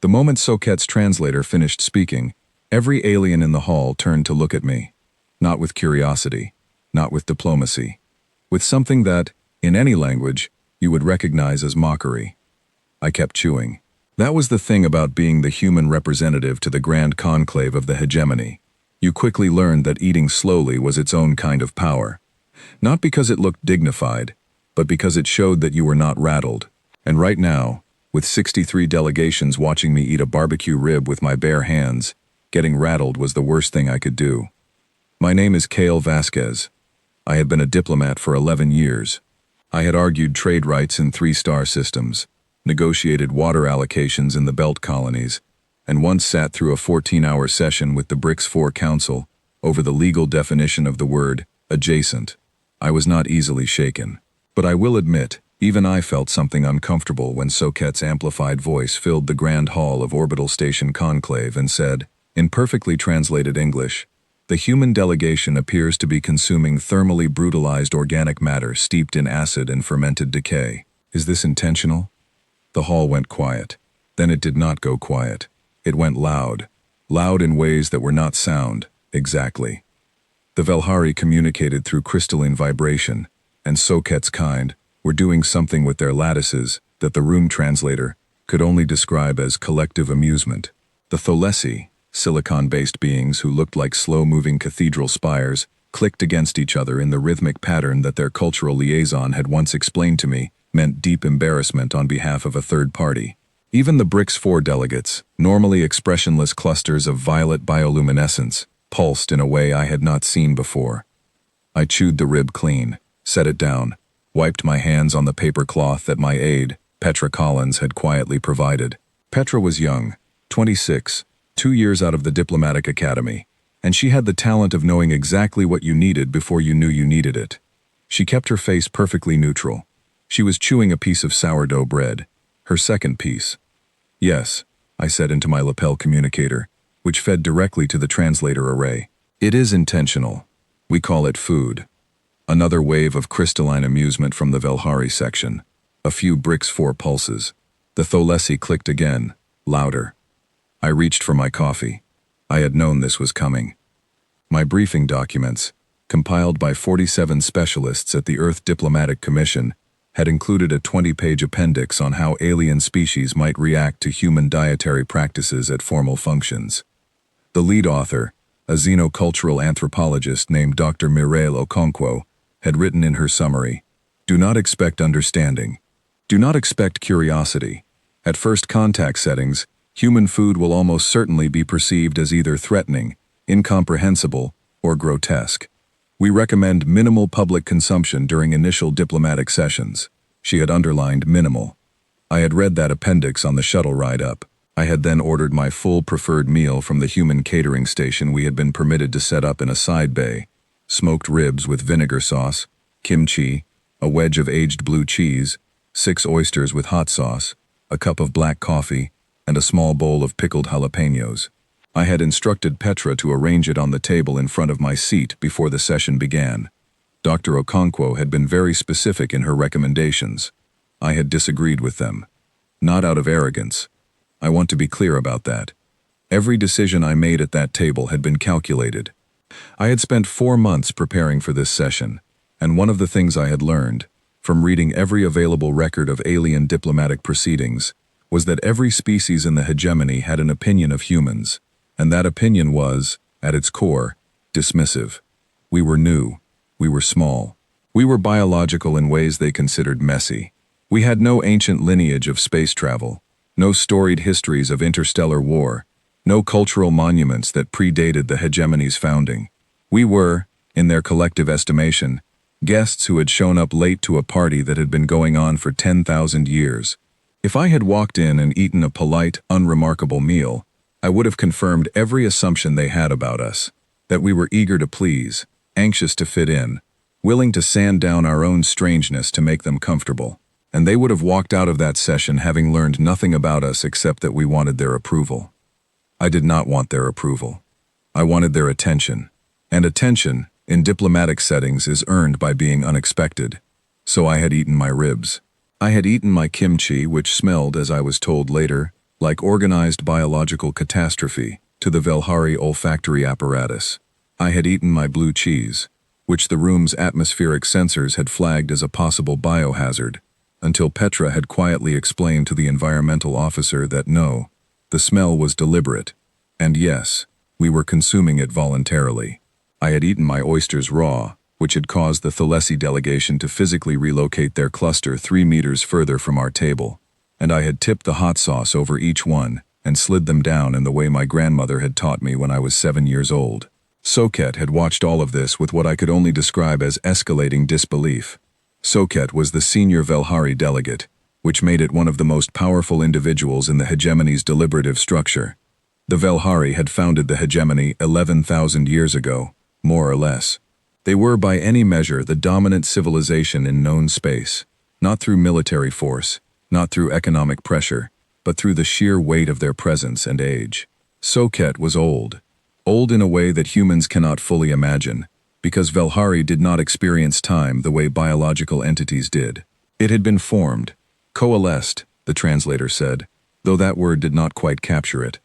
The moment Soket's translator finished speaking, every alien in the hall turned to look at me. Not with curiosity, not with diplomacy, with something that, in any language, you would recognize as mockery. I kept chewing. That was the thing about being the human representative to the grand conclave of the hegemony. You quickly learned that eating slowly was its own kind of power. Not because it looked dignified, but because it showed that you were not rattled. And right now, with 63 delegations watching me eat a barbecue rib with my bare hands, getting rattled was the worst thing I could do. My name is Cale Vasquez. I had been a diplomat for 11 years. I had argued trade rights in 3-star systems, negotiated water allocations in the Belt colonies, and once sat through a 14-hour session with the BRICS 4 Council over the legal definition of the word adjacent. I was not easily shaken. But I will admit, even I felt something uncomfortable when Soket's amplified voice filled the grand hall of Orbital Station Conclave and said, in perfectly translated English, "The human delegation appears to be consuming thermally brutalized organic matter steeped in acid and fermented decay. Is this intentional?" The hall went quiet. Then it did not go quiet. It went loud. Loud in ways that were not sound, exactly. The Velhari communicated through crystalline vibration, and Soket's kind were doing something with their lattices that the room translator could only describe as collective amusement. The Tholesi, silicon-based beings who looked like slow-moving cathedral spires, clicked against each other in the rhythmic pattern that their cultural liaison had once explained to me meant deep embarrassment on behalf of a third party. Even the BRICS 4 delegates, normally expressionless clusters of violet bioluminescence, pulsed in a way I had not seen before. I chewed the rib clean, set it down, wiped my hands on the paper cloth that my aide, Petra Collins, had quietly provided. Petra was young, 26, 2 years out of the diplomatic academy, and she had the talent of knowing exactly what you needed before you knew you needed it. She kept her face perfectly neutral. She was chewing a piece of sourdough bread, her second piece. "Yes," I said into my lapel communicator, which fed directly to the translator array. "It is intentional. We call it food." Another wave of crystalline amusement from the Velhari section. A few BRICS 4 pulses. The Tholesi clicked again, louder. I reached for my coffee. I had known this was coming. My briefing documents, compiled by 47 specialists at the Earth Diplomatic Commission, had included a 20-page appendix on how alien species might react to human dietary practices at formal functions. The lead author, a xenocultural anthropologist named Dr. Mireille Okonkwo, had written in her summary, "Do not expect understanding. Do not expect curiosity. At first contact settings, human food will almost certainly be perceived as either threatening, incomprehensible, or grotesque. We recommend minimal public consumption during initial diplomatic sessions." She had underlined minimal. I had read that appendix on the shuttle ride up. I had then ordered my full preferred meal from the human catering station we had been permitted to set up in a side bay. Smoked ribs with vinegar sauce, kimchi, a wedge of aged blue cheese, 6 oysters with hot sauce, a cup of black coffee, and a small bowl of pickled jalapenos. I had instructed Petra to arrange it on the table in front of my seat before the session began. Dr. Okonkwo had been very specific in her recommendations. I had disagreed with them. Not out of arrogance. I want to be clear about that. Every decision I made at that table had been calculated. I had spent 4 months preparing for this session, and one of the things I had learned, from reading every available record of alien diplomatic proceedings, was that every species in the hegemony had an opinion of humans, and that opinion was, at its core, dismissive. We were new. We were small. We were biological in ways they considered messy. We had no ancient lineage of space travel, no storied histories of interstellar war, no cultural monuments that predated the hegemony's founding. We were, in their collective estimation, guests who had shown up late to a party that had been going on for 10,000 years. If I had walked in and eaten a polite, unremarkable meal, I would have confirmed every assumption they had about us, that we were eager to please, anxious to fit in, willing to sand down our own strangeness to make them comfortable, and they would have walked out of that session having learned nothing about us except that we wanted their approval. I did not want their approval. I wanted their attention, and attention, in diplomatic settings, is earned by being unexpected. So I had eaten my ribs. I had eaten my kimchi, which smelled, as I was told later, like organized biological catastrophe, to the Velhari olfactory apparatus. I had eaten my blue cheese, which the room's atmospheric sensors had flagged as a possible biohazard, until Petra had quietly explained to the environmental officer that no, the smell was deliberate, and yes, we were consuming it voluntarily. I had eaten my oysters raw, which had caused the Thalessi delegation to physically relocate their cluster 3 meters further from our table, and I had tipped the hot sauce over each one and slid them down in the way my grandmother had taught me when I was 7 years old. Soket had watched all of this with what I could only describe as escalating disbelief. Soket was the senior Velhari delegate, which made it one of the most powerful individuals in the hegemony's deliberative structure. The Velhari had founded the hegemony 11,000 years ago, more or less. They were by any measure the dominant civilization in known space, not through military force, not through economic pressure, but through the sheer weight of their presence and age. Soket was old in a way that humans cannot fully imagine, because Velhari did not experience time the way biological entities did. It had been formed, coalesced, the translator said, though that word did not quite capture it,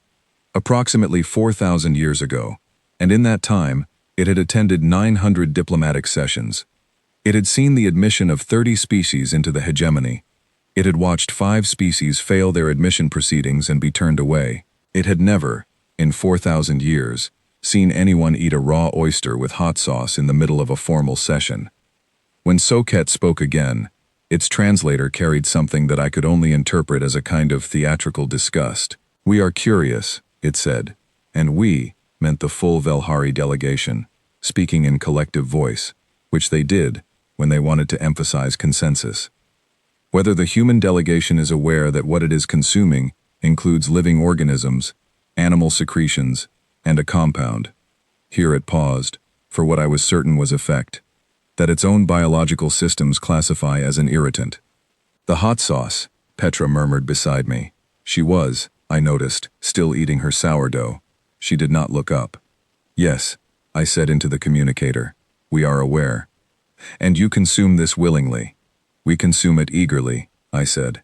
approximately 4,000 years ago, and in that time, it had attended 900 diplomatic sessions. It had seen the admission of 30 species into the hegemony. It had watched 5 species fail their admission proceedings and be turned away. It had never, in 4,000 years, seen anyone eat a raw oyster with hot sauce in the middle of a formal session. When Soket spoke again, its translator carried something that I could only interpret as a kind of theatrical disgust. "We are curious," it said, and "we" meant the full Velhari delegation, speaking in collective voice, which they did when they wanted to emphasize consensus. Whether the human delegation is aware that what it is consuming includes living organisms, animal secretions, and a compound. Here it paused, for what I was certain was effect, that its own biological systems classify as an irritant. "The hot sauce," Petra murmured beside me. She was, I noticed, still eating her sourdough. She did not look up. "Yes," I said into the communicator, "we are aware. And you consume this willingly." "We consume it eagerly," I said.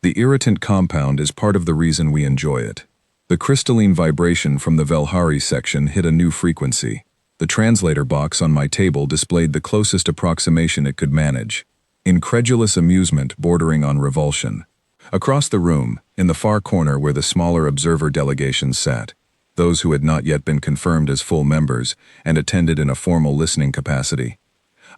"The irritant compound is part of the reason we enjoy it." The crystalline vibration from the Velhari section hit a new frequency. The translator box on my table displayed the closest approximation it could manage. Incredulous amusement bordering on revulsion. Across the room, in the far corner where the smaller observer delegations sat, those who had not yet been confirmed as full members and attended in a formal listening capacity,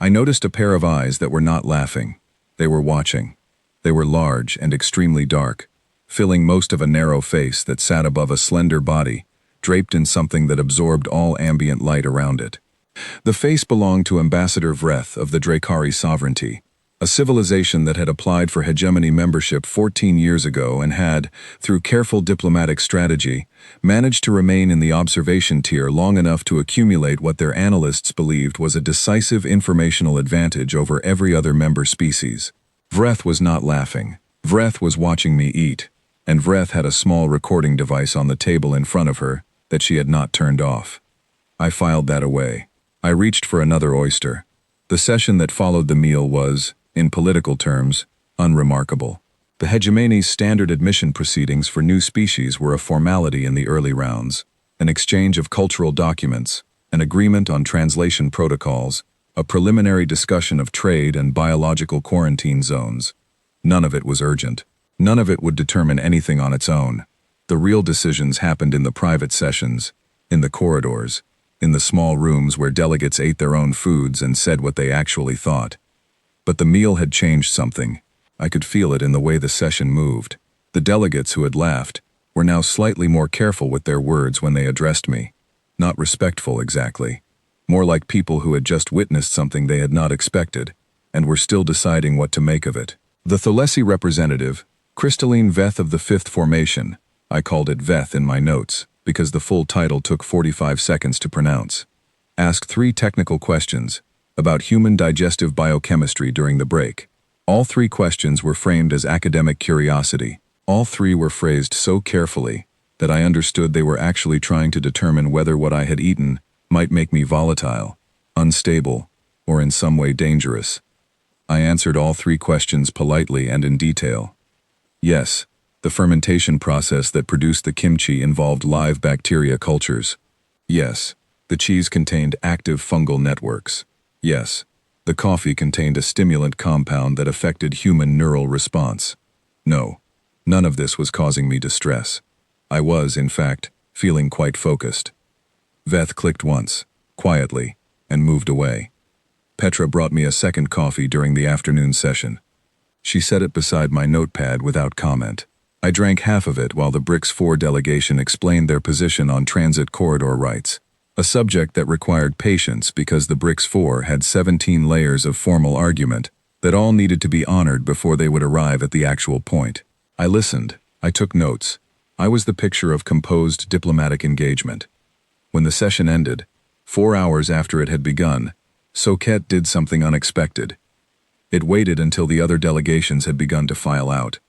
I noticed a pair of eyes that were not laughing. They were watching. They were large and extremely dark, filling most of a narrow face that sat above a slender body, draped in something that absorbed all ambient light around it. The face belonged to Ambassador Vreth of the Drakari sovereignty, a civilization that had applied for hegemony membership 14 years ago and had, through careful diplomatic strategy, managed to remain in the observation tier long enough to accumulate what their analysts believed was a decisive informational advantage over every other member species. Vreth was not laughing. Vreth was watching me eat, and Vreth had a small recording device on the table in front of her that she had not turned off. I filed that away. I reached for another oyster. The session that followed the meal was, in political terms, unremarkable. The hegemony's standard admission proceedings for new species were a formality in the early rounds, an exchange of cultural documents, an agreement on translation protocols, a preliminary discussion of trade and biological quarantine zones. None of it was urgent. None of it would determine anything on its own. The real decisions happened in the private sessions, in the corridors, in the small rooms where delegates ate their own foods and said what they actually thought. But the meal had changed something. I could feel it in the way the session moved. The delegates who had laughed were now slightly more careful with their words when they addressed me. Not respectful exactly. More like people who had just witnessed something they had not expected, and were still deciding what to make of it. The Thalessi representative, Crystalline Veth of the Fifth Formation, I called it Veth in my notes, because the full title took 45 seconds to pronounce, asked 3 technical questions about human digestive biochemistry during the break. All 3 questions were framed as academic curiosity. All 3 were phrased so carefully that I understood they were actually trying to determine whether what I had eaten might make me volatile, unstable, or in some way dangerous. I answered all 3 questions politely and in detail. Yes, The fermentation process that produced the kimchi involved live bacteria cultures. Yes, the cheese contained active fungal networks. Yes, the coffee contained a stimulant compound that affected human neural response. No, none of this was causing me distress. I was, in fact, feeling quite focused. Veth clicked once, quietly, and moved away. Petra brought me a second coffee during the afternoon session. She set it beside my notepad without comment. I drank half of it while the BRICS 4 delegation explained their position on transit corridor rights, a subject that required patience because the BRICS 4 had 17 layers of formal argument that all needed to be honored before they would arrive at the actual point. I listened. I took notes. I was the picture of composed diplomatic engagement. When the session ended, 4 hours after it had begun, Soket did something unexpected. It waited until the other delegations had begun to file out.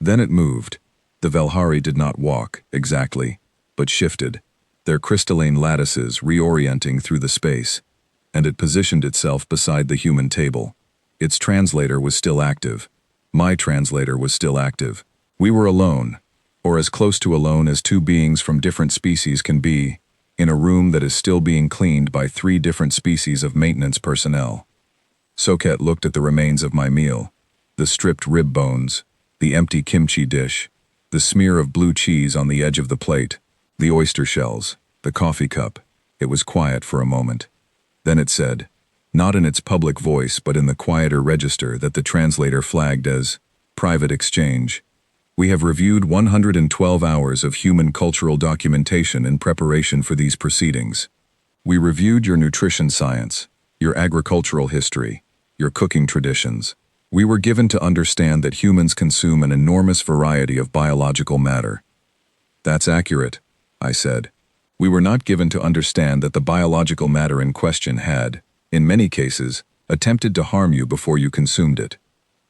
Then it moved. The Velhari did not walk, exactly, but shifted, their crystalline lattices reorienting through the space, and it positioned itself beside the human table. Its translator was still active. My translator was still active. We were alone, or as close to alone as two beings from different species can be, in a room that is still being cleaned by 3 different species of maintenance personnel. Soket looked at the remains of my meal, the stripped rib bones, the empty kimchi dish, the smear of blue cheese on the edge of the plate, the oyster shells, the coffee cup. It was quiet for a moment. Then it said, not in its public voice but in the quieter register that the translator flagged as private exchange, "We have reviewed 112 hours of human cultural documentation in preparation for these proceedings. We reviewed your nutrition science, your agricultural history, your cooking traditions. We were given to understand that humans consume an enormous variety of biological matter." "That's accurate," I said. "We were not given to understand that the biological matter in question had, in many cases, attempted to harm you before you consumed it."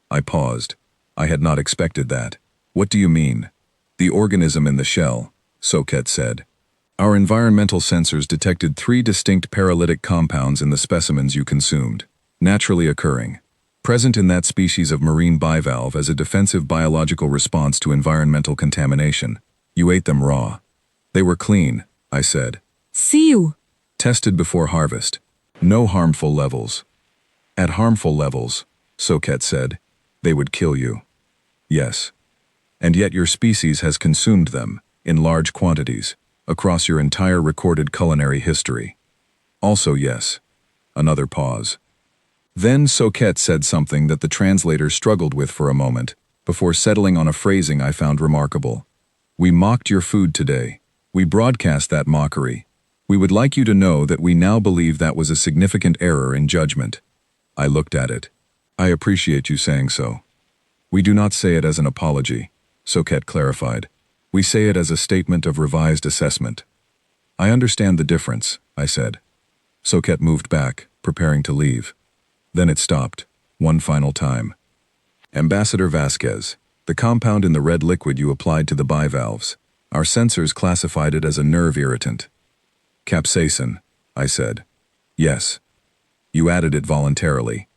I paused. I had not expected that. "What do you mean?" "The organism in the shell," Soket said. "Our environmental sensors detected 3 distinct paralytic compounds in the specimens you consumed, naturally occurring, present in that species of marine bivalve as a defensive biological response to environmental contamination. You ate them raw." "They were clean," I said. "Siu." "Tested before harvest. No harmful levels." "At harmful levels," Soket said, "they would kill you." "Yes. And yet your species has consumed them, in large quantities, across your entire recorded culinary history." "Also yes." Another pause. Then Soket said something that the translator struggled with for a moment, before settling on a phrasing I found remarkable. "We mocked your food today. We broadcast that mockery. We would like you to know that we now believe that was a significant error in judgment." I looked at it. "I appreciate you saying so." "We do not say it as an apology," Soket clarified. "We say it as a statement of revised assessment." "I understand the difference," I said. Soket moved back, preparing to leave. Then it stopped, one final time. "Ambassador Vasquez, the compound in the red liquid you applied to the bivalves, our sensors classified it as a nerve irritant." "Capsaicin," I said. "Yes." "You added it voluntarily."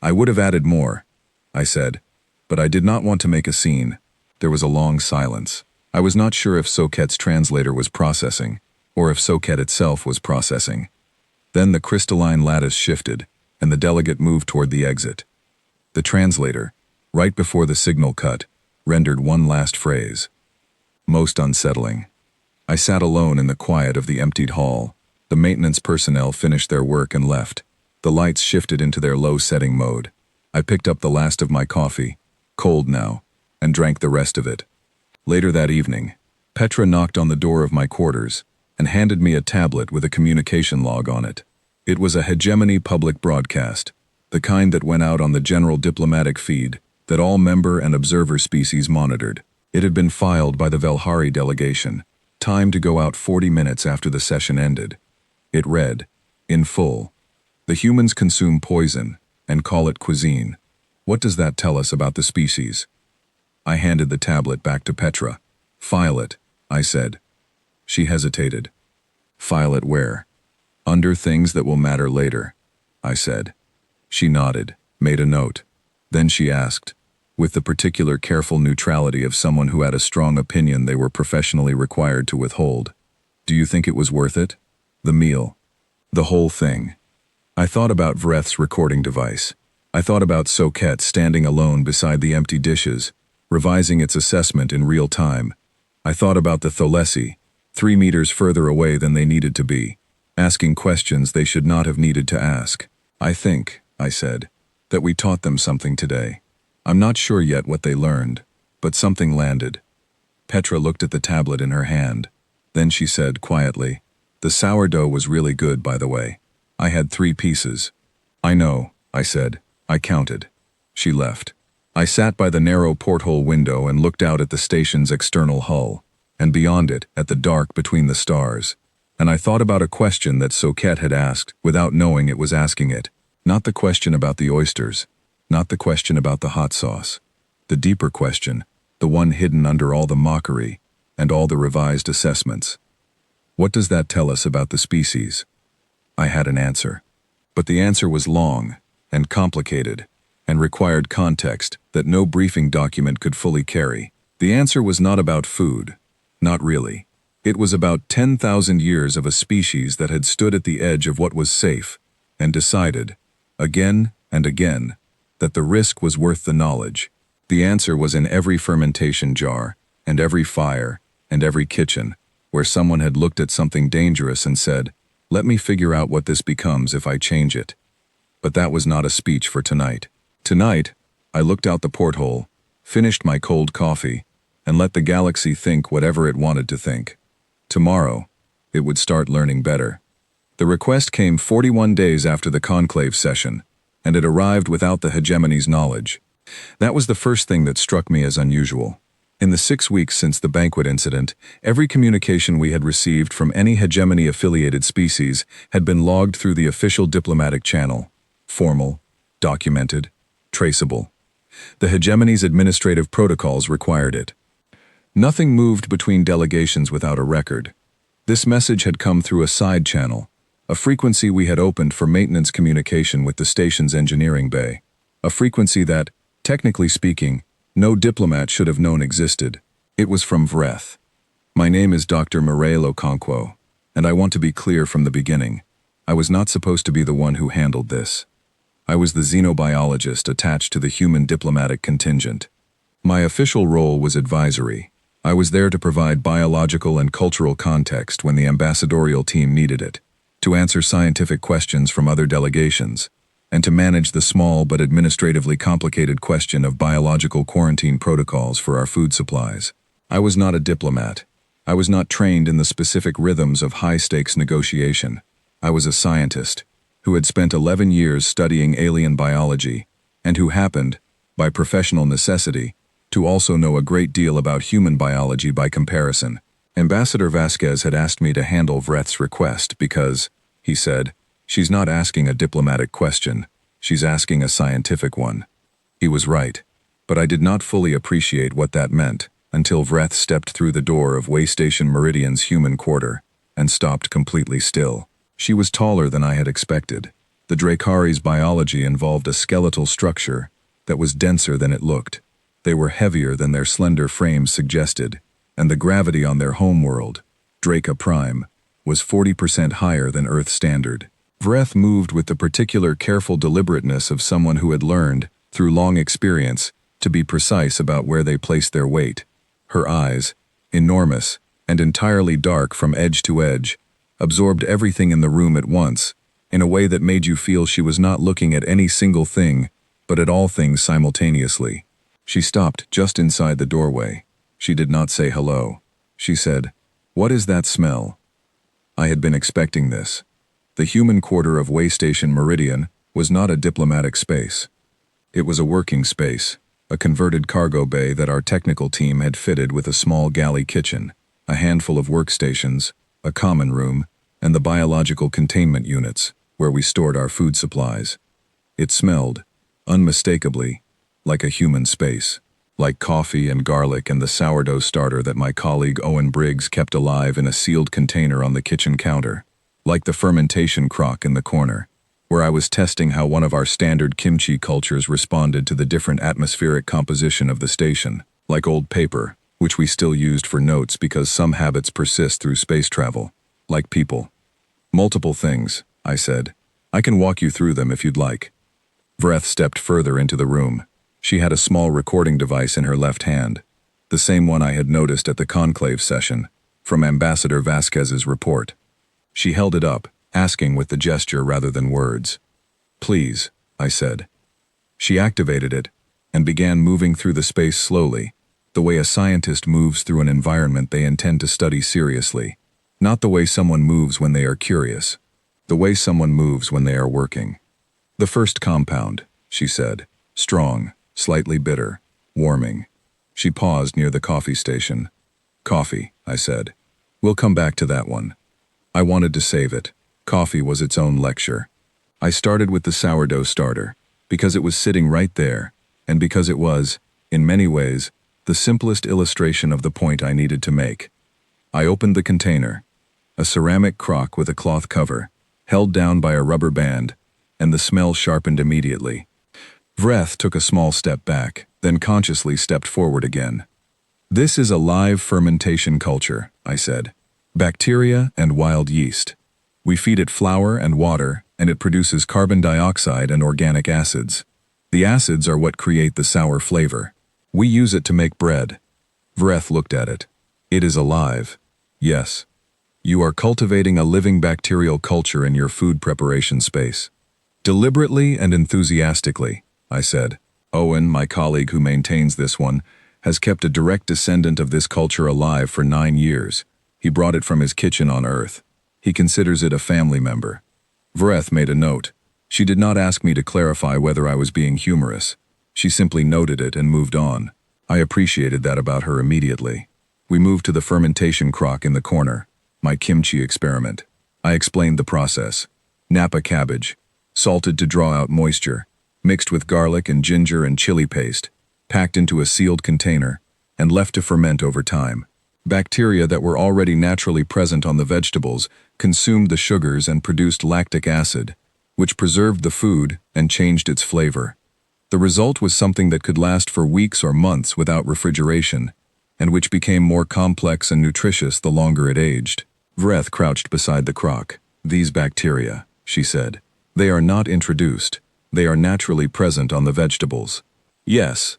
"I would have added more," I said, "but I did not want to make a scene." There was a long silence. I was not sure if Soket's translator was processing, or if Soket itself was processing. Then the crystalline lattice shifted, and the delegate moved toward the exit. The translator, right before the signal cut, rendered one last phrase. Most unsettling. I sat alone in the quiet of the emptied hall. The maintenance personnel finished their work and left. The lights shifted into their low-setting mode. I picked up the last of my coffee, cold now, and drank the rest of it. Later that evening, Petra knocked on the door of my quarters and handed me a tablet with a communication log on it. It was a hegemony public broadcast, the kind that went out on the general diplomatic feed that all member and observer species monitored. It had been filed by the Velhari delegation, timed to go out 40 minutes after the session ended. It read, in full, "The humans consume poison and call it cuisine. What does that tell us about the species?" I handed the tablet back to Petra. "File it," I said. She hesitated. "File it where?" "Under things that will matter later," I said. She nodded, made a note. Then she asked, with the particular careful neutrality of someone who had a strong opinion they were professionally required to withhold. Do you think it was worth it? The meal. The whole thing. I thought about Vreth's recording device. I thought about Soket standing alone beside the empty dishes, revising its assessment in real time. I thought about the Tholesi, 3 meters further away than they needed to be, asking questions they should not have needed to ask. I think, I said, that we taught them something today. I'm not sure yet what they learned, but something landed. Petra looked at the tablet in her hand. Then she said quietly, "The sourdough was really good, by the way. I had 3 pieces." "I know," I said. "I counted." She left. I sat by the narrow porthole window and looked out at the station's external hull, and beyond it at the dark between the stars. And I thought about a question that Soket had asked without knowing it was asking it. Not the question about the oysters, not the question about the hot sauce. The deeper question, the one hidden under all the mockery and all the revised assessments. What does that tell us about the species? I had an answer. But the answer was long and complicated and required context that no briefing document could fully carry. The answer was not about food. Not really. It was about 10,000 years of a species that had stood at the edge of what was safe and decided, again and again, that the risk was worth the knowledge. The answer was in every fermentation jar, and every fire, and every kitchen, where someone had looked at something dangerous and said, "Let me figure out what this becomes if I change it." But that was not a speech for tonight. Tonight, I looked out the porthole, finished my cold coffee, and let the galaxy think whatever it wanted to think. Tomorrow, it would start learning better. The request came 41 days after the conclave session, and it arrived without the hegemony's knowledge. That was the first thing that struck me as unusual. In the 6 weeks since the banquet incident, every communication we had received from any hegemony-affiliated species had been logged through the official diplomatic channel. Formal, documented, traceable. The hegemony's administrative protocols required it. Nothing moved between delegations without a record. This message had come through a side channel, a frequency we had opened for maintenance communication with the station's engineering bay, a frequency that, technically speaking, no diplomat should have known existed. It was from Vreth. "My name is Dr. Mireille Okonkwo, and I want to be clear from the beginning. I was not supposed to be the one who handled this. I was the xenobiologist attached to the human diplomatic contingent. My official role was advisory. I was there to provide biological and cultural context when the ambassadorial team needed it, to answer scientific questions from other delegations, and to manage the small but administratively complicated question of biological quarantine protocols for our food supplies. I was not a diplomat. I was not trained in the specific rhythms of high-stakes negotiation. I was a scientist who had spent 11 years studying alien biology and who happened, by professional necessity, to also know a great deal about human biology by comparison. Ambassador Vasquez had asked me to handle Vreth's request because, he said, she's not asking a diplomatic question, she's asking a scientific one. He was right, but I did not fully appreciate what that meant until Vreth stepped through the door of Waystation Meridian's human quarter and stopped completely still. She was taller than I had expected. The Dracari's biology involved a skeletal structure that was denser than it looked. They were heavier than their slender frames suggested, and the gravity on their homeworld, Draca Prime, was 40% higher than Earth standard. Vreth moved with the particular careful deliberateness of someone who had learned, through long experience, to be precise about where they placed their weight. Her eyes, enormous and entirely dark from edge to edge, absorbed everything in the room at once, in a way that made you feel she was not looking at any single thing, but at all things simultaneously. She stopped just inside the doorway. She did not say hello. She said, "What is that smell?" I had been expecting this. The human quarter of Waystation Meridian was not a diplomatic space. It was a working space, a converted cargo bay that our technical team had fitted with a small galley kitchen, a handful of workstations, a common room, and the biological containment units, where we stored our food supplies. It smelled, unmistakably, like a human space, like coffee and garlic and the sourdough starter that my colleague Owen Briggs kept alive in a sealed container on the kitchen counter, like the fermentation crock in the corner. where I was testing how one of our standard kimchi cultures responded to the different atmospheric composition of the station, like old paper, which we still used for notes because some habits persist through space travel, like people. Multiple things, I said. I can walk you through them if you'd like. Vreth stepped further into the room. She had a small recording device in her left hand, the same one I had noticed at the conclave session, from Ambassador Vasquez's report. She held it up, asking with the gesture rather than words. Please, I said. She activated it and began moving through the space slowly, the way a scientist moves through an environment they intend to study seriously, not the way someone moves when they are curious, the way someone moves when they are working. The first compound, she said, strong, slightly bitter, warming. She paused near the coffee station. Coffee, I said. We'll come back to that one. I wanted to save it. Coffee was its own lecture. I started with the sourdough starter, because it was sitting right there, and because it was, in many ways, the simplest illustration of the point I needed to make. I opened the container, a ceramic crock with a cloth cover, held down by a rubber band, and the smell sharpened immediately. Vreth took a small step back, then consciously stepped forward again. This is a live fermentation culture, I said. Bacteria and wild yeast. We feed it flour and water, and it produces carbon dioxide and organic acids. The acids are what create the sour flavor. We use it to make bread. Vreth looked at it. It is alive. Yes. You are cultivating a living bacterial culture in your food preparation space. Deliberately and enthusiastically, I said. Owen, my colleague who maintains this one, has kept a direct descendant of this culture alive for 9 years. He brought it from his kitchen on Earth. He considers it a family member. Vreth made a note. She did not ask me to clarify whether I was being humorous. She simply noted it and moved on. I appreciated that about her immediately. We moved to the fermentation crock in the corner, my kimchi experiment. I explained the process. Napa cabbage, salted to draw out moisture, mixed with garlic and ginger and chili paste, packed into a sealed container, and left to ferment over time. Bacteria that were already naturally present on the vegetables consumed the sugars and produced lactic acid, which preserved the food and changed its flavor. The result was something that could last for weeks or months without refrigeration, and which became more complex and nutritious the longer it aged. Vreth crouched beside the crock. These bacteria, she said. They are not introduced. They are naturally present on the vegetables. Yes.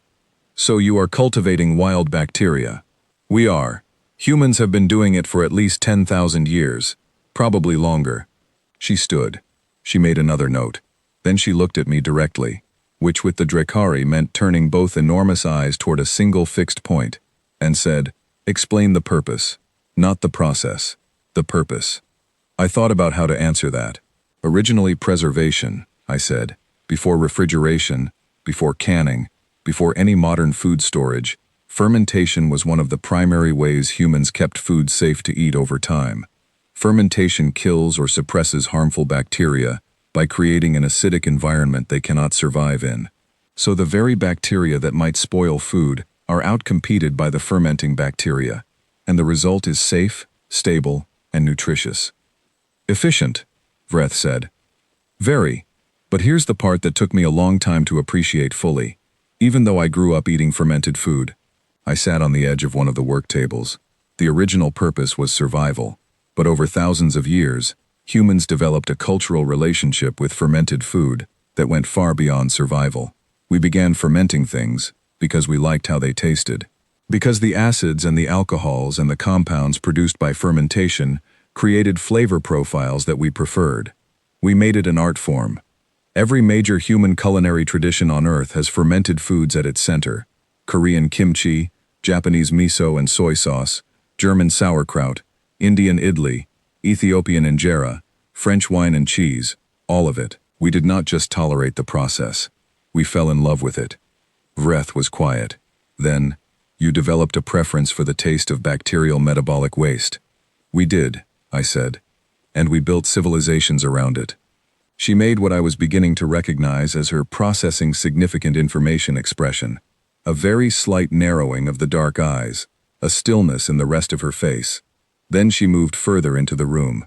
So you are cultivating wild bacteria. We are. Humans have been doing it for at least 10,000 years, probably longer. She stood. She made another note. Then she looked at me directly, which with the Drakari meant turning both enormous eyes toward a single fixed point, and said, explain the purpose, not the process, the purpose. I thought about how to answer that. Originally preservation, I said, before refrigeration, before canning, before any modern food storage, fermentation was one of the primary ways humans kept food safe to eat over time. Fermentation kills or suppresses harmful bacteria by creating an acidic environment they cannot survive in. So the very bacteria that might spoil food are outcompeted by the fermenting bacteria, and the result is safe, stable, and nutritious. Efficient, Vreth said. Very. But here's the part that took me a long time to appreciate fully. Even though I grew up eating fermented food, I sat on the edge of one of the work tables. The original purpose was survival, but over thousands of years, humans developed a cultural relationship with fermented food that went far beyond survival. We began fermenting things because we liked how they tasted. Because the acids and the alcohols and the compounds produced by fermentation created flavor profiles that we preferred. We made it an art form. Every major human culinary tradition on Earth has fermented foods at its center. Korean kimchi, Japanese miso and soy sauce, German sauerkraut, Indian idli, Ethiopian injera, French wine and cheese, all of it. We did not just tolerate the process. We fell in love with it. Vreth was quiet. Then, you developed a preference for the taste of bacterial metabolic waste. We did, I said, and we built civilizations around it. She made what I was beginning to recognize as her processing significant information expression. A very slight narrowing of the dark eyes, a stillness in the rest of her face. Then she moved further into the room.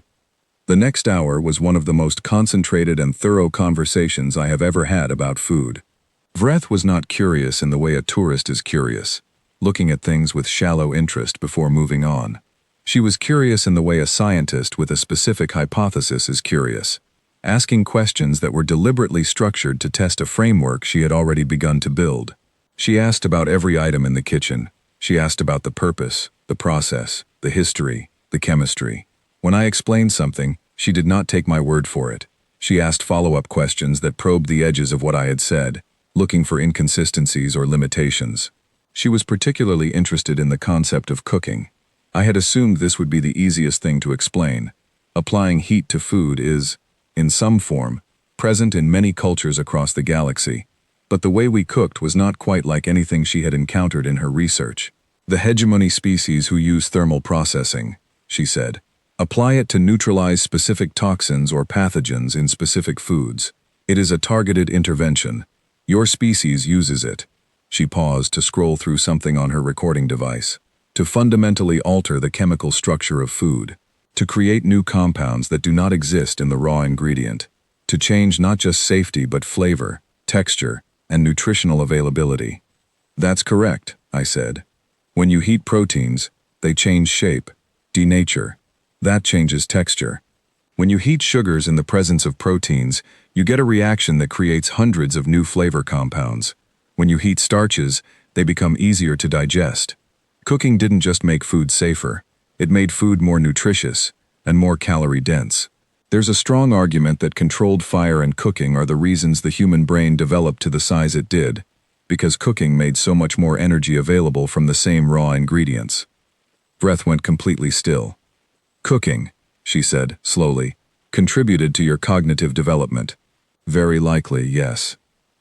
The next hour was one of the most concentrated and thorough conversations I have ever had about food. Vreth was not curious in the way a tourist is curious, looking at things with shallow interest before moving on. She was curious in the way a scientist with a specific hypothesis is curious, asking questions that were deliberately structured to test a framework she had already begun to build. She asked about every item in the kitchen. She asked about the purpose, the process, the history, the chemistry. When I explained something, she did not take my word for it. She asked follow-up questions that probed the edges of what I had said, looking for inconsistencies or limitations. She was particularly interested in the concept of cooking. I had assumed this would be the easiest thing to explain. Applying heat to food is, in some form, present in many cultures across the galaxy. But the way we cooked was not quite like anything she had encountered in her research. The hegemony species who use thermal processing, she said, apply it to neutralize specific toxins or pathogens in specific foods. It is a targeted intervention. Your species uses it. She paused to scroll through something on her recording device. To fundamentally alter the chemical structure of food. To create new compounds that do not exist in the raw ingredient. To change not just safety but flavor, texture, and nutritional availability. That's correct, I said. When you heat proteins, they change shape, denature. That changes texture. When you heat sugars in the presence of proteins, you get a reaction that creates hundreds of new flavor compounds. When you heat starches, they become easier to digest. Cooking didn't just make food safer, it made food more nutritious and more calorie-dense. There's a strong argument that controlled fire and cooking are the reasons the human brain developed to the size it did, because cooking made so much more energy available from the same raw ingredients. Breath went completely still. Cooking, she said, slowly, contributed to your cognitive development. Very likely, yes.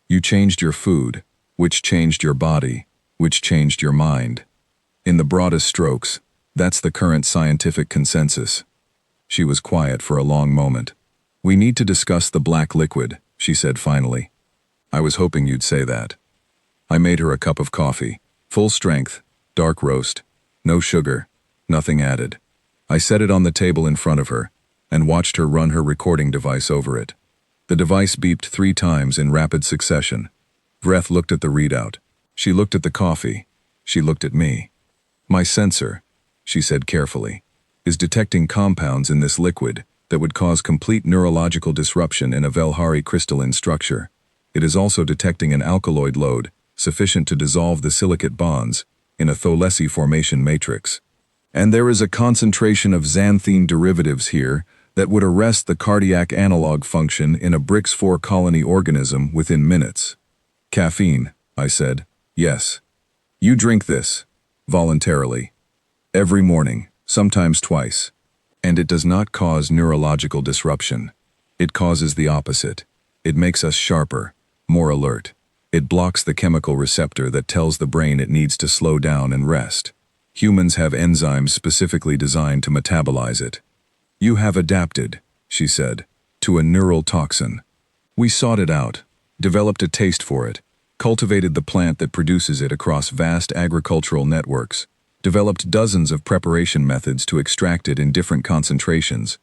You changed your food, which changed your body, which changed your mind. In the broadest strokes, that's the current scientific consensus. She was quiet for a long moment. We need to discuss the black liquid, she said finally. I was hoping you'd say that. I made her a cup of coffee, full strength, dark roast, no sugar, nothing added. I set it on the table in front of her and watched her run her recording device over it. The device beeped 3 times in rapid succession. Vreth looked at the readout. She looked at the coffee. She looked at me. My sensor, she said carefully, is detecting compounds in this liquid that would cause complete neurological disruption in a Velhari crystalline structure. It is also detecting an alkaloid load sufficient to dissolve the silicate bonds in a Tholesi formation matrix. And there is a concentration of xanthine derivatives here that would arrest the cardiac analog function in a BRICS-4 colony organism within minutes. Caffeine, I said. Yes. You drink this, voluntarily. Every morning, sometimes twice. And it does not cause neurological disruption. It causes the opposite. It makes us sharper, more alert. It blocks the chemical receptor that tells the brain it needs to slow down and rest. Humans have enzymes specifically designed to metabolize it. You have adapted, she said, to a neural toxin. We sought it out, developed a taste for it, cultivated the plant that produces it across vast agricultural networks, developed dozens of preparation methods to extract it in different concentrations,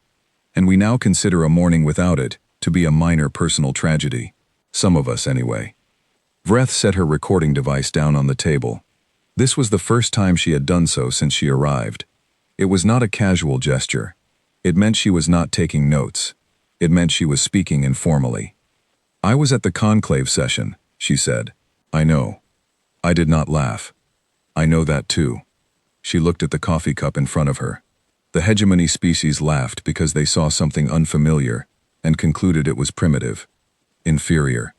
and we now consider a morning without it to be a minor personal tragedy. Some of us, anyway. Vreth set her recording device down on the table. This was the first time she had done so since she arrived. It was not a casual gesture. It meant she was not taking notes. It meant she was speaking informally. I was at the conclave session, she said. I know. I did not laugh. I know that too. She looked at the coffee cup in front of her. The hegemony species laughed because they saw something unfamiliar and concluded it was primitive, inferior.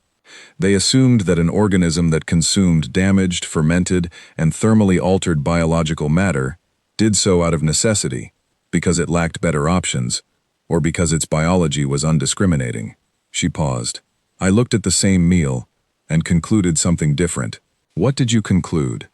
They assumed that an organism that consumed damaged, fermented, and thermally altered biological matter did so out of necessity, because it lacked better options, or because its biology was undiscriminating. She paused. I looked at the same meal and concluded something different. What did you conclude?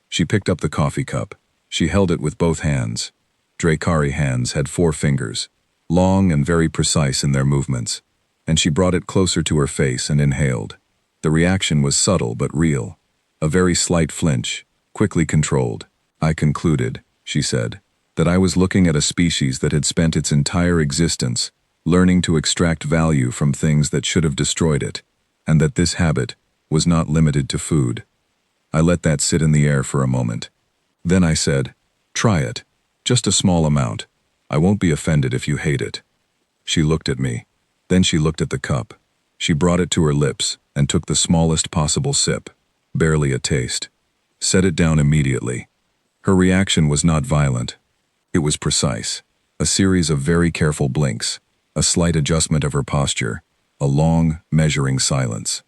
She picked up the coffee cup. She held it with both hands. Dracari hands had 4 fingers, long and very precise in their movements, and she brought it closer to her face and inhaled. The reaction was subtle but real. A very slight flinch, quickly controlled. I concluded, she said, that I was looking at a species that had spent its entire existence learning to extract value from things that should have destroyed it, and that this habit was not limited to food. I let that sit in the air for a moment. Then I said, "Try it. Just a small amount. I won't be offended if you hate it." She looked at me. Then she looked at the cup. She brought it to her lips and took the smallest possible sip, barely a taste. Set it down immediately. Her reaction was not violent. It was precise. A series of very careful blinks, a slight adjustment of her posture, a long, measuring silence.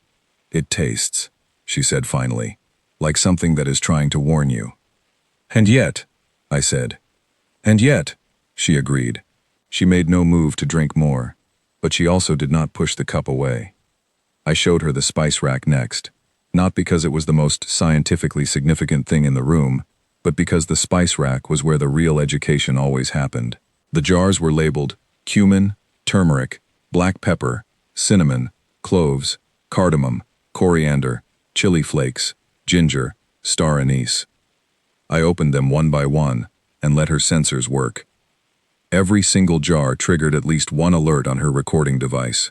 "It tastes," she said finally, "like something that is trying to warn you." "And yet," I said. "And yet," she agreed. She made no move to drink more, but she also did not push the cup away. I showed her the spice rack next, not because it was the most scientifically significant thing in the room, but because the spice rack was where the real education always happened. The jars were labeled cumin, turmeric, black pepper, cinnamon, cloves, cardamom, coriander, chili flakes, ginger, star anise. I opened them one by one and let her sensors work. Every single jar triggered at least one alert on her recording device.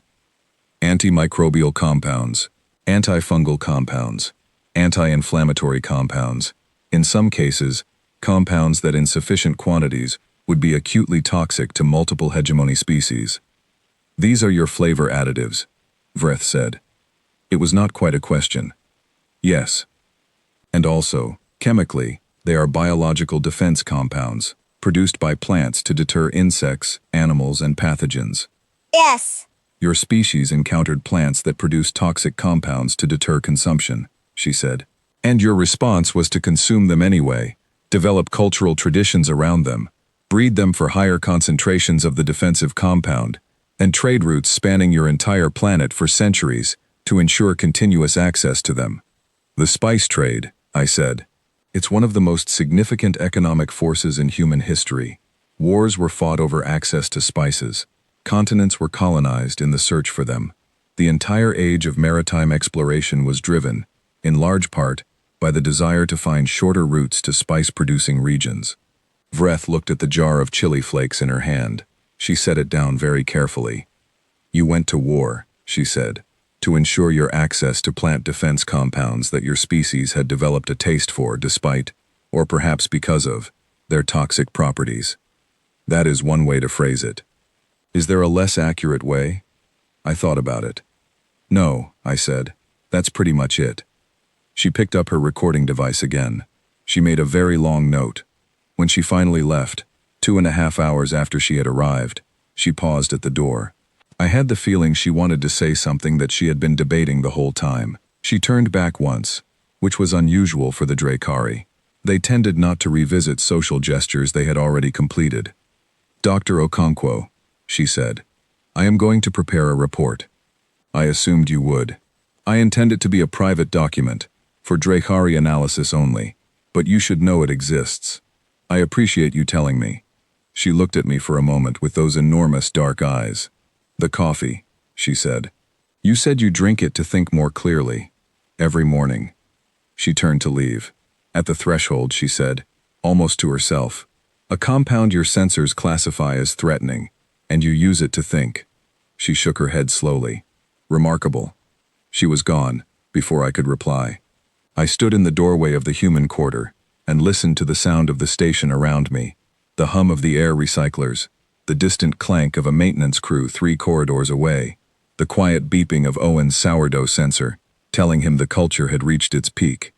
Antimicrobial compounds, antifungal compounds, anti-inflammatory compounds. In some cases, compounds that in sufficient quantities would be acutely toxic to multiple hegemony species. "These are your flavor additives," Vreth said. It was not quite a question. Yes. And also, chemically, they are biological defense compounds, produced by plants to deter insects, animals, and pathogens. Yes. "Your species encountered plants that produce toxic compounds to deter consumption," she said. "And your response was to consume them anyway, develop cultural traditions around them, breed them for higher concentrations of the defensive compound, and trade routes spanning your entire planet for centuries to ensure continuous access to them." "The spice trade," I said. "It's one of the most significant economic forces in human history. Wars were fought over access to spices. Continents were colonized in the search for them. The entire age of maritime exploration was driven, in large part, by the desire to find shorter routes to spice-producing regions." Vreth looked at the jar of chili flakes in her hand. She set it down very carefully. "You went to war," she said, "to ensure your access to plant defense compounds that your species had developed a taste for despite, or perhaps because of, their toxic properties. That is one way to phrase it. Is there a less accurate way?" I thought about it. "No," I said. "That's pretty much it." She picked up her recording device again. She made a very long note. When she finally left, 2.5 hours after she had arrived, she paused at the door. I had the feeling she wanted to say something that she had been debating the whole time. She turned back once, which was unusual for the Dracari. They tended not to revisit social gestures they had already completed. "Dr. Okonkwo," she said, "I am going to prepare a report. I assumed you would. I intend it to be a private document, for Dracari analysis only, but you should know it exists. I appreciate you telling me." She looked at me for a moment with those enormous dark eyes. "The coffee," she said. "You said you drink it to think more clearly. Every morning." She turned to leave. At the threshold, she said, almost to herself, "A compound your sensors classify as threatening, and you use it to think." She shook her head slowly. "Remarkable." She was gone, before I could reply. I stood in the doorway of the human quarter and listened to the sound of the station around me, the hum of the air recyclers, the distant clank of a maintenance crew 3 corridors away, the quiet beeping of Owen's sourdough sensor, telling him the culture had reached its peak.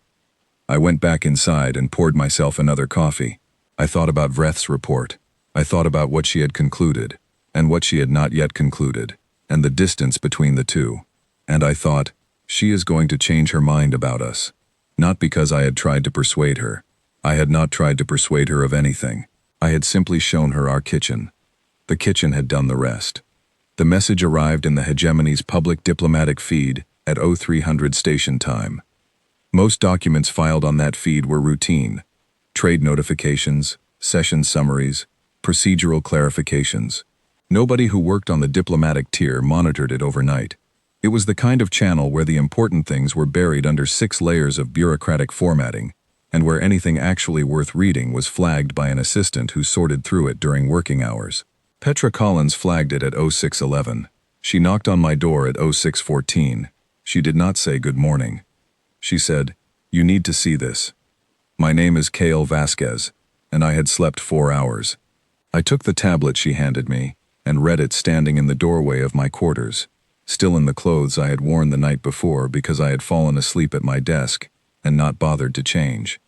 I went back inside and poured myself another coffee. I thought about Vreth's report. I thought about what she had concluded, and what she had not yet concluded, and the distance between the two. And I thought, she is going to change her mind about us. Not because I had tried to persuade her. I had not tried to persuade her of anything. I had simply shown her our kitchen. The kitchen had done the rest. The message arrived in the hegemony's public diplomatic feed at 0300 station time. Most documents filed on that feed were routine. Trade notifications, session summaries, procedural clarifications. Nobody who worked on the diplomatic tier monitored it overnight. It was the kind of channel where the important things were buried under 6 layers of bureaucratic formatting, and where anything actually worth reading was flagged by an assistant who sorted through it during working hours. Petra Collins flagged it at 06:11. She knocked on my door at 06:14. She did not say good morning. She said, "You need to see this. My name is Kale Vasquez, and I had slept 4 hours." I took the tablet she handed me and read it standing in the doorway of my quarters, still in the clothes I had worn the night before because I had fallen asleep at my desk and not bothered to change.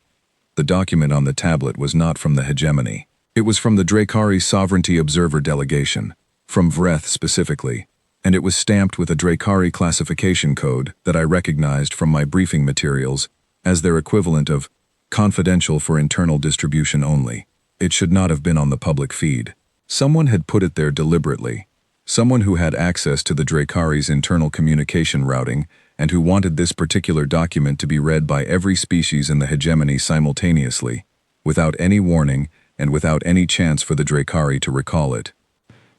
The document on the tablet was not from the hegemony. It was from the Dracari Sovereignty Observer Delegation, from Vreth specifically, and it was stamped with a Dracari classification code that I recognized from my briefing materials as their equivalent of confidential for internal distribution only. It should not have been on the public feed. Someone had put it there deliberately. Someone who had access to the Dracari's internal communication routing and who wanted this particular document to be read by every species in the hegemony simultaneously, without any warning and without any chance for the Dracari to recall it.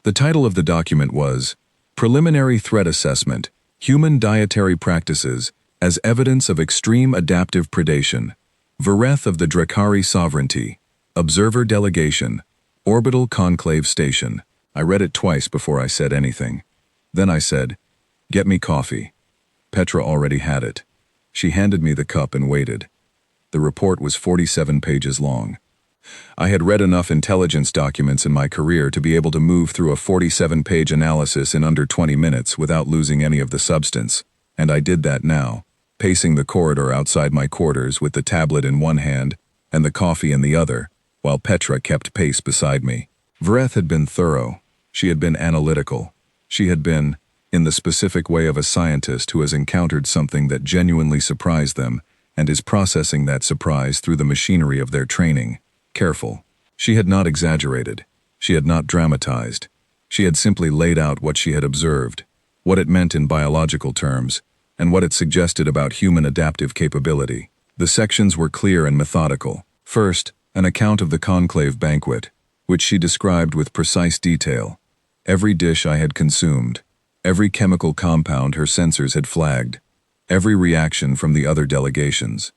The title of the document was Preliminary Threat Assessment, Human Dietary Practices as Evidence of Extreme Adaptive Predation, Vareth of the Dracari Sovereignty, Observer Delegation, Orbital Conclave Station. I read it twice before I said anything. Then I said, "Get me coffee." Petra already had it. She handed me the cup and waited. The report was 47 pages long. I had read enough intelligence documents in my career to be able to move through a 47-page analysis in under 20 minutes without losing any of the substance, and I did that now, pacing the corridor outside my quarters with the tablet in one hand and the coffee in the other, while Petra kept pace beside me. Vreth had been thorough. She had been analytical. She had been, in the specific way of a scientist who has encountered something that genuinely surprised them and is processing that surprise through the machinery of their training, careful. She had not exaggerated. She had not dramatized. She had simply laid out what she had observed, what it meant in biological terms, and what it suggested about human adaptive capability. The sections were clear and methodical. First, an account of the conclave banquet, which she described with precise detail. Every dish I had consumed, every chemical compound her sensors had flagged, every reaction from the other delegations.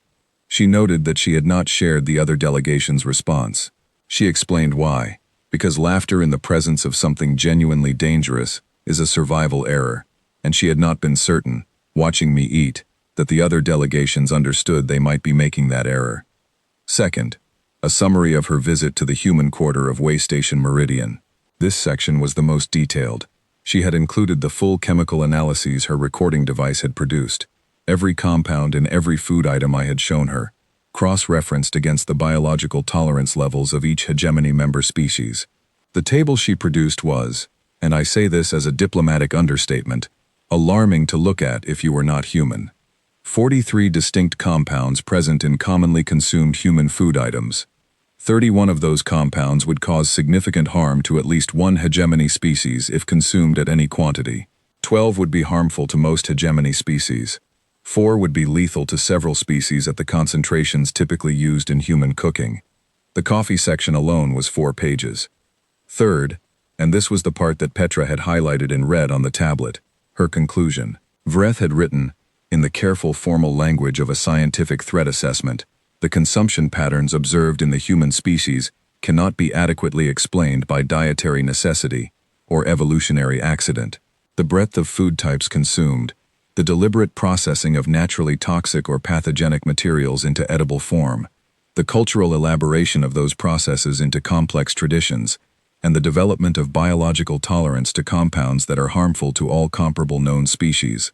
She noted that she had not shared the other delegations' response. She explained why. Because laughter in the presence of something genuinely dangerous is a survival error, and she had not been certain, watching me eat, that the other delegations understood they might be making that error. Second, a summary of her visit to the human quarter of Waystation Meridian. This section was the most detailed. She had included the full chemical analyses her recording device had produced, every compound in every food item I had shown her, cross-referenced against the biological tolerance levels of each hegemony member species. The table she produced was, and I say this as a diplomatic understatement, alarming to look at if you were not human. 43 distinct compounds present in commonly consumed human food items. 31 of those compounds would cause significant harm to at least one hegemony species if consumed at any quantity. 12 would be harmful to most hegemony species. 4 would be lethal to several species at the concentrations typically used in human cooking. The coffee section alone was 4 pages. Third, and this was the part that Petra had highlighted in red on the tablet, her conclusion. Vreth had written, in the careful formal language of a scientific threat assessment, the consumption patterns observed in the human species cannot be adequately explained by dietary necessity or evolutionary accident. The breadth of food types consumed, the deliberate processing of naturally toxic or pathogenic materials into edible form, the cultural elaboration of those processes into complex traditions, and the development of biological tolerance to compounds that are harmful to all comparable known species.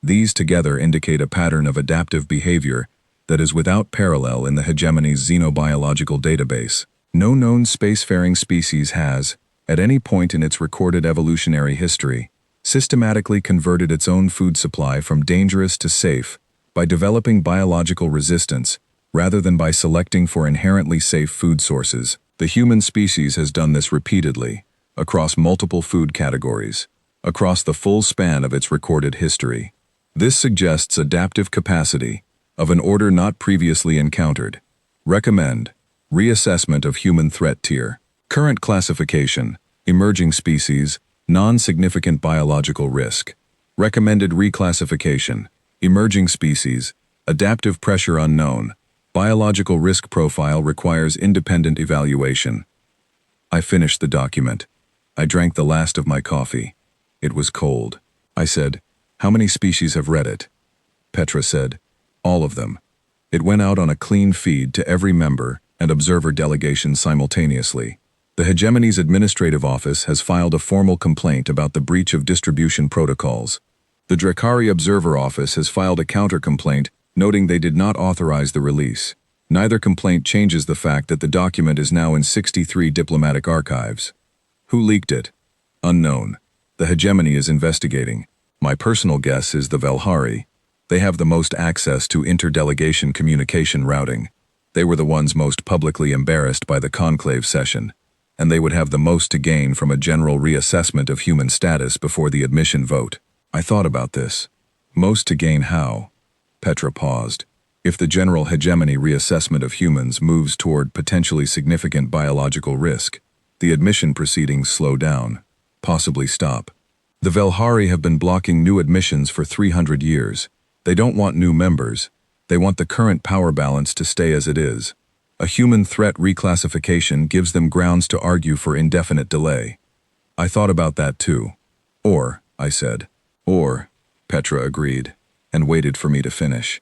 These together indicate a pattern of adaptive behavior that is without parallel in the hegemony's xenobiological database. No known spacefaring species has, at any point in its recorded evolutionary history, systematically converted its own food supply from dangerous to safe by developing biological resistance rather than by selecting for inherently safe food sources. The human species has done this repeatedly, across multiple food categories, across the full span of its recorded history. This suggests adaptive capacity of an order not previously encountered. Recommend reassessment of human threat tier. Current classification, emerging species, non-significant biological risk. Recommended reclassification, emerging species, adaptive pressure unknown, Biological risk profile requires independent evaluation. I finished the document. I drank the last of my coffee. It was cold. I said, "How many species have read it?" Petra said, "All of them." It went out on a clean feed to every member and observer delegation simultaneously. The Hegemony's administrative office has filed a formal complaint about the breach of distribution protocols. The Drakari Observer Office has filed a counter-complaint noting they did not authorize the release. Neither complaint changes the fact that the document is now in 63 diplomatic archives. Who leaked it? Unknown. The Hegemony is investigating. My personal guess is the Velhari. They have the most access to interdelegation communication routing. They were the ones most publicly embarrassed by the conclave session, and they would have the most to gain from a general reassessment of human status before the admission vote. I thought about this. Most to gain how? Petra paused. If the general hegemony reassessment of humans moves toward potentially significant biological risk, the admission proceedings slow down, possibly stop. The Velhari have been blocking new admissions for 300 years. They don't want new members. They want the current power balance to stay as it is. A human threat reclassification gives them grounds to argue for indefinite delay. I thought about that too. Or, I said. Or, Petra agreed, and waited for me to finish.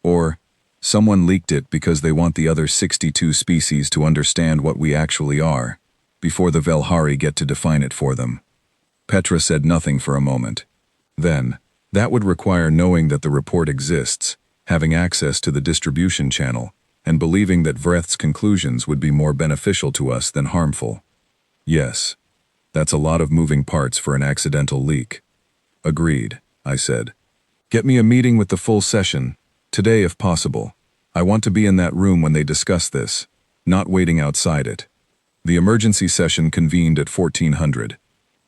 Or, someone leaked it because they want the other 62 species to understand what we actually are, before the Velhari get to define it for them. Petra said nothing for a moment. Then, that would require knowing that the report exists, having access to the distribution channel, and believing that Vreth's conclusions would be more beneficial to us than harmful. Yes, that's a lot of moving parts for an accidental leak. Agreed, I said. Get me a meeting with the full session, today if possible. I want to be in that room when they discuss this, not waiting outside it. The emergency session convened at 1400.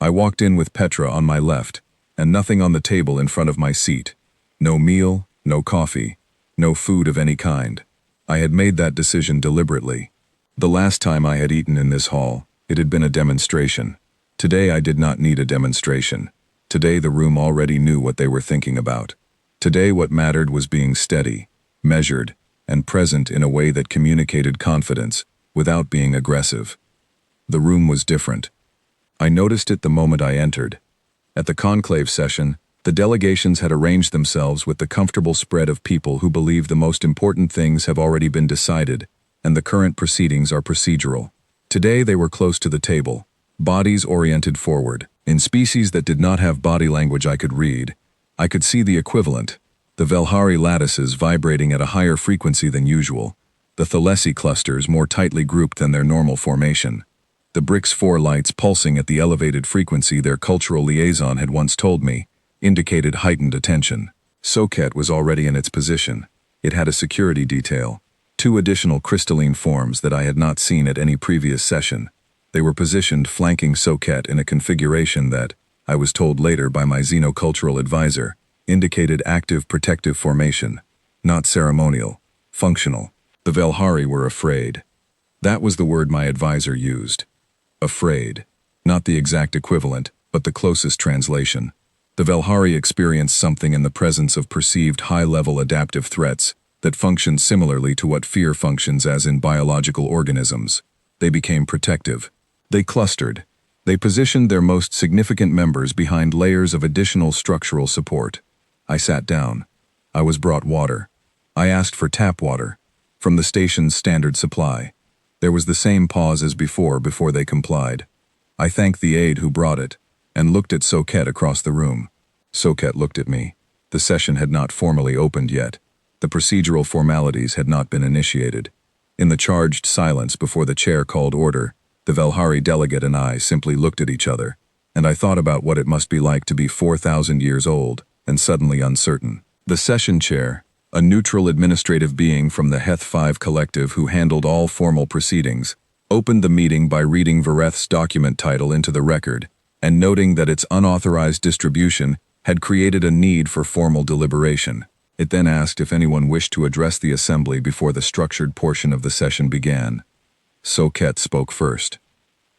I walked in with Petra on my left, and nothing on the table in front of my seat. No meal, no coffee, no food of any kind. I had made that decision deliberately. The last time I had eaten in this hall, it had been a demonstration. Today I did not need a demonstration. Today the room already knew what they were thinking about. Today what mattered was being steady, measured, and present in a way that communicated confidence, without being aggressive. The room was different. I noticed it the moment I entered. At the conclave session, the delegations had arranged themselves with the comfortable spread of people who believe the most important things have already been decided, and the current proceedings are procedural. Today they were close to the table, bodies oriented forward. In species that did not have body language I could read, I could see the equivalent, the Velhari lattices vibrating at a higher frequency than usual, the Thalessi clusters more tightly grouped than their normal formation, the Brix 4 lights pulsing at the elevated frequency their cultural liaison had once told me, indicated heightened attention. Soket was already in its position. It had a security detail, 2 additional crystalline forms that I had not seen at any previous session. They were positioned flanking Soket in a configuration that, I was told later by my xenocultural advisor, indicated active protective formation, not ceremonial, functional. The Velhari were afraid. That was the word my advisor used. Afraid. Not the exact equivalent, but the closest translation. The Velhari experienced something in the presence of perceived high-level adaptive threats that functioned similarly to what fear functions as in biological organisms. They became protective. They clustered. They positioned their most significant members behind layers of additional structural support. I sat down. I was brought water. I asked for tap water, from the station's standard supply. There was the same pause as before they complied. I thanked the aide who brought it, and looked at Soket across the room. Soket looked at me. The session had not formally opened yet. The procedural formalities had not been initiated. In the charged silence before the chair called order, the Velhari delegate and I simply looked at each other, and I thought about what it must be like to be 4,000 years old and suddenly uncertain. The session chair, a neutral administrative being from the Heth-5 collective who handled all formal proceedings, opened the meeting by reading Vareth's document title into the record and noting that its unauthorized distribution had created a need for formal deliberation. It then asked if anyone wished to address the assembly before the structured portion of the session began. Soket spoke first.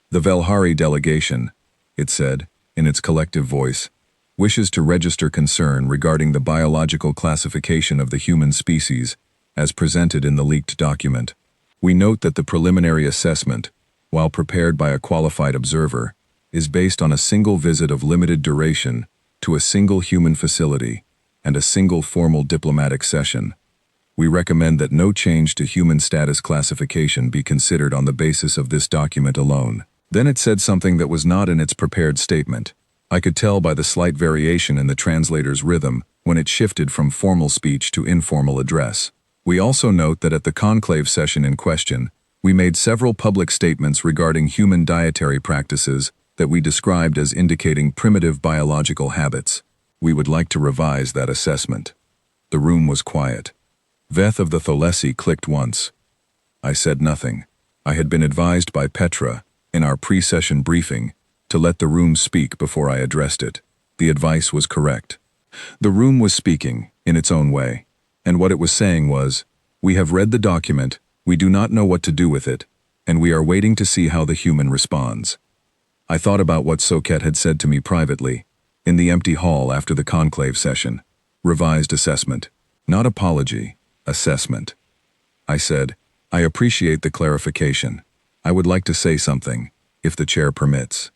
The Velhari delegation, it said, in its collective voice, wishes to register concern regarding the biological classification of the human species as presented in the leaked document. We note that the preliminary assessment, while prepared by a qualified observer, is based on a single visit of limited duration to a single human facility and a single formal diplomatic session. We recommend that no change to human status classification be considered on the basis of this document alone. Then it said something that was not in its prepared statement. I could tell by the slight variation in the translator's rhythm when it shifted from formal speech to informal address. We also note that at the conclave session in question, we made several public statements regarding human dietary practices that we described as indicating primitive biological habits. We would like to revise that assessment. The room was quiet. Veth of the Tholesi clicked once. I said nothing. I had been advised by Petra, in our pre-session briefing, to let the room speak before I addressed it. The advice was correct. The room was speaking, in its own way, and what it was saying was, "We have read the document, we do not know what to do with it, and we are waiting to see how the human responds." I thought about what Soket had said to me privately, in the empty hall after the conclave session. Revised assessment. Not apology, assessment. I said, "I appreciate the clarification. I would like to say something, if the chair permits."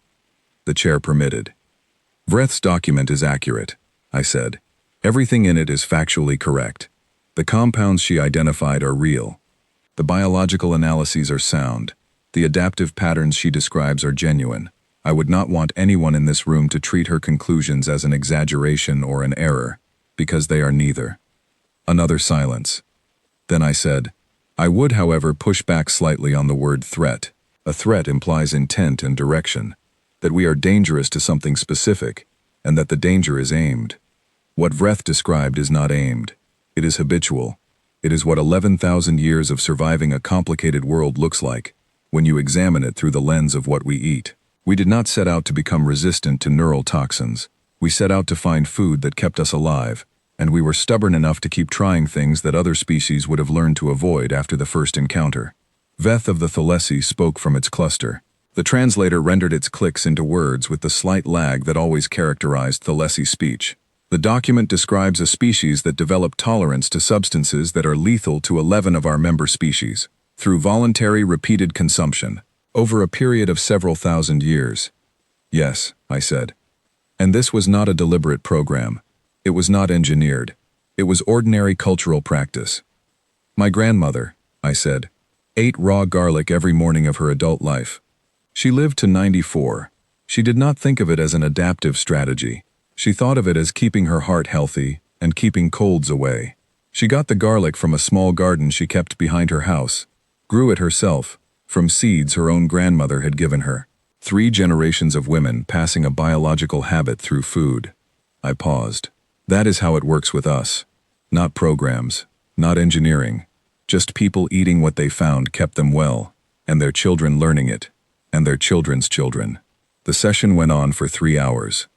The chair permitted. "Vreth's document is accurate," I said. "Everything in it is factually correct. The compounds she identified are real. The biological analyses are sound. The adaptive patterns she describes are genuine. I would not want anyone in this room to treat her conclusions as an exaggeration or an error, because they are neither." Another silence. Then I said, "I would, however, push back slightly on the word threat. A threat implies intent and direction, that we are dangerous to something specific, and that the danger is aimed. What Vreth described is not aimed. It is habitual. It is what 11,000 years of surviving a complicated world looks like, when you examine it through the lens of what we eat. We did not set out to become resistant to neural toxins. We set out to find food that kept us alive, and we were stubborn enough to keep trying things that other species would have learned to avoid after the first encounter." Veth of the Tholesi spoke from its cluster. The translator rendered its clicks into words with the slight lag that always characterized Tholesi speech. "The document describes a species that developed tolerance to substances that are lethal to 11 of our member species, through voluntary repeated consumption, over a period of several thousand years." "Yes," I said. "And this was not a deliberate program. It was not engineered. It was ordinary cultural practice. My grandmother," I said, "ate raw garlic every morning of her adult life. She lived to 94. She did not think of it as an adaptive strategy. She thought of it as keeping her heart healthy and keeping colds away. She got the garlic from a small garden she kept behind her house, grew it herself, from seeds her own grandmother had given her. 3 generations of women passing a biological habit through food." I paused. "That is how it works with us. Not programs, not engineering, just people eating what they found kept them well, and their children learning it, and their children's children." The session went on for 3 hours.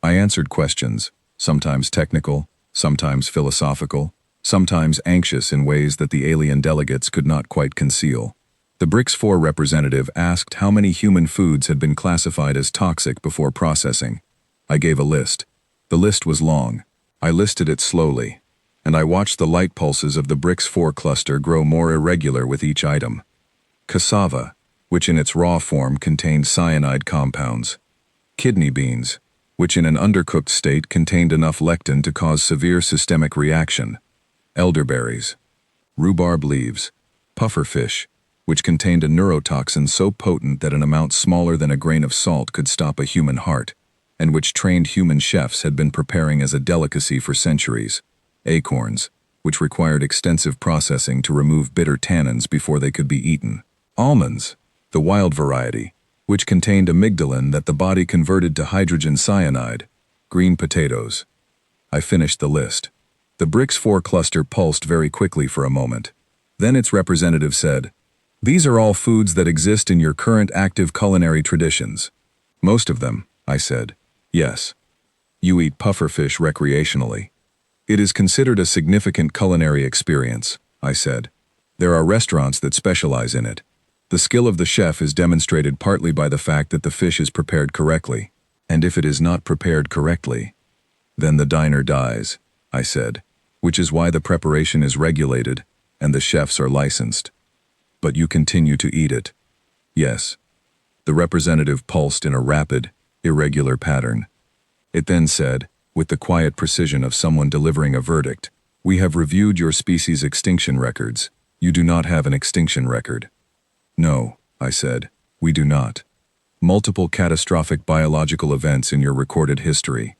I answered questions, sometimes technical, sometimes philosophical, sometimes anxious in ways that the alien delegates could not quite conceal. The BRICS-4 representative asked how many human foods had been classified as toxic before processing. I gave a list. The list was long. I listed it slowly, and I watched the light pulses of the BRICS-4 cluster grow more irregular with each item. Cassava, which in its raw form contained cyanide compounds. Kidney beans, which in an undercooked state contained enough lectin to cause severe systemic reaction. Elderberries. Rhubarb leaves. Pufferfish, which contained a neurotoxin so potent that an amount smaller than a grain of salt could stop a human heart, and which trained human chefs had been preparing as a delicacy for centuries. Acorns, which required extensive processing to remove bitter tannins before they could be eaten. Almonds, the wild variety, which contained amygdalin that the body converted to hydrogen cyanide. Green potatoes. I finished the list. The BRICS-4 cluster pulsed very quickly for a moment. Then its representative said, "These are all foods that exist in your current active culinary traditions." "Most of them," I said. "Yes. You eat pufferfish recreationally. It is considered a significant culinary experience," I said. "There are restaurants that specialize in it. The skill of the chef is demonstrated partly by the fact that the fish is prepared correctly. And if it is not prepared correctly, then the diner dies," I said, "which is why the preparation is regulated and the chefs are licensed. But you continue to eat it. Yes. The representative pulsed in a rapid, irregular pattern. It then said, with the quiet precision of someone delivering a verdict, "We have reviewed your species' extinction records. You do not have an extinction record." "No," I said, "we do not. Multiple catastrophic biological events in your recorded history.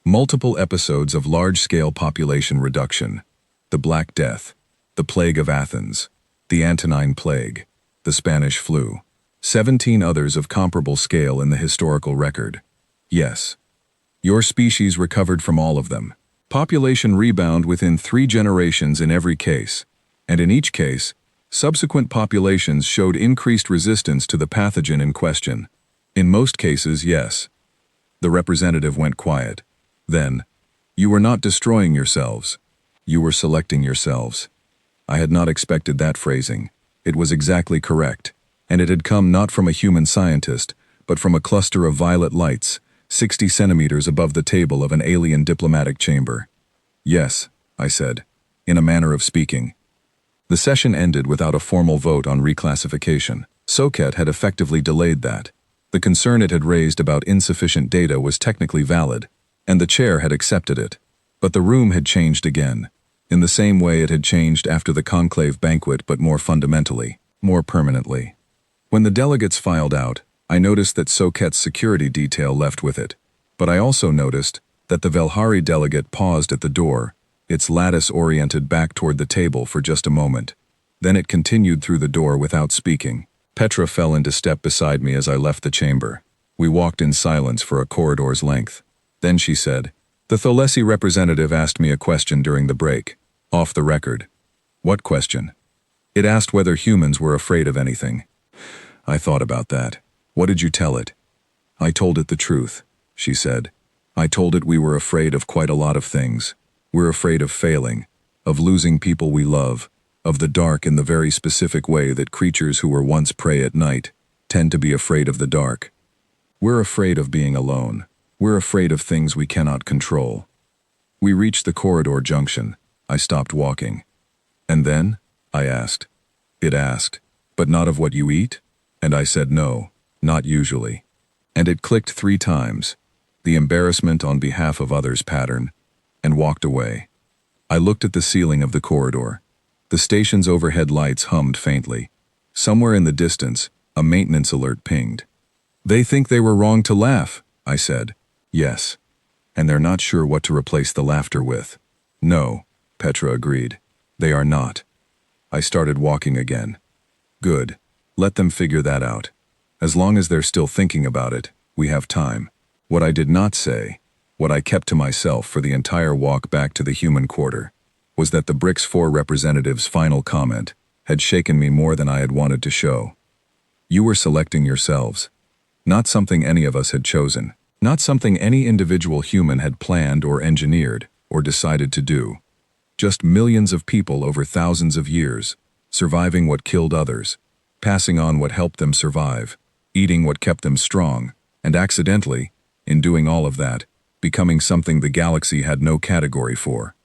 Multiple episodes of large-scale population reduction. The Black Death, the Plague of Athens, the Antonine Plague, the Spanish flu. 17 others of comparable scale in the historical record. Yes. Your species recovered from all of them. Population rebound within 3 generations in every case, and in each case, subsequent populations showed increased resistance to the pathogen in question. In most cases, yes." The representative went quiet. Then, "You were not destroying yourselves. You were selecting yourselves." I had not expected that phrasing. It was exactly correct, and it had come not from a human scientist, but from a cluster of violet lights, 60 centimeters above the table of an alien diplomatic chamber. "Yes," I said, in a manner of speaking. The session ended without a formal vote on reclassification. Soket had effectively delayed that. The concern it had raised about insufficient data was technically valid, and the chair had accepted it. But the room had changed again, in the same way it had changed after the conclave banquet, but more fundamentally, more permanently. When the delegates filed out, I noticed that Soket's security detail left with it, but I also noticed that the Velhari delegate paused at the door, its lattice oriented back toward the table for just a moment. Then it continued through the door without speaking. Petra fell into step beside me as I left the chamber. We walked in silence for a corridor's length. Then she said, "The Tholesi representative asked me a question during the break, off the record." "What question?" "It asked whether humans were afraid of anything." I thought about that. "What did you tell it?" "I told it the truth," she said. "I told it we were afraid of quite a lot of things. We're afraid of failing, of losing people we love, of the dark in the very specific way that creatures who were once prey at night tend to be afraid of the dark. We're afraid of being alone. We're afraid of things we cannot control." We reached the corridor junction. I stopped walking. "And then?" I asked. It asked, "But not of what you eat?" And I said no. Not usually. And it clicked 3 times, the embarrassment on behalf of others pattern, and walked away. I looked at the ceiling of the corridor. The station's overhead lights hummed faintly. Somewhere in the distance, a maintenance alert pinged. "They think they were wrong to laugh," I said. "Yes. And they're not sure what to replace the laughter with." "No," Petra agreed. "They are not." I started walking again. "Good. Let them figure that out. As long as they're still thinking about it, we have time." What I did not say, what I kept to myself for the entire walk back to the human quarter, was that the BRICS 4 representative's final comment had shaken me more than I had wanted to show. You were selecting yourselves. Not something any of us had chosen. Not something any individual human had planned or engineered or decided to do. Just millions of people over thousands of years, surviving what killed others, passing on what helped them survive, eating what kept them strong, and accidentally, in doing all of that, becoming something the galaxy had no category for.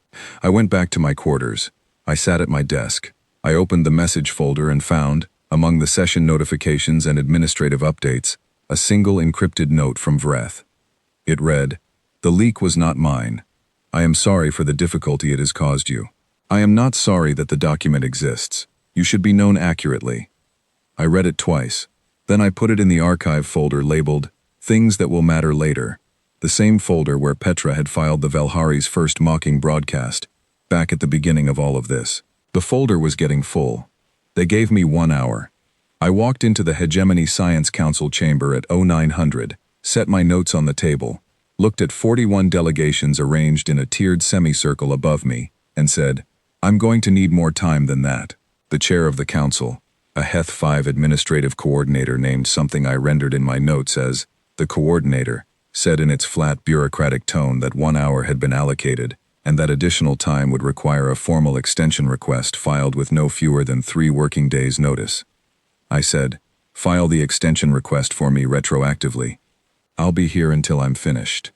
I went back to my quarters. I sat at my desk. I opened the message folder and found, among the session notifications and administrative updates, a single encrypted note from Vreth. It read, "The leak was not mine. I am sorry for the difficulty it has caused you. I am not sorry that the document exists. You should be known accurately." I read it twice. Then I put it in the archive folder labeled, "Things That Will Matter Later," the same folder where Petra had filed the Velhari's first mocking broadcast, back at the beginning of all of this. The folder was getting full. They gave me 1 hour. I walked into the Hegemony Science Council chamber at 0900, set my notes on the table, looked at 41 delegations arranged in a tiered semicircle above me, and said, "I'm going to need more time than that." The chair of the council, a HFY administrative coordinator named something I rendered in my notes as the coordinator, said in its flat bureaucratic tone that 1 hour had been allocated, and that additional time would require a formal extension request filed with no fewer than 3 working days' notice. I said, "File the extension request for me retroactively. I'll be here until I'm finished."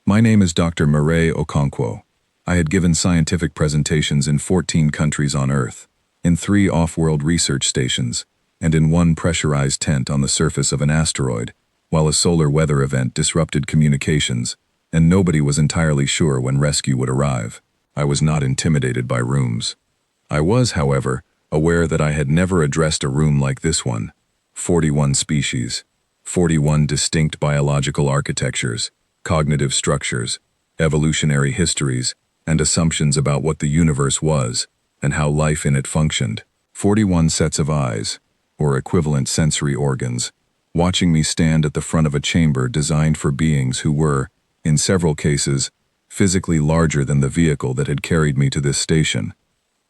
My name is Dr. Mireille Okonkwo. I had given scientific presentations in 14 countries on Earth. in 3 off-world research stations, and in 1 pressurized tent on the surface of an asteroid, while a solar weather event disrupted communications, and nobody was entirely sure when rescue would arrive. I was not intimidated by rooms. I was, however, aware that I had never addressed a room like this one. 41 species, 41 distinct biological architectures, cognitive structures, evolutionary histories, and assumptions about what the universe was and how life in it functioned. 41 sets of eyes, or equivalent sensory organs, watching me stand at the front of a chamber designed for beings who were, in several cases, physically larger than the vehicle that had carried me to this station.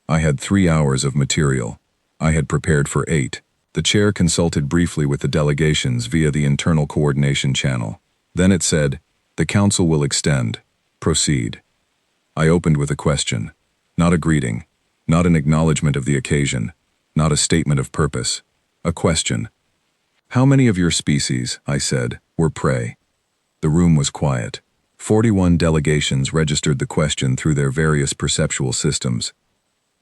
I had 3 hours of material. I had prepared for 8. The chair consulted briefly with the delegations via the internal coordination channel. Then it said, "The council will extend. Proceed." I opened with a question. Not a greeting. Not an acknowledgement of the occasion. Not a statement of purpose. A question. "How many of your species," I said, "were prey?" The room was quiet. 41 delegations registered the question through their various perceptual systems.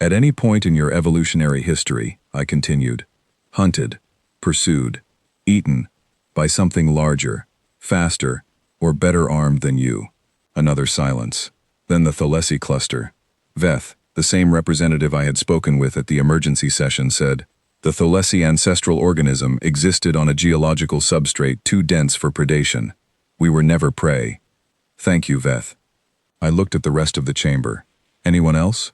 "At any point in your evolutionary history," I continued, "hunted, pursued, eaten, by something larger, faster, or better armed than you." Another silence. Then the Thalessi cluster. Veth, the same representative I had spoken with at the emergency session, said, "The Thalessi ancestral organism existed on a geological substrate too dense for predation. We were never prey." "Thank you, Veth." I looked at the rest of the chamber. Anyone else?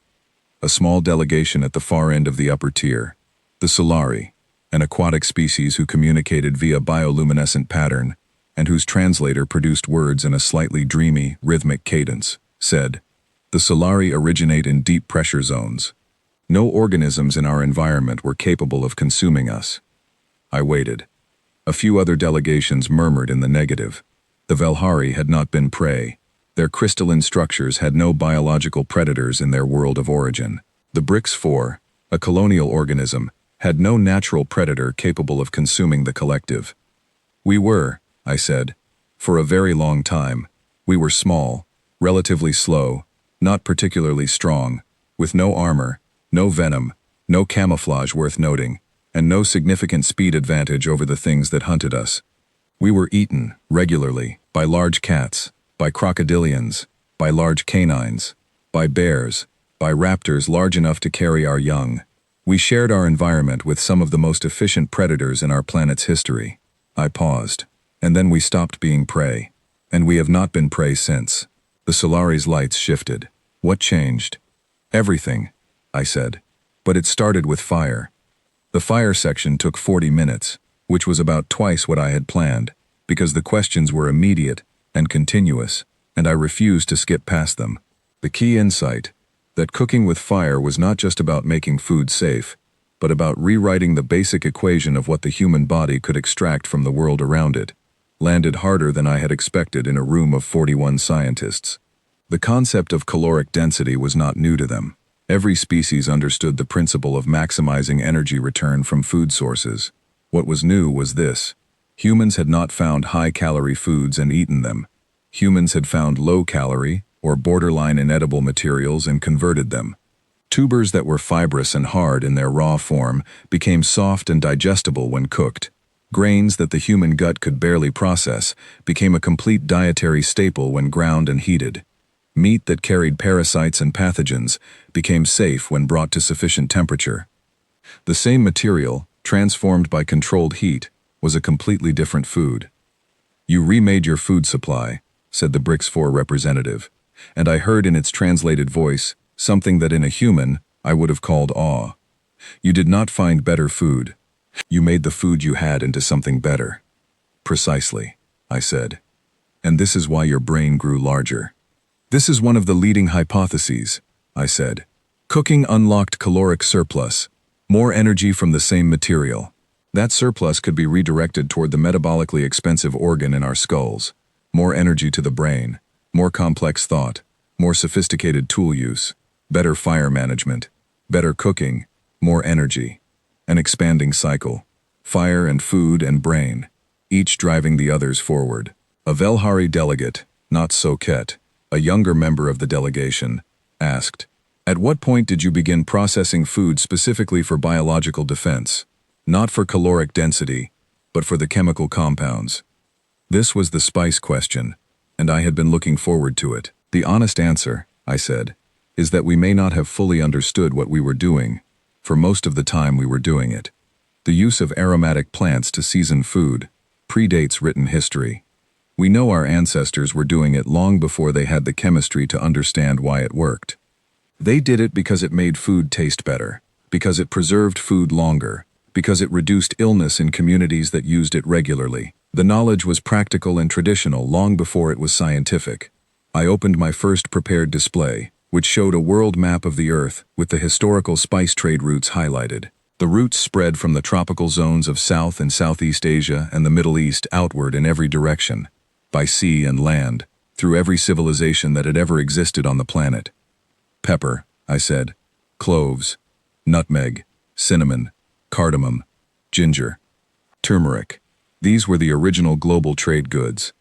A small delegation at the far end of the upper tier. The Solari, an aquatic species who communicated via bioluminescent pattern, and whose translator produced words in a slightly dreamy, rhythmic cadence, said, "The Solari originate in deep pressure zones. No organisms in our environment were capable of consuming us." I waited. A few other delegations murmured in the negative. The Velhari had not been prey. Their crystalline structures had no biological predators in their world of origin. The Brix 4, a colonial organism, had no natural predator capable of consuming the collective. "We were," I said, "for a very long time. We were small, relatively slow, not particularly strong, with no armor, no venom, no camouflage worth noting, and no significant speed advantage over the things that hunted us. We were eaten, regularly, by large cats, by crocodilians, by large canines, by bears, by raptors large enough to carry our young. We shared our environment with some of the most efficient predators in our planet's history." I paused. "And then we stopped being prey. And we have not been prey since." The Solari's lights shifted. "What changed?" "Everything," I said. "But it started with fire." The fire section took 40 minutes, which was about twice what I had planned, because the questions were immediate and continuous, and I refused to skip past them. The key insight, that cooking with fire was not just about making food safe, but about rewriting the basic equation of what the human body could extract from the world around it, landed harder than I had expected in a room of 41 scientists. The concept of caloric density was not new to them. Every species understood the principle of maximizing energy return from food sources. What was new was this. Humans had not found high-calorie foods and eaten them. Humans had found low-calorie, or borderline inedible materials and converted them. Tubers that were fibrous and hard in their raw form became soft and digestible when cooked. Grains that the human gut could barely process became a complete dietary staple when ground and heated. Meat that carried parasites and pathogens became safe when brought to sufficient temperature. The same material, transformed by controlled heat, was a completely different food. "You remade your food supply," said the Brix 4 representative, and I heard in its translated voice something that in a human I would have called awe. "You did not find better food. You made the food you had into something better." "Precisely," I said. "And this is why your brain grew larger." "This is one of the leading hypotheses," I said. "Cooking unlocked caloric surplus, more energy from the same material. That surplus could be redirected toward the metabolically expensive organ in our skulls. More energy to the brain, more complex thought, more sophisticated tool use, better fire management, better cooking, more energy. An expanding cycle. Fire and food and brain, each driving the others forward." A Velhari delegate, not Soket, a younger member of the delegation, asked, At what point did you begin processing food specifically for biological defense? Not for caloric density, but for the chemical compounds. This was the spice question, and I had been looking forward to it. The honest answer, I said, is that we may not have fully understood what we were doing, for most of the time we were doing it. The use of aromatic plants to season food predates written history. We know our ancestors were doing it long before they had the chemistry to understand why it worked. They did it because it made food taste better, because it preserved food longer, because it reduced illness in communities that used it regularly. The knowledge was practical and traditional long before it was scientific. I opened my first prepared display, which showed a world map of the Earth with the historical spice trade routes highlighted. The routes spread from the tropical zones of South and Southeast Asia and the Middle East outward in every direction, by sea and land, through every civilization that had ever existed on the planet. Pepper, I said, cloves, nutmeg, cinnamon, cardamom, ginger, turmeric. These were the original global trade goods,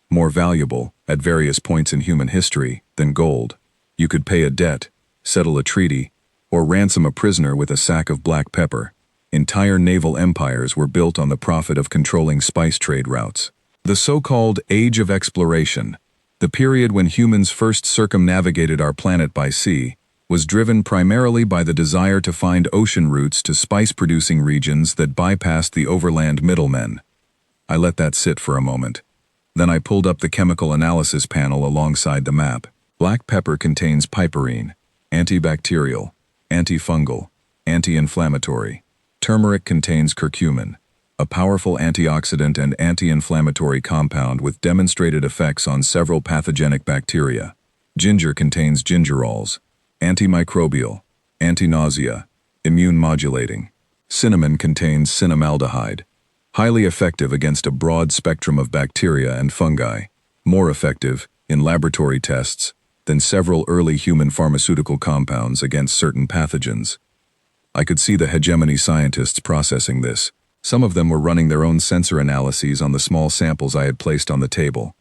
more valuable, at various points in human history, than gold. You could pay a debt, settle a treaty, or ransom a prisoner with a sack of black pepper. Entire naval empires were built on the profit of controlling spice trade routes. The so-called Age of Exploration, the period when humans first circumnavigated our planet by sea, was driven primarily by the desire to find ocean routes to spice-producing regions that bypassed the overland middlemen. I let that sit for a moment. Then I pulled up the chemical analysis panel alongside the map. Black pepper contains piperine, antibacterial, antifungal, anti-inflammatory. Turmeric contains curcumin, a powerful antioxidant and anti-inflammatory compound with demonstrated effects on several pathogenic bacteria. Ginger contains gingerols, antimicrobial, anti-nausea, immune-modulating. Cinnamon contains cinnamaldehyde, highly effective against a broad spectrum of bacteria and fungi, more effective, in laboratory tests, than several early human pharmaceutical compounds against certain pathogens. I could see the hegemony scientists processing this. Some of them were running their own sensor analyses on the small samples I had placed on the table.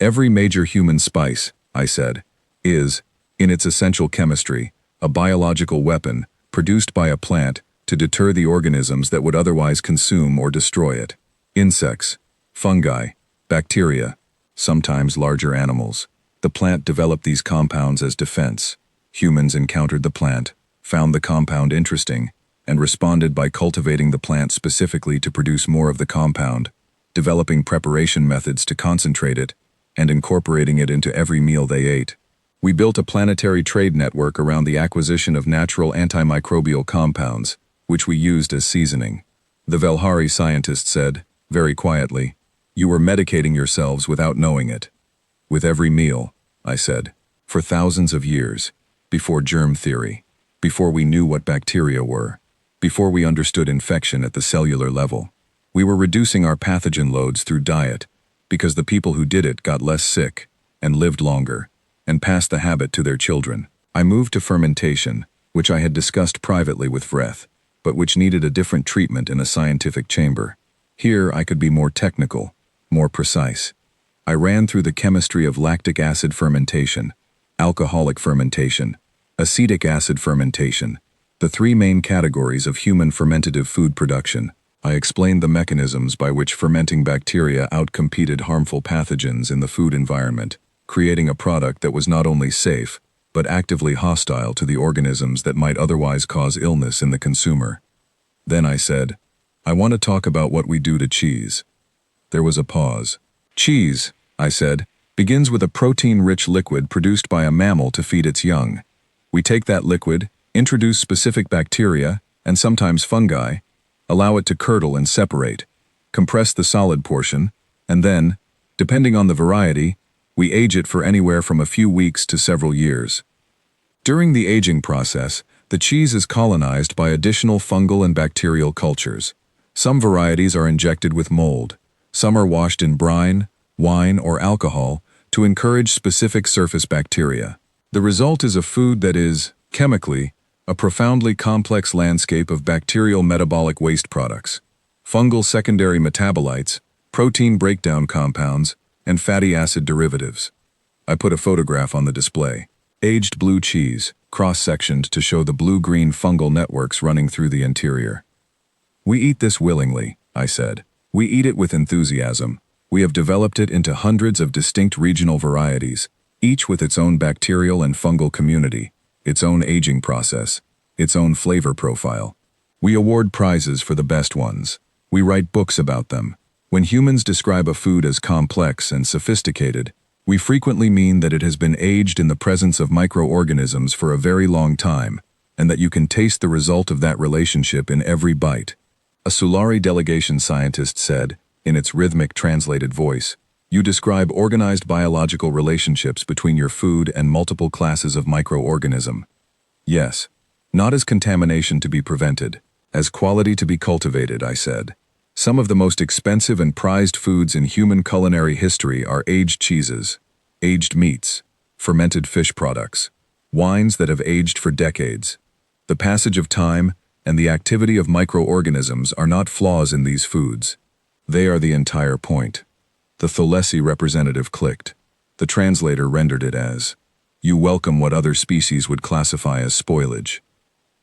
Every major human spice, I said, is, in its essential chemistry, a biological weapon produced by a plant to deter the organisms that would otherwise consume or destroy it. Insects, fungi, bacteria, sometimes larger animals. The plant developed these compounds as defense. Humans encountered the plant, found the compound interesting, and responded by cultivating the plant specifically to produce more of the compound, developing preparation methods to concentrate it, and incorporating it into every meal they ate. We built a planetary trade network around the acquisition of natural antimicrobial compounds, which we used as seasoning. The Velhari scientist said, very quietly, "You were medicating yourselves without knowing it." With every meal, I said, for thousands of years, before germ theory, before we knew what bacteria were, before we understood infection at the cellular level, we were reducing our pathogen loads through diet, because the people who did it got less sick, and lived longer, and passed the habit to their children. I moved to fermentation, which I had discussed privately with Vreth, but which needed a different treatment in a scientific chamber. Here I could be more technical, more precise. I ran through the chemistry of lactic acid fermentation, alcoholic fermentation, acetic acid fermentation, the three main categories of human fermentative food production. I explained the mechanisms by which fermenting bacteria outcompeted harmful pathogens in the food environment, creating a product that was not only safe, but actively hostile to the organisms that might otherwise cause illness in the consumer. Then I said, I want to talk about what we do to cheese. There was a pause. Cheese, I said, begins with a protein-rich liquid produced by a mammal to feed its young. We take that liquid, introduce specific bacteria, and sometimes fungi, allow it to curdle and separate, compress the solid portion, and then, depending on the variety, we age it for anywhere from a few weeks to several years. During the aging process, the cheese is colonized by additional fungal and bacterial cultures. Some varieties are injected with mold. Some are washed in brine, wine, or alcohol to encourage specific surface bacteria. The result is a food that is, chemically, a profoundly complex landscape of bacterial metabolic waste products, fungal secondary metabolites, protein breakdown compounds, and fatty acid derivatives. I put a photograph on the display. Aged blue cheese, cross-sectioned to show the blue-green fungal networks running through the interior. We eat this willingly, I said. We eat it with enthusiasm. We have developed it into hundreds of distinct regional varieties, each with its own bacterial and fungal community, its own aging process, its own flavor profile. We award prizes for the best ones. We write books about them. When humans describe a food as complex and sophisticated, we frequently mean that it has been aged in the presence of microorganisms for a very long time, and that you can taste the result of that relationship in every bite. A Sulari delegation scientist said, in its rhythmic translated voice, "You describe organized biological relationships between your food and multiple classes of microorganism." Yes, not as contamination to be prevented, as quality to be cultivated, I said. Some of the most expensive and prized foods in human culinary history are aged cheeses, aged meats, fermented fish products, wines that have aged for decades. The passage of time and the activity of microorganisms are not flaws in these foods. They are the entire point. The Tholesi representative clicked. The translator rendered it as, "You welcome what other species would classify as spoilage.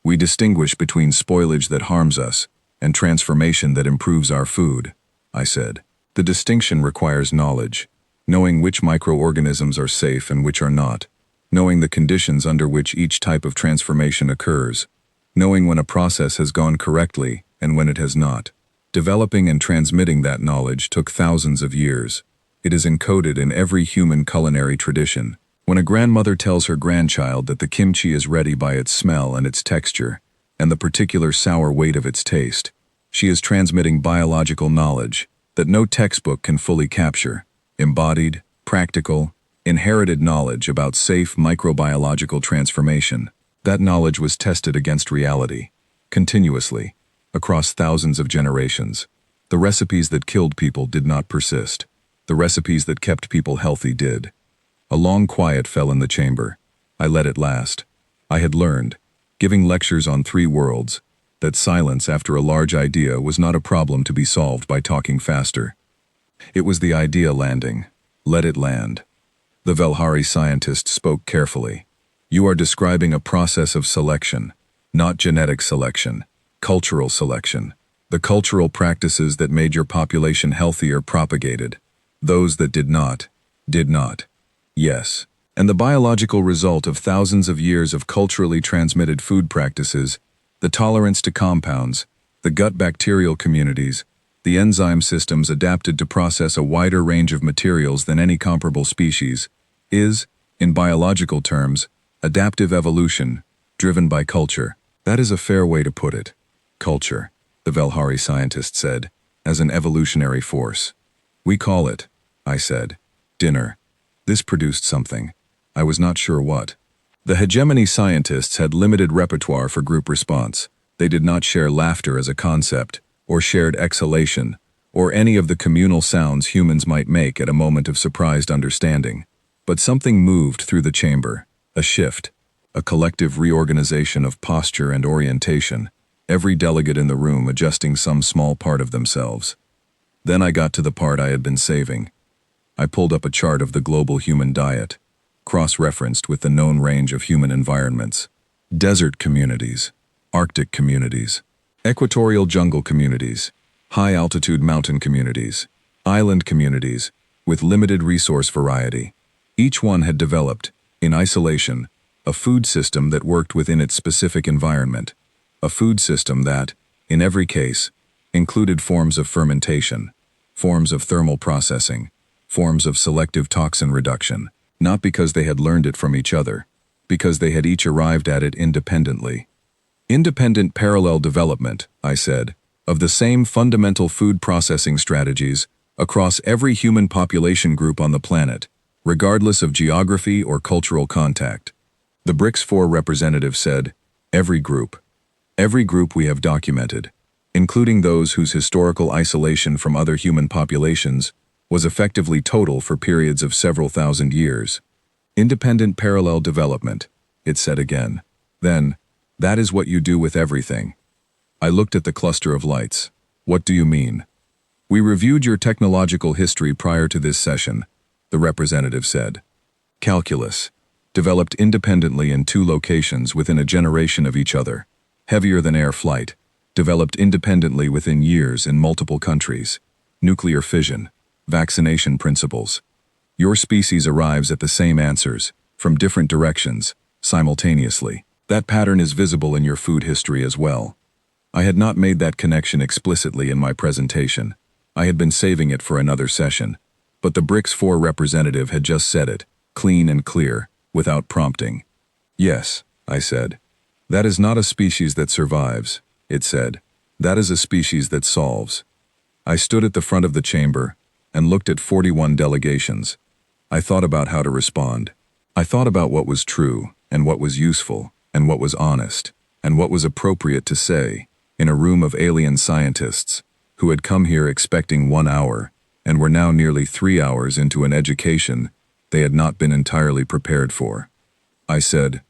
We distinguish between spoilage that harms us and transformation that improves our food," I said. The distinction requires knowledge, knowing which microorganisms are safe and which are not, knowing the conditions under which each type of transformation occurs, knowing when a process has gone correctly and when it has not. Developing and transmitting that knowledge took thousands of years. It is encoded in every human culinary tradition. When a grandmother tells her grandchild that the kimchi is ready by its smell and its texture, and the particular sour weight of its taste, she is transmitting biological knowledge that no textbook can fully capture, embodied, practical, inherited knowledge about safe microbiological transformation. That knowledge was tested against reality, continuously, across thousands of generations. The recipes that killed people did not persist. The recipes that kept people healthy did. A long quiet fell in the chamber. I let it last. I had learned, giving lectures on 3 worlds, that silence after a large idea was not a problem to be solved by talking faster. It was the idea landing. Let it land. The Velhari scientist spoke carefully. "You are describing a process of selection, not genetic selection, cultural selection. The cultural practices that made your population healthy are propagated. Those that did not, did not." Yes. And the biological result of thousands of years of culturally transmitted food practices, the tolerance to compounds, the gut bacterial communities, the enzyme systems adapted to process a wider range of materials than any comparable species, is, in biological terms, adaptive evolution, driven by culture. That is a fair way to put it. Culture, the Velhari scientist said, as an evolutionary force. "We call it," I said, "dinner." This produced something. I was not sure what. The hegemony scientists had limited repertoire for group response. They did not share laughter as a concept, or shared exhalation, or any of the communal sounds humans might make at a moment of surprised understanding. But something moved through the chamber, a shift, a collective reorganization of posture and orientation, every delegate in the room adjusting some small part of themselves. Then I got to the part I had been saving. I pulled up a chart of the global human diet, cross-referenced with the known range of human environments. Desert communities, Arctic communities, equatorial jungle communities, high-altitude mountain communities, island communities, with limited resource variety. Each one had developed, in isolation, a food system that worked within its specific environment, a food system that, in every case, included forms of fermentation, forms of thermal processing, forms of selective toxin reduction, not because they had learned it from each other, because they had each arrived at it independently. Independent parallel development, I said, of the same fundamental food processing strategies across every human population group on the planet, regardless of geography or cultural contact. The BRICS 4 representative said, every group we have documented, including those whose historical isolation from other human populations was effectively total for periods of several thousand years. Independent parallel development, it said again. Then, that is what you do with everything. I looked at the cluster of lights. What do you mean? We reviewed your technological history prior to this session, the representative said. Calculus. developed independently in 2 locations within a generation of each other. Heavier than air flight, developed independently within years in multiple countries. Nuclear fission, vaccination principles. Your species arrives at the same answers, from different directions, simultaneously. That pattern is visible in your food history as well. I had not made that connection explicitly in my presentation. I had been saving it for another session. But the BRICS-4 representative had just said it, clean and clear, without prompting. Yes, I said. That is not a species that survives, it said. That is a species that solves. I stood at the front of the chamber and looked at 41 delegations. I thought about how to respond. I thought about what was true and what was useful and what was honest and what was appropriate to say in a room of alien scientists who had come here expecting 1 hour and were now nearly 3 hours into an education they had not been entirely prepared for. I said,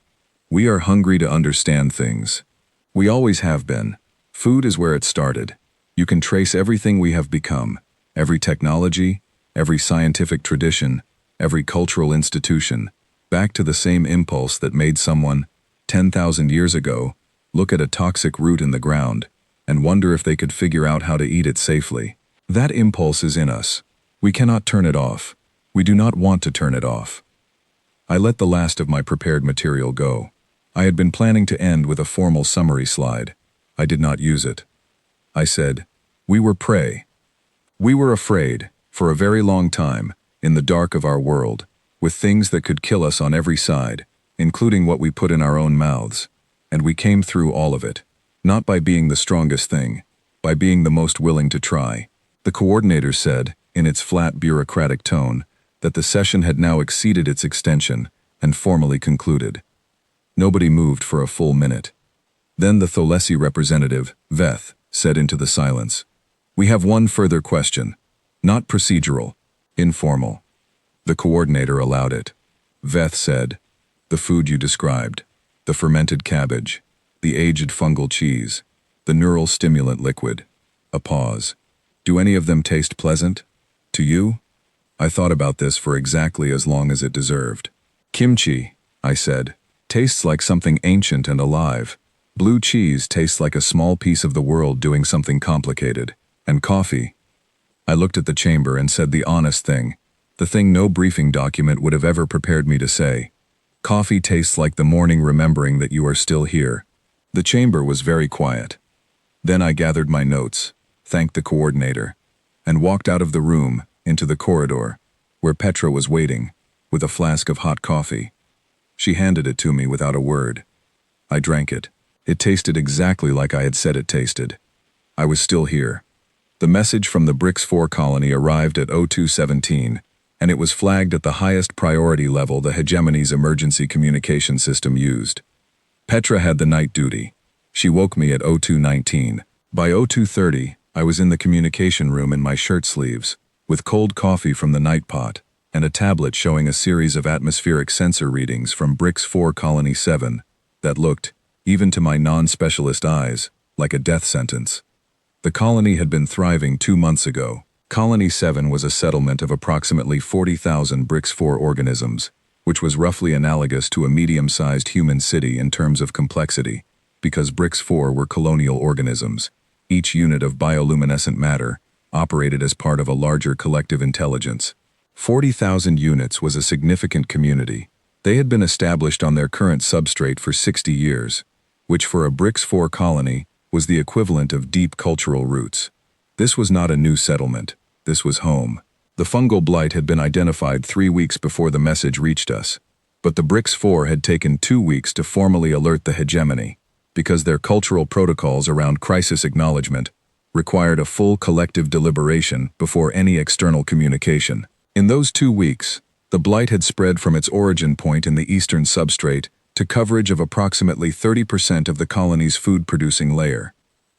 "We are hungry to understand things. We always have been. Food is where it started. You can trace everything we have become, every technology, every scientific tradition, every cultural institution, back to the same impulse that made someone, 10,000 years ago, look at a toxic root in the ground and wonder if they could figure out how to eat it safely. That impulse is in us. We cannot turn it off. We do not want to turn it off." I let the last of my prepared material go. I had been planning to end with a formal summary slide. I did not use it. I said, "We were prey. We were afraid, for a very long time, in the dark of our world, with things that could kill us on every side, including what we put in our own mouths. And we came through all of it, not by being the strongest thing, by being the most willing to try." The coordinator said, in its flat bureaucratic tone, that the session had now exceeded its extension and formally concluded. Nobody moved for a full minute. Then the Tholesi representative, Veth, said into the silence, "We have one further question. Not procedural, informal." The coordinator allowed it. Veth said, "The food you described, the fermented cabbage, the aged fungal cheese, the neural stimulant liquid." A pause. "Do any of them taste pleasant? To you?" I thought about this for exactly as long as it deserved. "Kimchi," I said, "tastes like something ancient and alive. Blue cheese tastes like a small piece of the world doing something complicated. And coffee." I looked at the chamber and said the honest thing, the thing no briefing document would have ever prepared me to say. "Coffee tastes like the morning remembering that you are still here." The chamber was very quiet. Then I gathered my notes, thanked the coordinator, and walked out of the room into the corridor, where Petra was waiting, with a flask of hot coffee. She handed it to me without a word. I drank it. It tasted exactly like I had said it tasted. I was still here. The message from the BRICS-4 colony arrived at 0217, and it was flagged at the highest priority level the hegemony's emergency communication system used. Petra had the night duty. She woke me at 0219. By 0230, I was in the communication room in my shirt sleeves, with cold coffee from the night pot, and a tablet showing a series of atmospheric sensor readings from BRICS-4 Colony 7 that looked, even to my non-specialist eyes, like a death sentence. The colony had been thriving 2 months ago. Colony 7 was a settlement of approximately 40,000 BRICS-4 organisms, which was roughly analogous to a medium-sized human city in terms of complexity, because BRICS-4 were colonial organisms. Each unit of bioluminescent matter operated as part of a larger collective intelligence. 40,000 units was a significant community. They had been established on their current substrate for 60 years, which for a BRICS-4 colony was the equivalent of deep cultural roots. This was not a new settlement. This was home. The fungal blight had been identified 3 weeks before the message reached us, but the BRICS-4 had taken 2 weeks to formally alert the hegemony, because their cultural protocols around crisis acknowledgement required a full collective deliberation before any external communication. In those 2 weeks, the blight had spread from its origin point in the eastern substrate to coverage of approximately 30% of the colony's food-producing layer.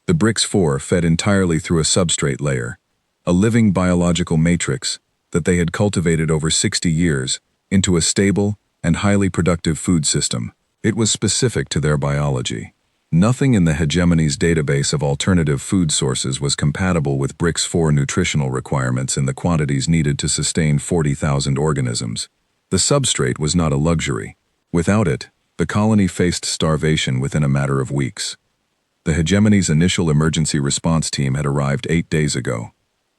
The BRICS-4 fed entirely through a substrate layer, a living biological matrix that they had cultivated over 60 years into a stable and highly productive food system. It was specific to their biology. Nothing in the hegemony's database of alternative food sources was compatible with BRICS-4 nutritional requirements in the quantities needed to sustain 40,000 organisms. The substrate was not a luxury. Without it, the colony faced starvation within a matter of weeks. The hegemony's initial emergency response team had arrived 8 days ago.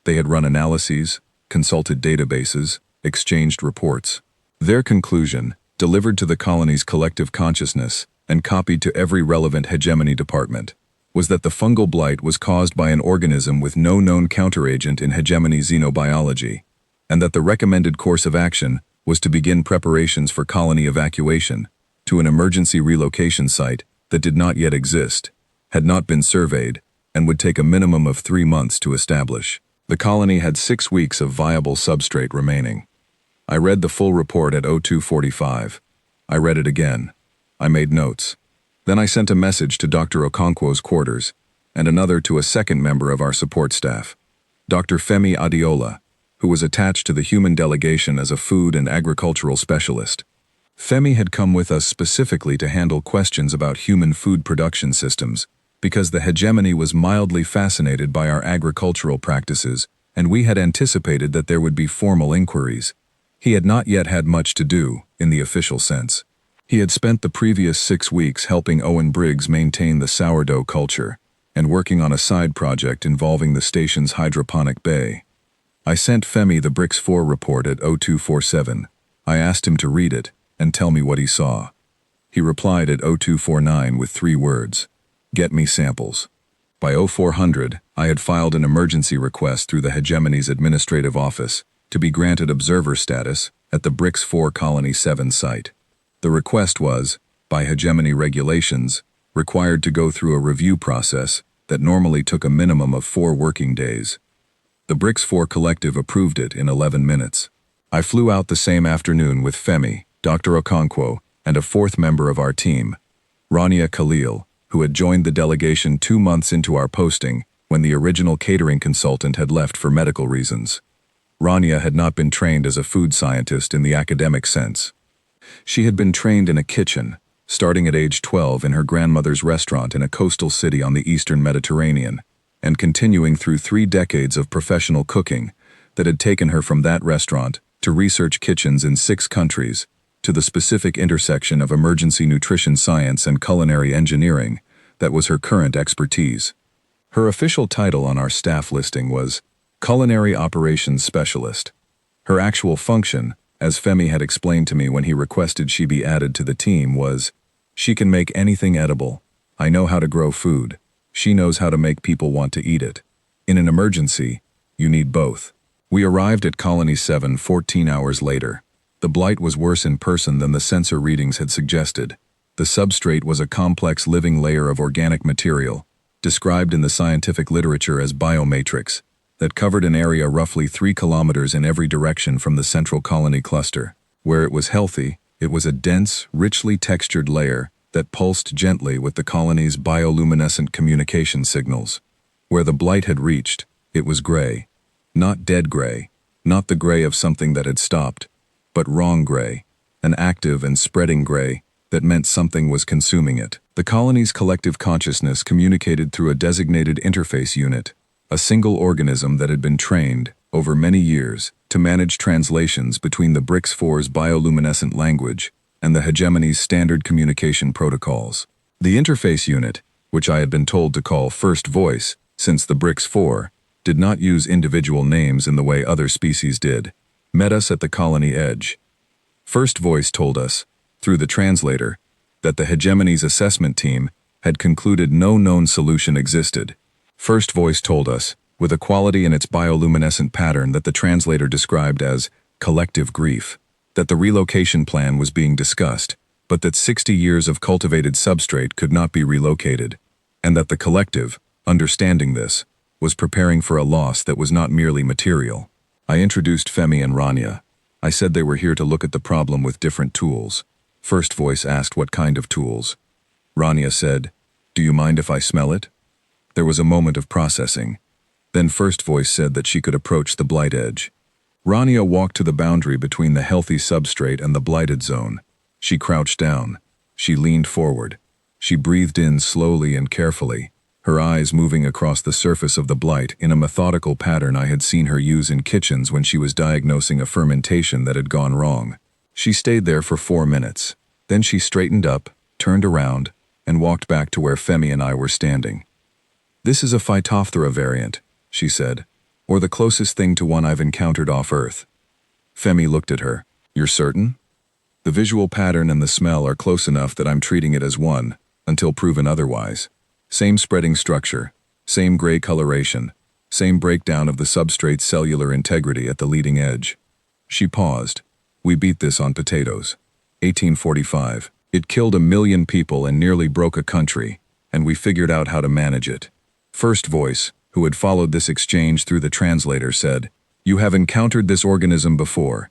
They had run analyses, consulted databases, exchanged reports. Their conclusion, delivered to the colony's collective consciousness and copied to every relevant hegemony department, was that the fungal blight was caused by an organism with no known counteragent in hegemony xenobiology, and that the recommended course of action was to begin preparations for colony evacuation to an emergency relocation site that did not yet exist, had not been surveyed, and would take a minimum of 3 months to establish. The colony had 6 weeks of viable substrate remaining. I read the full report at 02:45. I read it again. I made notes. Then I sent a message to Dr. Okonkwo's quarters, and another to a second member of our support staff, Dr. Femi Adiola, who was attached to the human delegation as a food and agricultural specialist. Femi had come with us specifically to handle questions about human food production systems, because the hegemony was mildly fascinated by our agricultural practices, and we had anticipated that there would be formal inquiries. He had not yet had much to do, in the official sense. He had spent the previous 6 weeks helping Owen Briggs maintain the sourdough culture, and working on a side project involving the station's hydroponic bay. I sent Femi the Brix 4 report at 0247. I asked him to read it and tell me what he saw. He replied at 0249 with 3 words: "Get me samples." By 0400, I had filed an emergency request through the hegemony's administrative office to be granted observer status at the Brix 4 Colony 7 site. The request was, by hegemony regulations, required to go through a review process that normally took a minimum of 4 working days. The Brix 4 collective approved it in 11 minutes. I flew out the same afternoon with Femi, Dr. Okonkwo, and a 4th member of our team, Rania Khalil, who had joined the delegation 2 months into our posting when the original catering consultant had left for medical reasons. Rania had not been trained as a food scientist in the academic sense. She had been trained in a kitchen, starting at age 12 in her grandmother's restaurant in a coastal city on the eastern Mediterranean, and continuing through 3 decades of professional cooking that had taken her from that restaurant to research kitchens in 6 countries, to the specific intersection of emergency nutrition science and culinary engineering that was her current expertise. Her official title on our staff listing was Culinary Operations Specialist. Her actual function, as Femi had explained to me when he requested she be added to the team, was, "She can make anything edible. I know how to grow food. She knows how to make people want to eat it. In an emergency, you need both." We arrived at Colony 7 14 hours later. The blight was worse in person than the sensor readings had suggested. The substrate was a complex living layer of organic material, described in the scientific literature as biomatrix, that covered an area roughly 3 kilometers in every direction from the central colony cluster. Where it was healthy, it was a dense, richly textured layer that pulsed gently with the colony's bioluminescent communication signals. Where the blight had reached, it was gray. Not dead gray, not the gray of something that had stopped, but wrong gray, an active and spreading gray that meant something was consuming it. The colony's collective consciousness communicated through a designated interface unit, a single organism that had been trained, over many years, to manage translations between the Brix 4's bioluminescent language and the hegemony's standard communication protocols. The interface unit, which I had been told to call First Voice, since the Brix 4 did not use individual names in the way other species did, met us at the colony edge. First Voice told us, through the translator, that the hegemony's assessment team had concluded no known solution existed. First Voice told us, with a quality in its bioluminescent pattern that the translator described as collective grief, that the relocation plan was being discussed, but that 60 years of cultivated substrate could not be relocated, and that the collective, understanding this, was preparing for a loss that was not merely material. I introduced Femi and Rania. I said they were here to look at the problem with different tools. First Voice asked what kind of tools. Rania said, "Do you mind if I smell it?" There was a moment of processing. Then First Voice said that she could approach the blight edge. Rania walked to the boundary between the healthy substrate and the blighted zone. She crouched down. She leaned forward. She breathed in slowly and carefully, her eyes moving across the surface of the blight in a methodical pattern I had seen her use in kitchens when she was diagnosing a fermentation that had gone wrong. She stayed there for 4 minutes. Then she straightened up, turned around, and walked back to where Femi and I were standing. "This is a Phytophthora variant," she said, "or the closest thing to one I've encountered off Earth." Femi looked at her. "You're certain?" "The visual pattern and the smell are close enough that I'm treating it as one, until proven otherwise. Same spreading structure, same gray coloration, same breakdown of the substrate's cellular integrity at the leading edge." She paused. "We beat this on potatoes. 1845. It killed 1 million people and nearly broke a country, and we figured out how to manage it." First voice, who had followed this exchange through the translator, said, "You have encountered this organism before."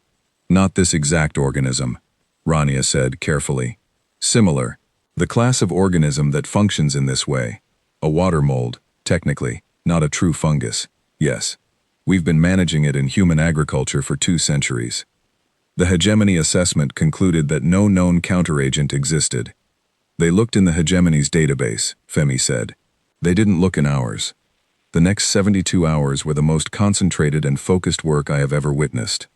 "Not this exact organism," Rania said carefully. "Similar. The class of organism that functions in this way. A water mold, technically, not a true fungus. Yes. We've been managing it in human agriculture for 2 centuries. The hegemony assessment concluded that no known counteragent existed. They looked in the hegemony's database," Femi said. "They didn't look in ours. The next 72 hours were the most concentrated and focused work I have ever witnessed."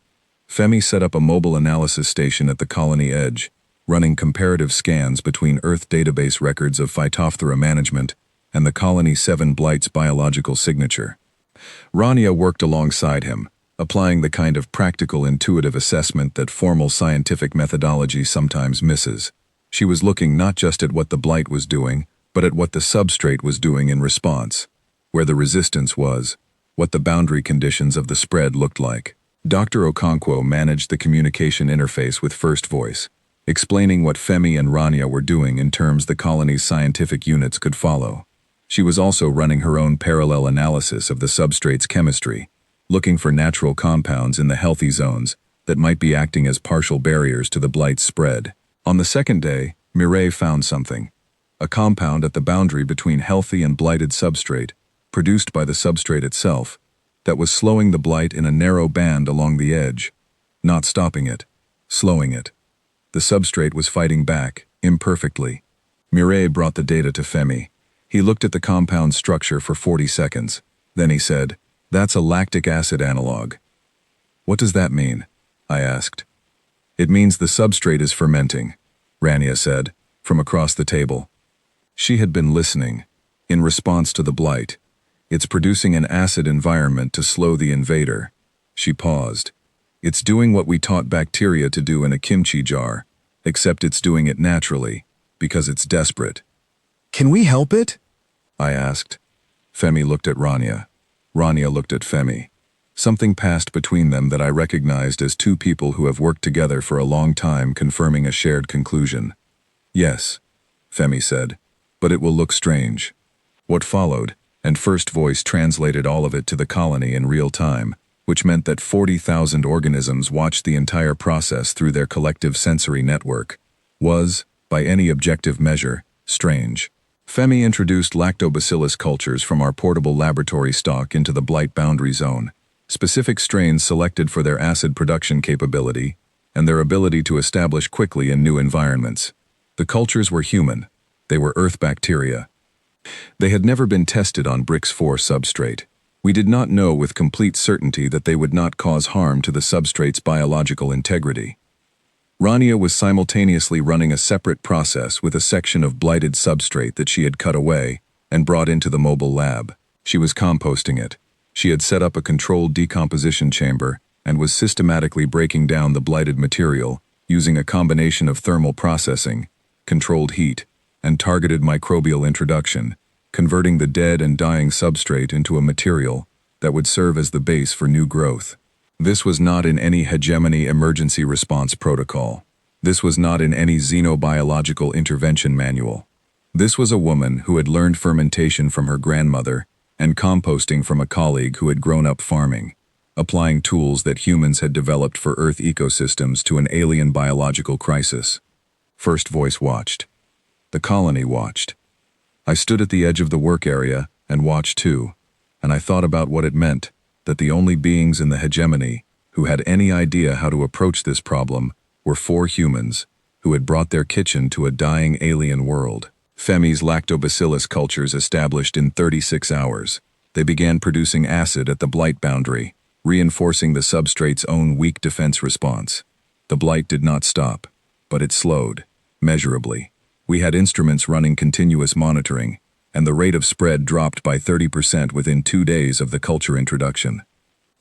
Femi set up a mobile analysis station at the colony edge, running comparative scans between Earth database records of Phytophthora management and the colony 7 Blight's biological signature. Rania worked alongside him, applying the kind of practical, intuitive assessment that formal scientific methodology sometimes misses. She was looking not just at what the blight was doing, but at what the substrate was doing in response, where the resistance was, what the boundary conditions of the spread looked like. Dr. Okonkwo managed the communication interface with First Voice, explaining what Femi and Rania were doing in terms the colony's scientific units could follow. She was also running her own parallel analysis of the substrate's chemistry, looking for natural compounds in the healthy zones that might be acting as partial barriers to the blight's spread. On the second day, Mireille found something, a compound at the boundary between healthy and blighted substrate, produced by the substrate itself, that was slowing the blight in a narrow band along the edge, not stopping it, slowing it. The substrate was fighting back, imperfectly. Mireille brought the data to Femi. He looked at the compound structure for 40 seconds. Then he said, "That's a lactic acid analog." "What does that mean?" I asked. "It means the substrate is fermenting," Rania said, from across the table. She had been listening. In response to the blight, it's producing an acid environment to slow the invader. She paused. "It's doing what we taught bacteria to do in a kimchi jar, except it's doing it naturally, because it's desperate." "Can we help it?" I asked. Femi looked at Rania. Rania looked at Femi. Something passed between them that I recognized as 2 people who have worked together for a long time, confirming a shared conclusion. "Yes," Femi said, "but it will look strange." What followed, and First Voice translated all of it to the colony in real time, which meant that 40,000 organisms watched the entire process through their collective sensory network, was, by any objective measure, strange. Femi introduced lactobacillus cultures from our portable laboratory stock into the blight boundary zone, specific strains selected for their acid production capability and their ability to establish quickly in new environments. The cultures were human. They were Earth bacteria. They had never been tested on BRICS-4 substrate. We did not know with complete certainty that they would not cause harm to the substrate's biological integrity. Rania was simultaneously running a separate process with a section of blighted substrate that she had cut away and brought into the mobile lab. She was composting it. She had set up a controlled decomposition chamber and was systematically breaking down the blighted material using a combination of thermal processing, controlled heat, and targeted microbial introduction, converting the dead and dying substrate into a material that would serve as the base for new growth. This was not in any hegemony emergency response protocol. This was not in any xenobiological intervention manual. This was a woman who had learned fermentation from her grandmother and composting from a colleague who had grown up farming, applying tools that humans had developed for Earth ecosystems to an alien biological crisis. First Voice watched. The colony watched. I stood at the edge of the work area and watched too, and I thought about what it meant that the only beings in the hegemony who had any idea how to approach this problem were 4 humans who had brought their kitchen to a dying alien world. Femi's lactobacillus cultures established in 36 hours. They began producing acid at the blight boundary, reinforcing the substrate's own weak defense response. The blight did not stop, but it slowed. measurably. We had instruments running continuous monitoring, and the rate of spread dropped by 30% within 2 days of the culture introduction.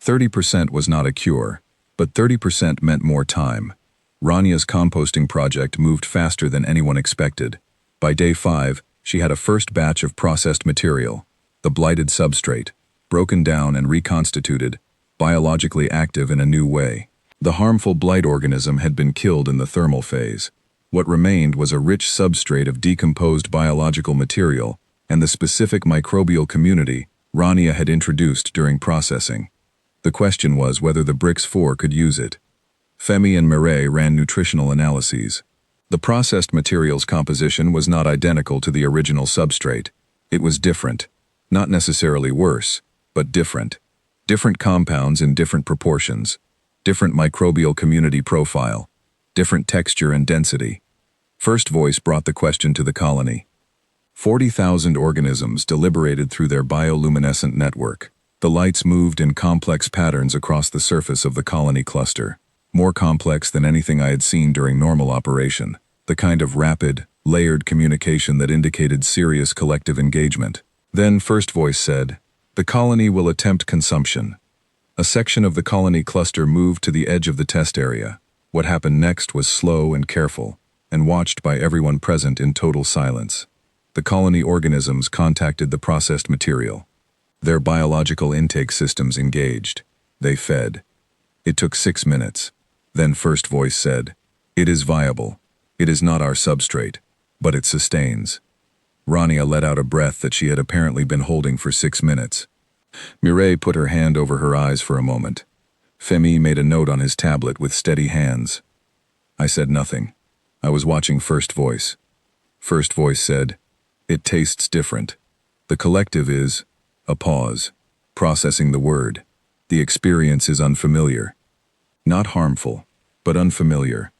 30% was not a cure, but 30% meant more time. Rania's composting project moved faster than anyone expected. By day 5, she had a first batch of processed material, the blighted substrate, broken down and reconstituted, biologically active in a new way. The harmful blight organism had been killed in the thermal phase. What remained was a rich substrate of decomposed biological material and the specific microbial community Rania had introduced during processing. The question was whether the BRICS-4 could use it. Femi and Mireille ran nutritional analyses. The processed material's composition was not identical to the original substrate. It was different. Not necessarily worse, but different. Different compounds in different proportions. Different microbial community profile. Different texture and density. First Voice brought the question to the colony. 40,000 organisms deliberated through their bioluminescent network. The lights moved in complex patterns across the surface of the colony cluster. More complex than anything I had seen during normal operation. The kind of rapid, layered communication that indicated serious collective engagement. Then First Voice said, "The colony will attempt consumption." A section of the colony cluster moved to the edge of the test area. What happened next was slow and careful, and watched by everyone present in total silence. The colony organisms contacted the processed material. Their biological intake systems engaged. They fed. It took 6 minutes. Then First Voice said, "It is viable. It is not our substrate, but it sustains." Rania let out a breath that she had apparently been holding for 6 minutes. Mireille put her hand over her eyes for a moment. Femi made a note on his tablet with steady hands. I said nothing. I was watching First Voice. First Voice said, "It tastes different. The collective is..." A pause. Processing the word. "The experience is unfamiliar. Not harmful, but unfamiliar."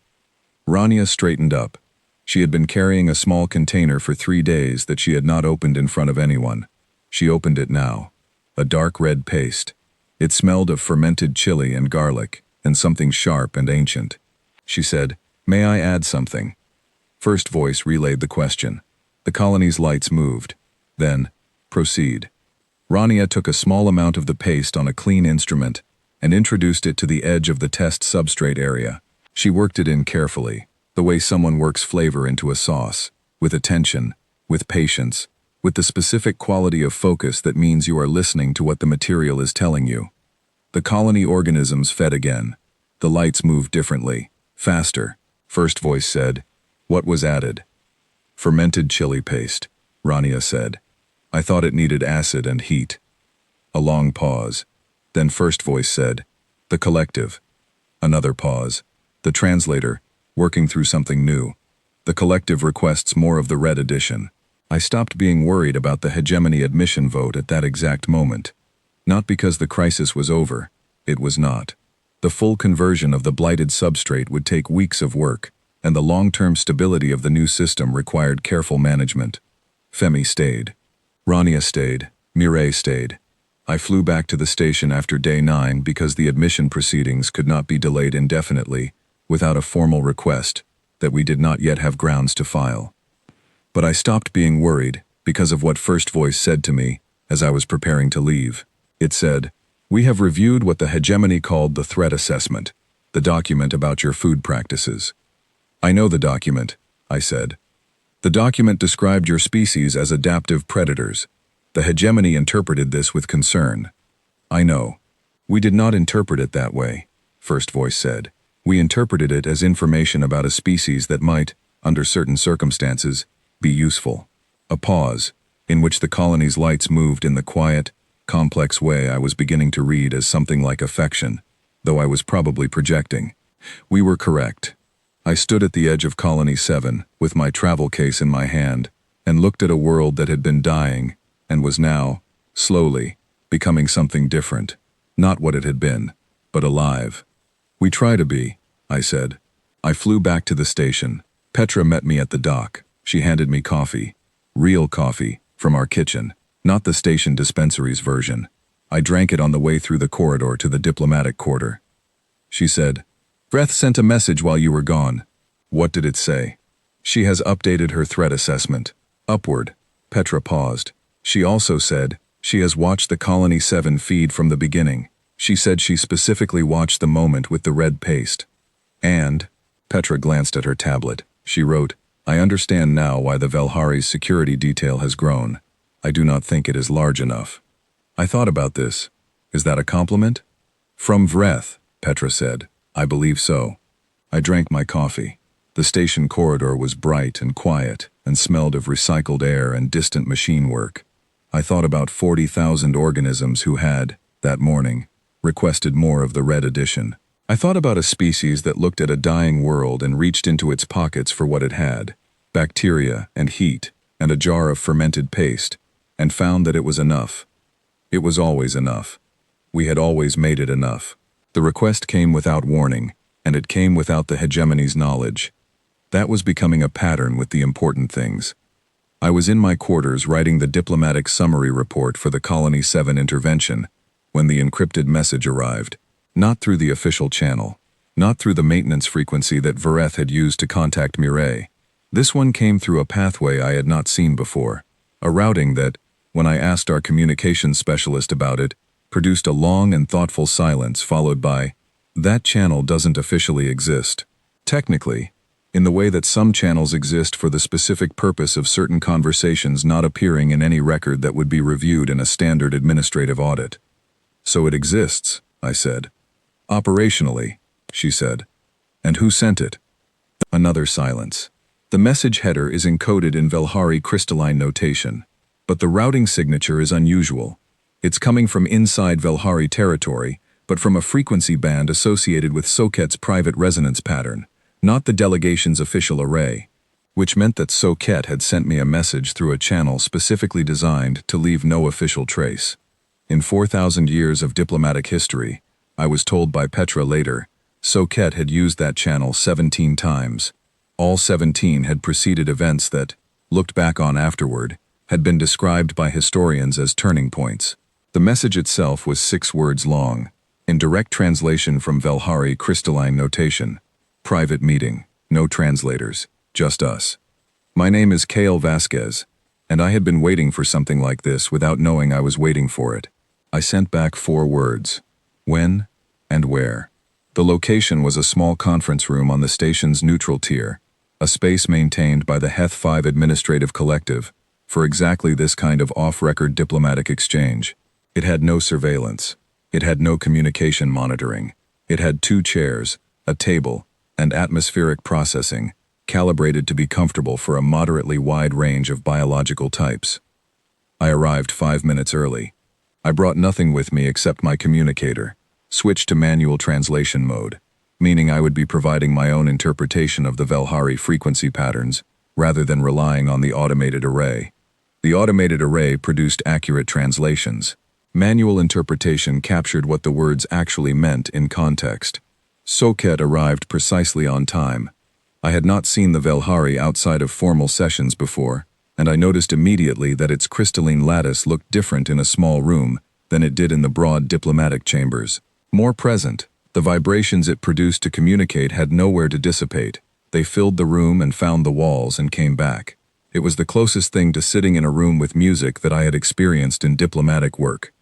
Rania straightened up. She had been carrying a small container for 3 days that she had not opened in front of anyone. She opened it now. A dark red paste. It smelled of fermented chili and garlic, and something sharp and ancient. She said, "May I add something?" First Voice relayed the question. The colony's lights moved. Then, "Proceed." Rania took a small amount of the paste on a clean instrument and introduced it to the edge of the test substrate area. She worked it in carefully, the way someone works flavor into a sauce, with attention, with patience, with the specific quality of focus that means you are listening to what the material is telling you. The colony organisms fed again. The lights moved differently, faster. First Voice said, "What was added?" "Fermented chili paste," Rania said. "I thought it needed acid and heat." A long pause. Then First Voice said, "The collective." Another pause. The translator, working through something new. "The collective requests more of the red edition." I stopped being worried about the hegemony admission vote at that exact moment. Not because the crisis was over. It was not. The full conversion of the blighted substrate would take weeks of work, and the long-term stability of the new system required careful management. Femi stayed. Rania stayed. Mireille stayed. I flew back to the station after day 9 because the admission proceedings could not be delayed indefinitely without a formal request that we did not yet have grounds to file. But I stopped being worried because of what First Voice said to me as I was preparing to leave. It said, "We have reviewed what the hegemony called the threat assessment, the document about your food practices." "I know the document," I said. "The document described your species as adaptive predators. The hegemony interpreted this with concern." "I know. We did not interpret it that way," First Voice said. "We interpreted it as information about a species that might, under certain circumstances, be useful." A pause, in which the colony's lights moved in the quiet, complex way I was beginning to read as something like affection, though I was probably projecting. We were correct. I stood at the edge of Colony 7, with my travel case in my hand, and looked at a world that had been dying, and was now, slowly, becoming something different. Not what it had been, but alive. "We try to be," I said. I flew back to the station. Petra met me at the dock. She handed me coffee. Real coffee, from our kitchen, not the station dispensary's version. I drank it on the way through the corridor to the diplomatic quarter. She said, "Vreth sent a message while you were gone." "What did it say?" She has updated her threat assessment. Upward. Petra paused. She also said, she has watched the Colony 7 feed from the beginning. She said she specifically watched the moment with the red paste. And, Petra glanced at her tablet. She wrote, I understand now why the Velhari's security detail has grown. I do not think it is large enough. I thought about this. Is that a compliment? From Vreth, Petra said. I believe so. I drank my coffee. The station corridor was bright and quiet and smelled of recycled air and distant machine work. I thought about 40,000 organisms who had, that morning, requested more of the red edition. I thought about a species that looked at a dying world and reached into its pockets for what it had, bacteria and heat and a jar of fermented paste, and found that it was enough. It was always enough. We had always made it enough. The request came without warning, and it came without the hegemony's knowledge. That was becoming a pattern with the important things. I was in my quarters writing the diplomatic summary report for the Colony 7 intervention when the encrypted message arrived, not through the official channel, not through the maintenance frequency that Vareth had used to contact Mireille. This one came through a pathway I had not seen before, a routing that, when I asked our communications specialist about it, produced a long and thoughtful silence followed by, that channel doesn't officially exist. Technically, in the way that some channels exist for the specific purpose of certain conversations not appearing in any record that would be reviewed in a standard administrative audit. So it exists, I said. Operationally, she said. And who sent it? Another silence. The message header is encoded in Velhari crystalline notation, but the routing signature is unusual. It's coming from inside Velhari territory, but from a frequency band associated with Soket's private resonance pattern, not the delegation's official array, which meant that Soket had sent me a message through a channel specifically designed to leave no official trace. In 4,000 years of diplomatic history, I was told by Petra later, Soket had used that channel 17 times. All 17 had preceded events that, looked back on afterward, had been described by historians as turning points. The message itself was 6 words long, in direct translation from Velhari crystalline notation. Private meeting, no translators, just us. My name is Kale Vasquez, and I had been waiting for something like this without knowing I was waiting for it. I sent back 4 words. When and where. The location was a small conference room on the station's neutral tier, a space maintained by the HFY Administrative Collective for exactly this kind of off-record diplomatic exchange. It had no surveillance. It had no communication monitoring. It had 2 chairs, a table, and atmospheric processing, calibrated to be comfortable for a moderately wide range of biological types. I arrived 5 minutes early. I brought nothing with me except my communicator, switched to manual translation mode, meaning I would be providing my own interpretation of the Velhari frequency patterns, rather than relying on the automated array. The automated array produced accurate translations. Manual interpretation captured what the words actually meant in context. Soket arrived precisely on time. I had not seen the Velhari outside of formal sessions before, and I noticed immediately that its crystalline lattice looked different in a small room than it did in the broad diplomatic chambers. More present, the vibrations it produced to communicate had nowhere to dissipate. They filled the room and found the walls and came back. It was the closest thing to sitting in a room with music that I had experienced in diplomatic work.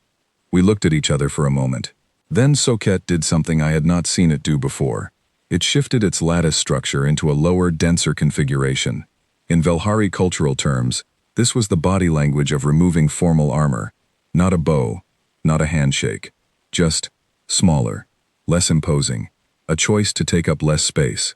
We looked at each other for a moment. Then Soket did something I had not seen it do before. It shifted its lattice structure into a lower, denser configuration. In Velhari cultural terms, this was the body language of removing formal armor. Not a bow, not a handshake. Just smaller, less imposing, a choice to take up less space.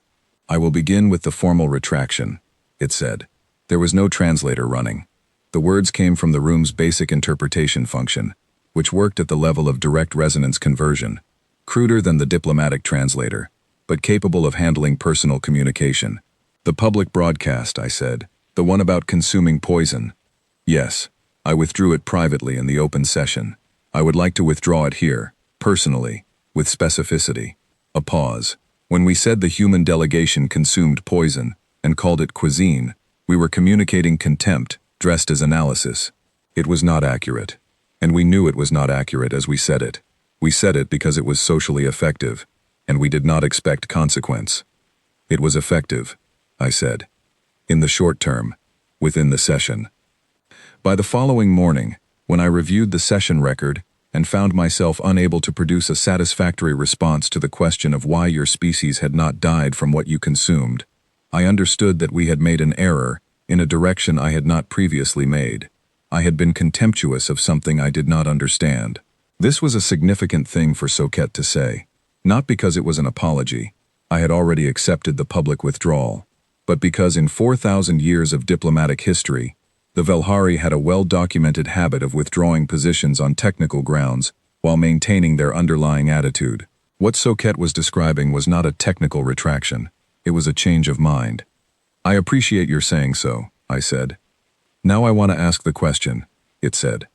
I will begin with the formal retraction, it said. There was no translator running. The words came from the room's basic interpretation function, which worked at the level of direct resonance conversion, cruder than the diplomatic translator, but capable of handling personal communication. The public broadcast, I said, the one about consuming poison. Yes, I withdrew it privately in the open session. I would like to withdraw it here, personally, with specificity. A pause. When we said the human delegation consumed poison and called it cuisine, we were communicating contempt dressed as analysis. It was not accurate. And we knew it was not accurate as we said it. We said it because it was socially effective, and we did not expect consequence. It was effective, I said. in the short term, within the session. By the following morning, when I reviewed the session record and found myself unable to produce a satisfactory response to the question of why your species had not died from what you consumed, I understood that we had made an error in a direction I had not previously made. I had been contemptuous of something I did not understand. This was a significant thing for Soket to say, not because it was an apology. I had already accepted the public withdrawal, but because in 4,000 years of diplomatic history, the Velhari had a well-documented habit of withdrawing positions on technical grounds while maintaining their underlying attitude. What Soket was describing was not a technical retraction. It was a change of mind. I appreciate your saying so, I said. Now I want to ask the question, it said.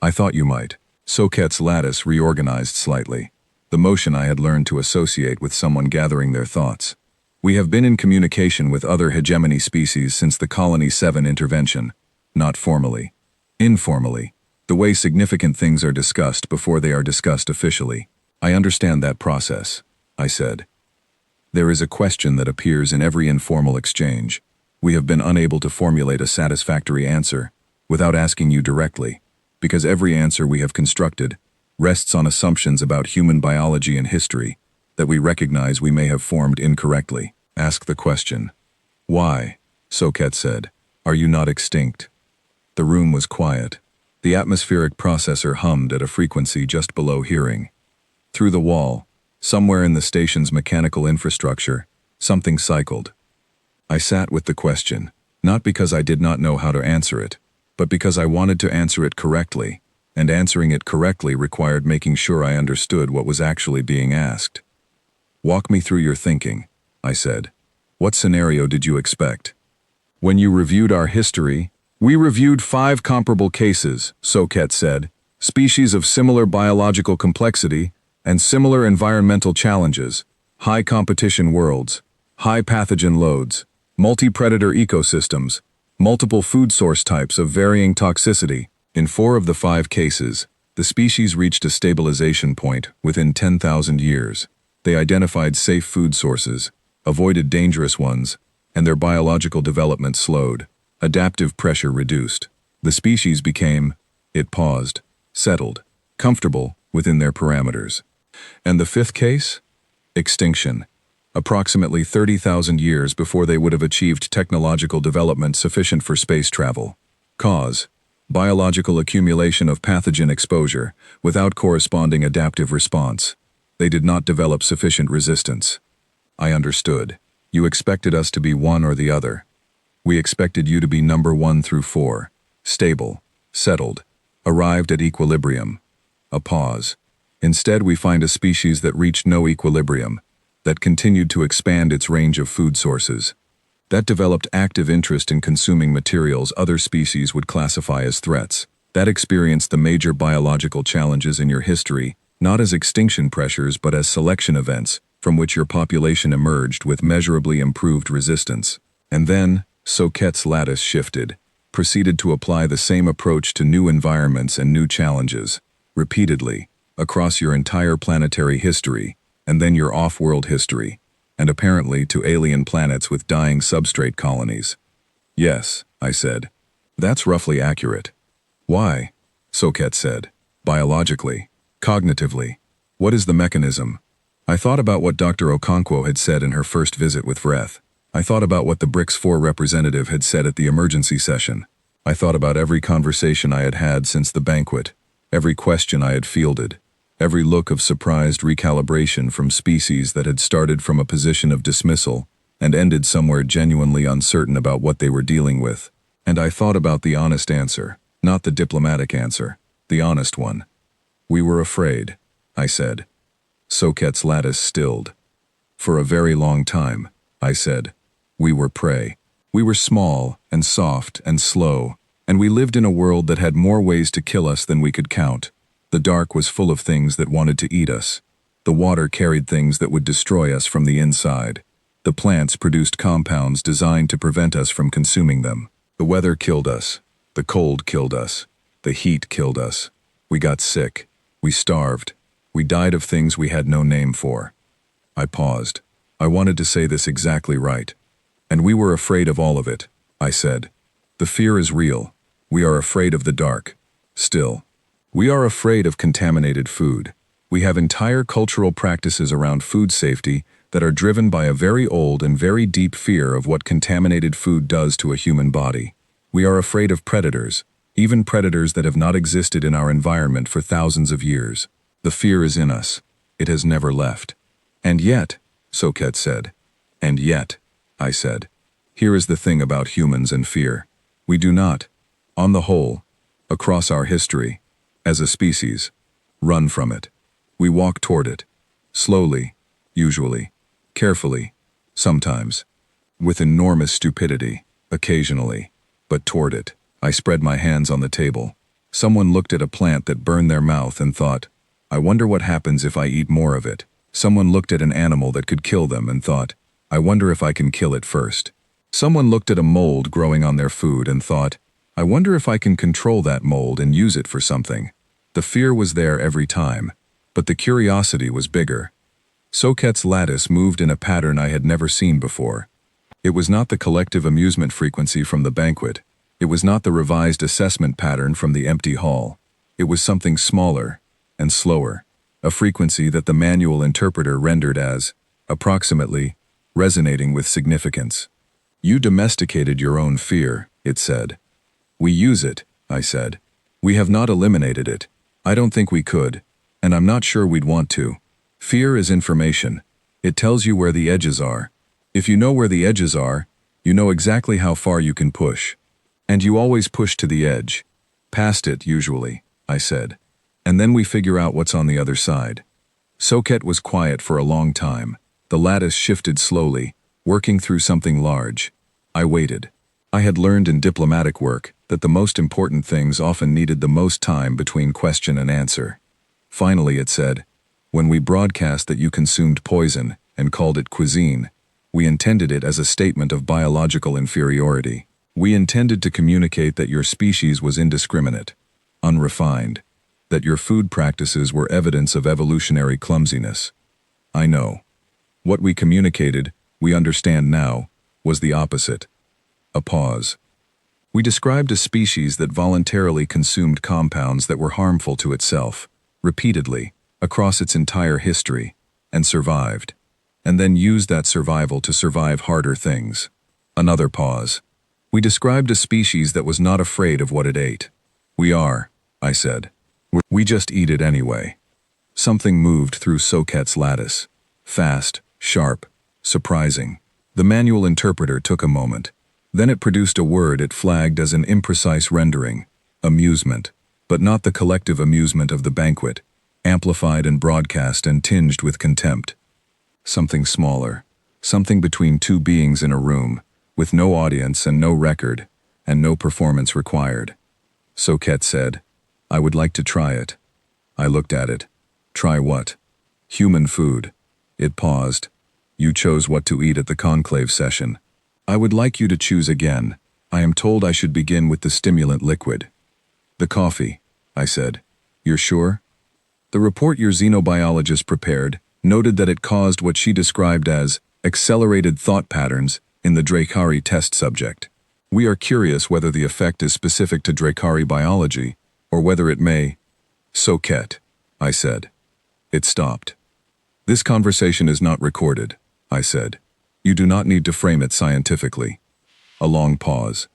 I thought you might. Soket's lattice reorganized slightly, the motion I had learned to associate with someone gathering their thoughts. We have been in communication with other hegemony species since the Colony 7 intervention, not formally. Informally, the way significant things are discussed before they are discussed officially. I understand that process, I said. There is a question that appears in every informal exchange. We have been unable to formulate a satisfactory answer without asking you directly, because every answer we have constructed rests on assumptions about human biology and history that we recognize we may have formed incorrectly. Ask the question. Why, Soket said, are you not extinct? The room was quiet. The atmospheric processor hummed at a frequency just below hearing. Through the wall, somewhere in the station's mechanical infrastructure, something cycled. I sat with the question, not because I did not know how to answer it, but because I wanted to answer it correctly, and answering it correctly required making sure I understood what was actually being asked. Walk me through your thinking, I said. What scenario did you expect? When you reviewed our history, we reviewed 5 comparable cases, Soket said, species of similar biological complexity and similar environmental challenges, high competition worlds, high pathogen loads, multi-predator ecosystems, multiple food source types of varying toxicity. In 4 of the 5 cases, the species reached a stabilization point within 10,000 years. They identified safe food sources, avoided dangerous ones, and their biological development slowed. Adaptive pressure reduced. The species became, it paused, settled, comfortable within their parameters. And the 5th case? Extinction. Approximately 30,000 years before they would have achieved technological development sufficient for space travel. Cause: biological accumulation of pathogen exposure without corresponding adaptive response. They did not develop sufficient resistance. I understood. You expected us to be one or the other. We expected you to be number 1 through 4, stable, settled, arrived at equilibrium. A pause. Instead, we find a species that reached no equilibrium, that continued to expand its range of food sources, that developed active interest in consuming materials other species would classify as threats, that experienced the major biological challenges in your history, not as extinction pressures but as selection events, from which your population emerged with measurably improved resistance. And then, Soket's lattice shifted, proceeded to apply the same approach to new environments and new challenges, repeatedly, across your entire planetary history, and then your off-world history, and apparently to alien planets with dying substrate colonies. Yes, I said. That's roughly accurate. Why? Soket said. Biologically, cognitively. What is the mechanism? I thought about what Dr. Okonkwo had said in her first visit with Vreth. I thought about what the BRICS 4 representative had said at the emergency session. I thought about every conversation I had had since the banquet, every question I had fielded, every look of surprised recalibration from species that had started from a position of dismissal and ended somewhere genuinely uncertain about what they were dealing with. And I thought about the honest answer, not the diplomatic answer, the honest one. We were afraid, I said. Soket's lattice stilled. For a very long time, I said. We were prey. We were small and soft and slow, and we lived in a world that had more ways to kill us than we could count. The dark was full of things that wanted to eat us. The water carried things that would destroy us from the inside. The plants produced compounds designed to prevent us from consuming them. The weather killed us. The cold killed us. The heat killed us. We got sick. We starved. We died of things we had no name for. I paused. I wanted to say this exactly right. And we were afraid of all of it, I said. The fear is real. We are afraid of the dark. Still. We are afraid of contaminated food. We have entire cultural practices around food safety that are driven by a very old and very deep fear of what contaminated food does to a human body. We are afraid of predators, even predators that have not existed in our environment for thousands of years. The fear is in us. It has never left. And yet, Soket said. And yet, I said. Here is the thing about humans and fear. We do not, on the whole, across our history, as a species, run from it. We walk toward it. Slowly, usually, carefully, sometimes, with enormous stupidity, occasionally, but toward it. I spread my hands on the table. Someone looked at a plant that burned their mouth and thought, I wonder what happens if I eat more of it. Someone looked at an animal that could kill them and thought, I wonder if I can kill it first. Someone looked at a mold growing on their food and thought, I wonder if I can control that mold and use it for something. The fear was there every time, but the curiosity was bigger. Soket's lattice moved in a pattern I had never seen before. It was not the collective amusement frequency from the banquet. It was not the revised assessment pattern from the empty hall. It was something smaller and slower, a frequency that the manual interpreter rendered as, approximately, resonating with significance. You domesticated your own fear, it said. We use it, I said. We have not eliminated it. I don't think we could, and I'm not sure we'd want to. Fear is information. It tells you where the edges are. If you know where the edges are, you know exactly how far you can push. And you always push to the edge. Past it, usually, I said. And then we figure out what's on the other side. Soket was quiet for a long time. The lattice shifted slowly, working through something large. I waited. I had learned in diplomatic work that the most important things often needed the most time between question and answer. Finally it said, when we broadcast that you consumed poison and called it cuisine, we intended it as a statement of biological inferiority. We intended to communicate that your species was indiscriminate, unrefined, that your food practices were evidence of evolutionary clumsiness. I know. What we communicated, we understand now, was the opposite. A pause. We described a species that voluntarily consumed compounds that were harmful to itself, repeatedly, across its entire history, and survived, and then used that survival to survive harder things. Another pause. We described a species that was not afraid of what it ate. We are, I said. We just eat it anyway. Something moved through Soket's lattice. Fast, sharp, surprising. The manual interpreter took a moment. Then it produced a word it flagged as an imprecise rendering. Amusement. But not the collective amusement of the banquet, amplified and broadcast and tinged with contempt. Something smaller. Something between two beings in a room, with no audience and no record, and no performance required. Soket said, I would like to try it. I looked at it. Try what? Human food. It paused. You chose what to eat at the conclave session. I would like you to choose again. I am told I should begin with the stimulant liquid. The coffee, I said. You're sure? The report your xenobiologist prepared noted that it caused what she described as accelerated thought patterns in the Dracari test subject. We are curious whether the effect is specific to Dracari biology, or whether it may... Soket, I said. It stopped. This conversation is not recorded, I said. You do not need to frame it scientifically. A long pause.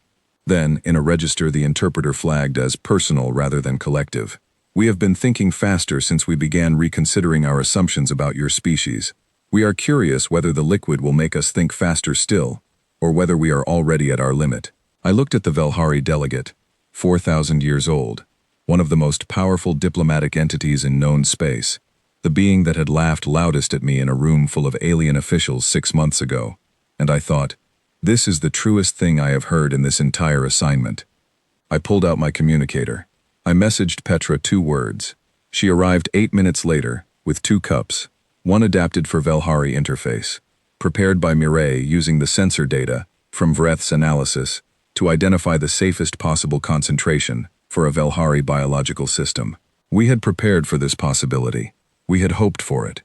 Then, in a register the interpreter flagged as personal rather than collective. We have been thinking faster since we began reconsidering our assumptions about your species. We are curious whether the liquid will make us think faster still, or whether we are already at our limit. I looked at the Velhari delegate, 4,000 years old, one of the most powerful diplomatic entities in known space, the being that had laughed loudest at me in a room full of alien officials 6 months ago, and I thought, this is the truest thing I have heard in this entire assignment. I pulled out my communicator. I messaged Petra 2 words. She arrived 8 minutes later, with 2 cups, one adapted for Velhari interface, prepared by Mireille using the sensor data from Vreth's analysis to identify the safest possible concentration for a Velhari biological system. We had prepared for this possibility. We had hoped for it.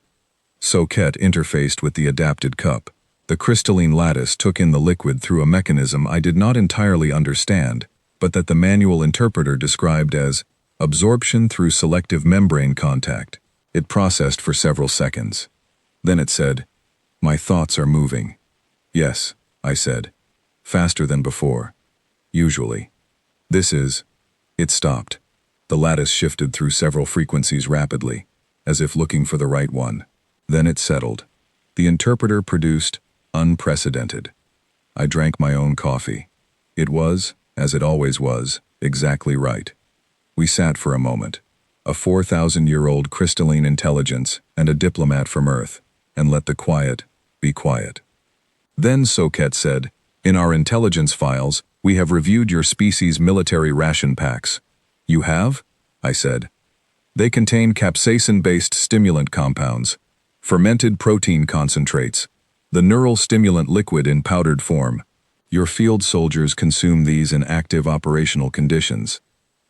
Soket interfaced with the adapted cup. The crystalline lattice took in the liquid through a mechanism I did not entirely understand, but that the manual interpreter described as absorption through selective membrane contact. It processed for several seconds. Then it said, "My thoughts are moving." "Yes," I said. "Faster than before. Usually. This is—" It stopped. The lattice shifted through several frequencies rapidly, as if looking for the right one. Then it settled. The interpreter produced unprecedented. I drank my own coffee. It was, as it always was, exactly right. We sat for a moment, a 4,000-year-old crystalline intelligence and a diplomat from Earth, and let the quiet be quiet. Then Soket said, "In our intelligence files, we have reviewed your species' military ration packs." "You have?" I said. "They contain capsaicin-based stimulant compounds, fermented protein concentrates, the neural stimulant liquid in powdered form. Your field soldiers consume these in active operational conditions."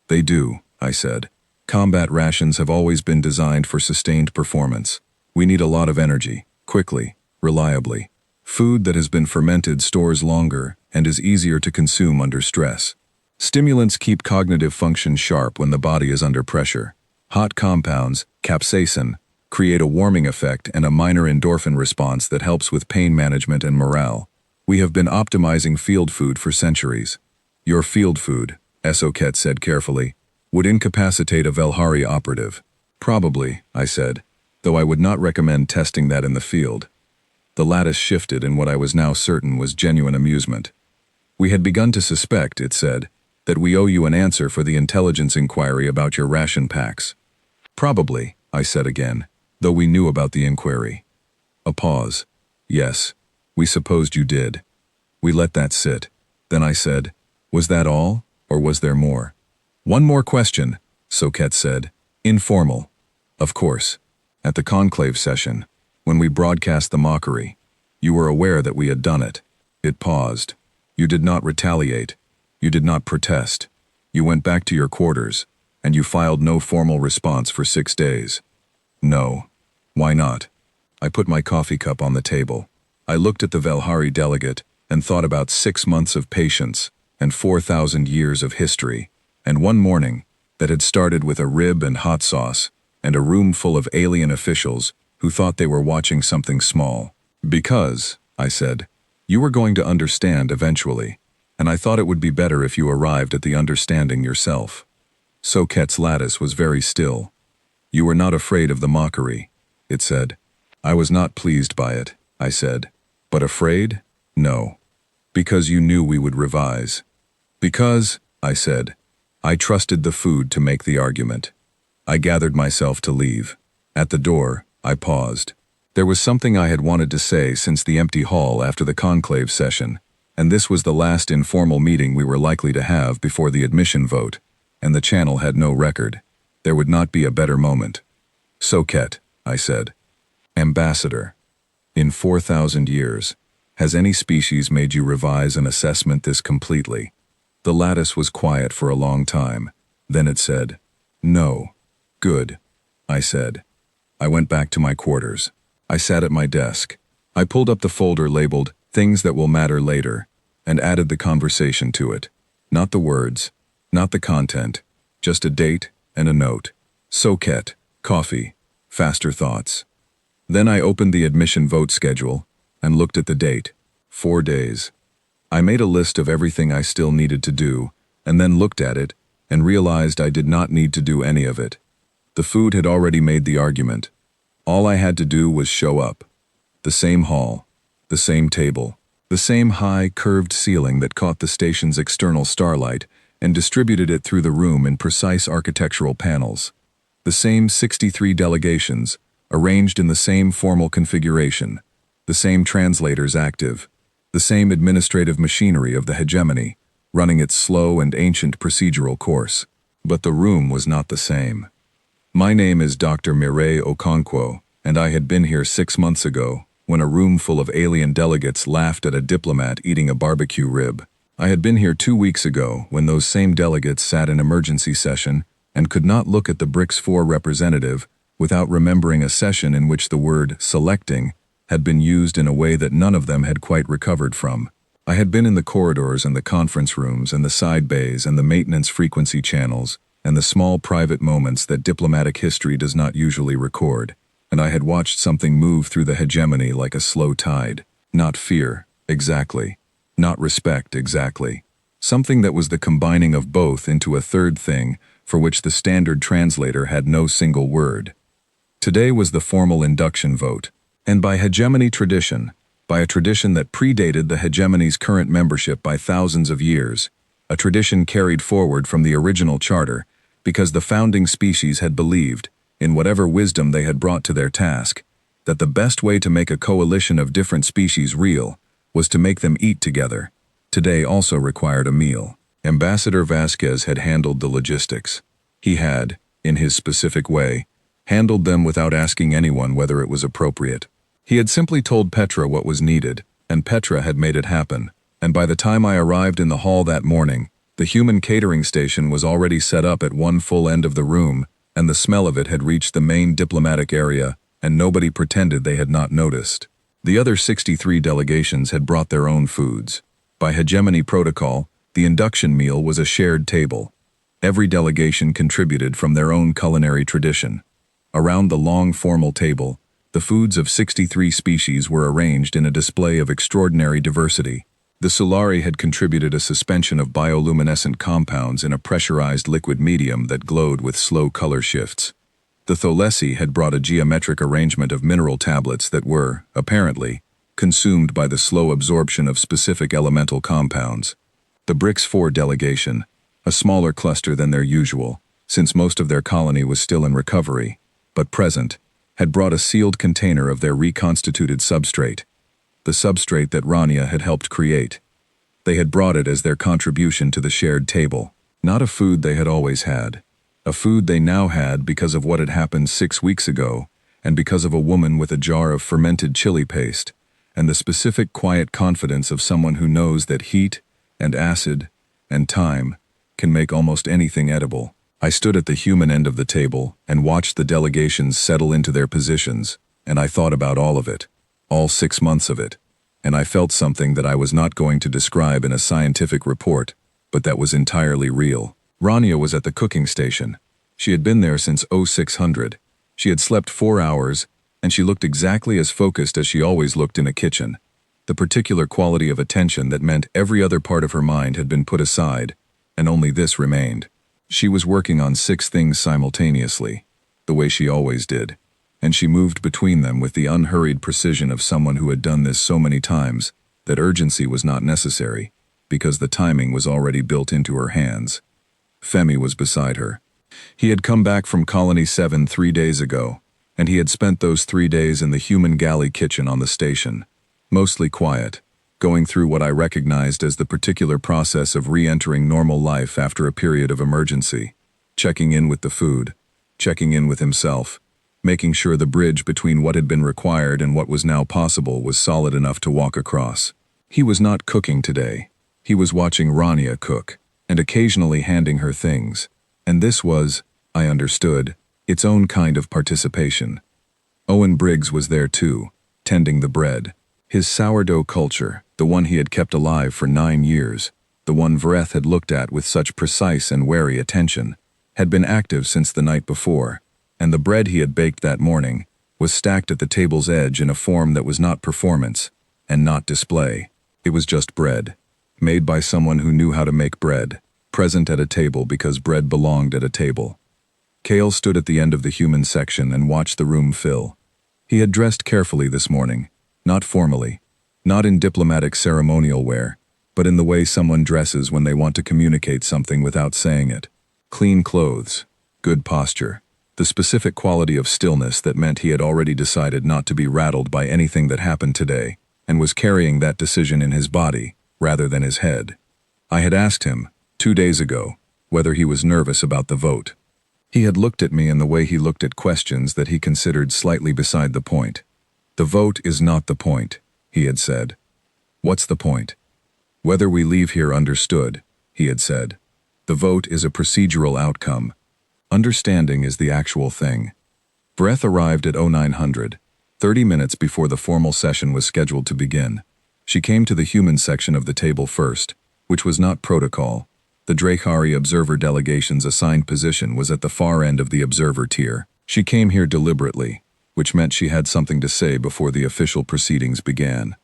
"They do," I said. "Combat rations have always been designed for sustained performance. We need a lot of energy, quickly, reliably. Food that has been fermented stores longer and is easier to consume under stress. Stimulants keep cognitive function sharp when the body is under pressure. Hot compounds, capsaicin, create a warming effect and a minor endorphin response that helps with pain management and morale. We have been optimizing field food for centuries." "Your field food," Soket said carefully, "would incapacitate a Velhari operative." "Probably," I said, "though I would not recommend testing that in the field." The lattice shifted in what I was now certain was genuine amusement. "We had begun to suspect," it said, "that we owe you an answer for the intelligence inquiry about your ration packs." "Probably," I said again, though we knew about the inquiry. A pause. "Yes, we supposed you did." We let that sit. Then I said, "Was that all, or was there more?" "One more question," Soket said. "Informal. Of course. At the conclave session, when we broadcast the mockery, you were aware that we had done it." It paused. "You did not retaliate. You did not protest. You went back to your quarters, and you filed no formal response for 6 days." "No." "Why not?" I put my coffee cup on the table. I looked at the Velhari delegate and thought about 6 months of patience and 4,000 years of history, and one morning that had started with a rib and hot sauce and a room full of alien officials who thought they were watching something small. "Because," I said, "you were going to understand eventually, and I thought it would be better if you arrived at the understanding yourself." Soket's lattice was very still. "You were not afraid of the mockery," it said. "I was not pleased by it," I said. "But afraid? No. Because you knew we would revise." "Because," I said, "I trusted the food to make the argument." I gathered myself to leave. At the door, I paused. There was something I had wanted to say since the empty hall after the conclave session, and this was the last informal meeting we were likely to have before the admission vote, and the channel had no record. There would not be a better moment. "Soket," I said. "Ambassador, in 4,000 years, has any species made you revise an assessment this completely?" The lattice was quiet for a long time. Then it said, "No." "Good," I said. I went back to my quarters. I sat at my desk. I pulled up the folder labeled "Things That Will Matter Later" and added the conversation to it. Not the words, not the content, just a date and a note. Soket, coffee, faster thoughts. Then I opened the admission vote schedule and looked at the date. 4 days. I made a list of everything I still needed to do, and then looked at it and realized I did not need to do any of it. The food had already made the argument. All I had to do was show up. The same hall, the same table, the same high, curved ceiling that caught the station's external starlight and distributed it through the room in precise architectural panels. The same 63 delegations, arranged in the same formal configuration, the same translators active, the same administrative machinery of the hegemony, running its slow and ancient procedural course. But the room was not the same. My name is Dr. Mireille Okonkwo, and I had been here 6 months ago, when a room full of alien delegates laughed at a diplomat eating a barbecue rib. I had been here 2 weeks ago, when those same delegates sat in emergency session and could not look at the BRICS 4 representative without remembering a session in which the word "selecting" had been used in a way that none of them had quite recovered from. I had been in the corridors and the conference rooms and the side bays and the maintenance frequency channels and the small private moments that diplomatic history does not usually record, and I had watched something move through the hegemony like a slow tide. Not fear, exactly. Not respect, exactly. Something that was the combining of both into a third thing for which the standard translator had no single word. Today was the formal induction vote, and by hegemony tradition, by a tradition that predated the hegemony's current membership by thousands of years, a tradition carried forward from the original charter because the founding species had believed, in whatever wisdom they had brought to their task, that the best way to make a coalition of different species real was to make them eat together. Today also required a meal. Ambassador Vasquez had handled the logistics. He had, in his specific way, handled them without asking anyone whether it was appropriate. He had simply told Petra what was needed, and Petra had made it happen, and by the time I arrived in the hall that morning, the human catering station was already set up at one full end of the room, and the smell of it had reached the main diplomatic area, and nobody pretended they had not noticed. The other 63 delegations had brought their own foods. By hegemony protocol, the induction meal was a shared table. Every delegation contributed from their own culinary tradition. Around the long formal table, the foods of 63 species were arranged in a display of extraordinary diversity. The Solari had contributed a suspension of bioluminescent compounds in a pressurized liquid medium that glowed with slow color shifts. The Tholesi had brought a geometric arrangement of mineral tablets that were, apparently, consumed by the slow absorption of specific elemental compounds. The BRICS 4 delegation, a smaller cluster than their usual, since most of their colony was still in recovery, but present, had brought a sealed container of their reconstituted substrate, the substrate that Rania had helped create. They had brought it as their contribution to the shared table, not a food they had always had, a food they now had because of what had happened 6 weeks ago, and because of a woman with a jar of fermented chili paste, and the specific quiet confidence of someone who knows that heat, and acid, and time can make almost anything edible. I stood at the human end of the table and watched the delegations settle into their positions, and I thought about all of it, all 6 months of it, and I felt something that I was not going to describe in a scientific report, but that was entirely real. Rania was at the cooking station. She had been there since 0600. She had slept 4 hours, and she looked exactly as focused as she always looked in a kitchen. The particular quality of attention that meant every other part of her mind had been put aside, and only this remained. She was working on 6 things simultaneously, the way she always did, and she moved between them with the unhurried precision of someone who had done this so many times that urgency was not necessary, because the timing was already built into her hands. Femi was beside her. He had come back from Colony 7 3 days ago, and he had spent those 3 days in the human galley kitchen on the station, mostly quiet, going through what I recognized as the particular process of re-entering normal life after a period of emergency, checking in with the food, checking in with himself, making sure the bridge between what had been required and what was now possible was solid enough to walk across. He was not cooking today. He was watching Rania cook, and occasionally handing her things, and this was, I understood, its own kind of participation. Owen Briggs was there too, tending the bread. His sourdough culture, the one he had kept alive for 9 years, the one Vreth had looked at with such precise and wary attention, had been active since the night before, and the bread he had baked that morning was stacked at the table's edge in a form that was not performance, and not display. It was just bread, made by someone who knew how to make bread, present at a table because bread belonged at a table. Kale stood at the end of the human section and watched the room fill. He had dressed carefully this morning, not formally, not in diplomatic ceremonial wear, but in the way someone dresses when they want to communicate something without saying it. Clean clothes, good posture, the specific quality of stillness that meant he had already decided not to be rattled by anything that happened today, and was carrying that decision in his body, rather than his head. I had asked him, 2 days ago, whether he was nervous about the vote. He had looked at me in the way he looked at questions that he considered slightly beside the point. The vote is not the point, he had said. What's the point? Whether we leave here understood, he had said. The vote is a procedural outcome. Understanding is the actual thing. Breath arrived at 0900. 30 minutes before the formal session was scheduled to begin. She came to the human section of the table first, which was not protocol. The Dracari observer delegation's assigned position was at the far end of the observer tier. She came here deliberately, which meant she had something to say before the official proceedings began.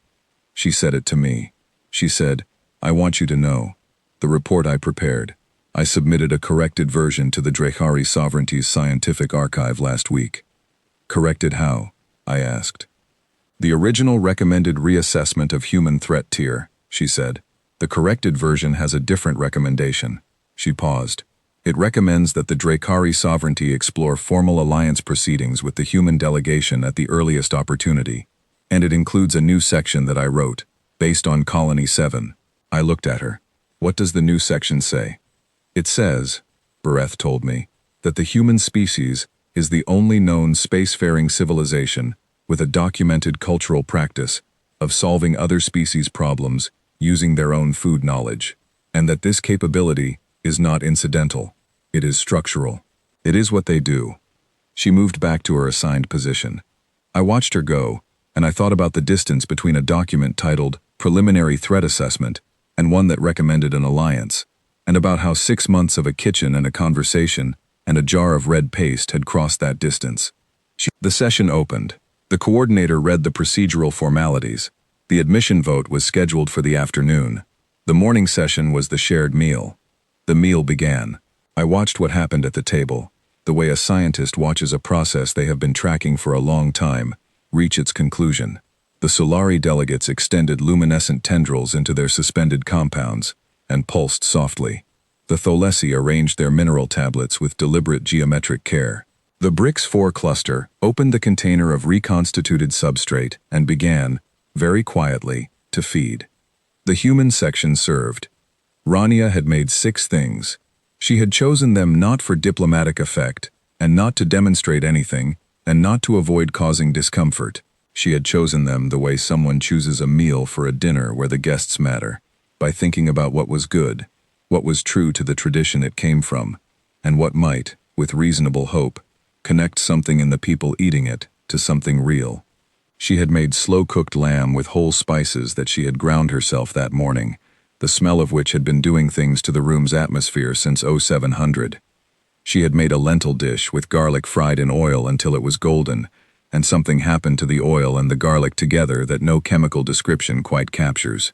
She said it to me. She said, "I want you to know. The report I prepared. I submitted a corrected version to the Dracari Sovereignty's scientific archive last week." "Corrected how?" I asked. "The original recommended reassessment of human threat tier," she said. "The corrected version has a different recommendation." She paused. "It recommends that the Dracari Sovereignty explore formal alliance proceedings with the human delegation at the earliest opportunity. And it includes a new section that I wrote, based on Colony 7. I looked at her. "What does the new section say?" "It says," Bereth told me, "that the human species is the only known spacefaring civilization with a documented cultural practice of solving other species' problems using their own food knowledge, and that this capability is not incidental. It is structural. It is what they do." She moved back to her assigned position. I watched her go, and I thought about the distance between a document titled Preliminary Threat Assessment and one that recommended an alliance, and about how 6 months of a kitchen and a conversation and a jar of red paste had crossed that distance. The session opened. The coordinator read the procedural formalities. The admission vote was scheduled for the afternoon. The morning session was the shared meal. The meal began. I watched what happened at the table, the way a scientist watches a process they have been tracking for a long time reach its conclusion. The Solari delegates extended luminescent tendrils into their suspended compounds and pulsed softly. The Tholesi arranged their mineral tablets with deliberate geometric care. The BRICS 4 cluster opened the container of reconstituted substrate and began, very quietly, to feed. The human section served. Rania had made 6 things. She had chosen them not for diplomatic effect, and not to demonstrate anything, and not to avoid causing discomfort. She had chosen them the way someone chooses a meal for a dinner where the guests matter, by thinking about what was good, what was true to the tradition it came from, and what might, with reasonable hope, connect something in the people eating it to something real. She had made slow-cooked lamb with whole spices that she had ground herself that morning, the smell of which had been doing things to the room's atmosphere since 0700. She had made a lentil dish with garlic fried in oil until it was golden, and something happened to the oil and the garlic together that no chemical description quite captures.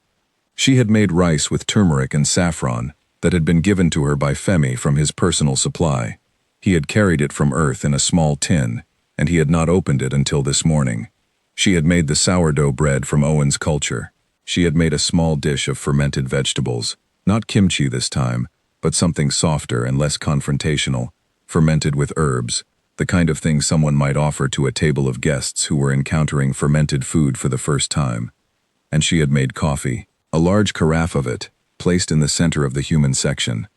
She had made rice with turmeric and saffron that had been given to her by Femi from his personal supply. He had carried it from Earth in a small tin, and he had not opened it until this morning. She had made the sourdough bread from Owen's culture. She had made a small dish of fermented vegetables, not kimchi this time, but something softer and less confrontational, fermented with herbs, the kind of thing someone might offer to a table of guests who were encountering fermented food for the first time. And she had made coffee, a large carafe of it, placed in the center of the human section.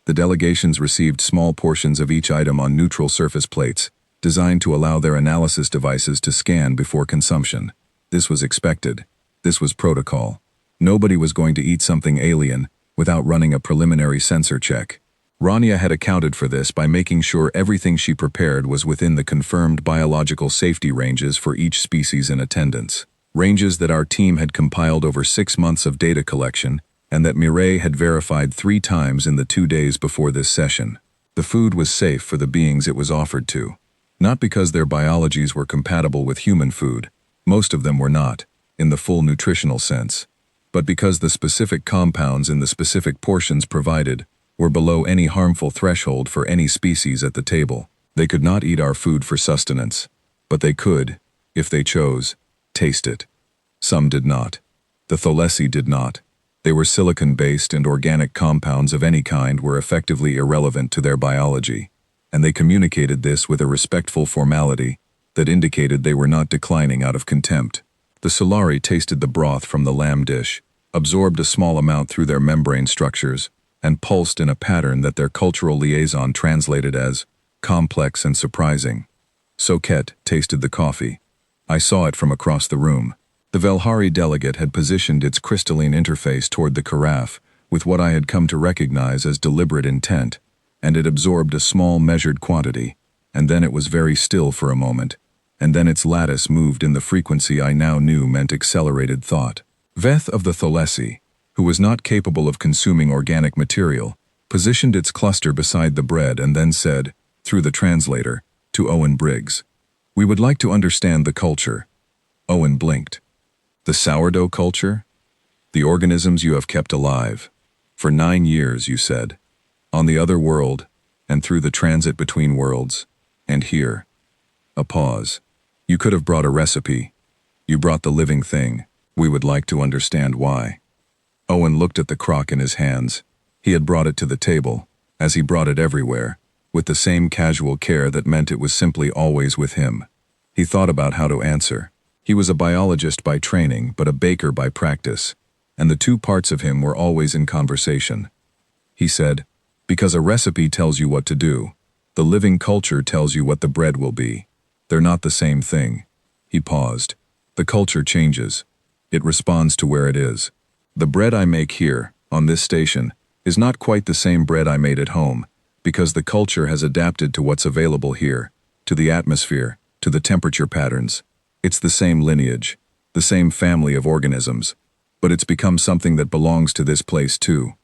The delegations received small portions of each item on neutral surface plates, designed to allow their analysis devices to scan before consumption. This was expected. This was protocol. Nobody was going to eat something alien without running a preliminary sensor check. Rania had accounted for this by making sure everything she prepared was within the confirmed biological safety ranges for each species in attendance. Ranges that our team had compiled over 6 months of data collection and that Mireille had verified 3 times in the 2 days before this session. The food was safe for the beings it was offered to. Not because their biologies were compatible with human food. Most of them were not, in the full nutritional sense. But because the specific compounds in the specific portions provided were below any harmful threshold for any species at the table. They could not eat our food for sustenance, but they could, if they chose, taste it. Some did not. The Tholesi did not. They were silicon-based, and organic compounds of any kind were effectively irrelevant to their biology, and they communicated this with a respectful formality that indicated they were not declining out of contempt. The Solari tasted the broth from the lamb dish, absorbed a small amount through their membrane structures, and pulsed in a pattern that their cultural liaison translated as complex and surprising. Soket tasted the coffee. I saw it from across the room. The Velhari delegate had positioned its crystalline interface toward the carafe with what I had come to recognize as deliberate intent, and it absorbed a small measured quantity, and then it was very still for a moment, and then its lattice moved in the frequency I now knew meant accelerated thought. Veth of the Thalessi, who was not capable of consuming organic material, positioned its cluster beside the bread and then said, through the translator, to Owen Briggs, "We would like to understand the culture." Owen blinked. "The sourdough culture? The organisms you have kept alive. For 9 years, you said. On the other world, and through the transit between worlds, and here." A pause. "You could have brought a recipe. You brought the living thing. We would like to understand why." Owen looked at the crock in his hands. He had brought it to the table, as he brought it everywhere, with the same casual care that meant it was simply always with him. He thought about how to answer. He was a biologist by training, but a baker by practice, and the two parts of him were always in conversation. He said, "Because a recipe tells you what to do. The living culture tells you what the bread will be. They're not the same thing." He paused. "The culture changes. It responds to where it is. The bread I make here, on this station, is not quite the same bread I made at home, because the culture has adapted to what's available here, to the atmosphere, to the temperature patterns. It's the same lineage, the same family of organisms, but it's become something that belongs to this place too."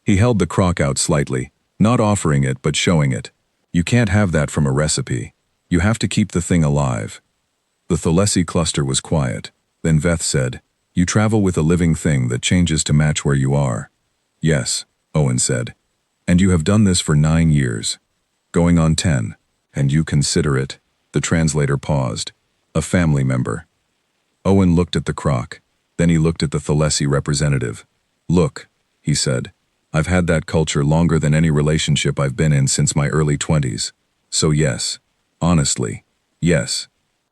He held the crock out slightly, not offering it but showing it. "You can't have that from a recipe. You have to keep the thing alive." The Thalessi cluster was quiet. Then Veth said, "You travel with a living thing that changes to match where you are." "Yes," Owen said. "And you have done this for 9 years. Going on 10. And you consider it," the translator paused, "a family member." Owen looked at the crock. Then he looked at the Thalessi representative. "Look," he said, "I've had that culture longer than any relationship I've been in since my early 20s. So yes. Honestly, yes."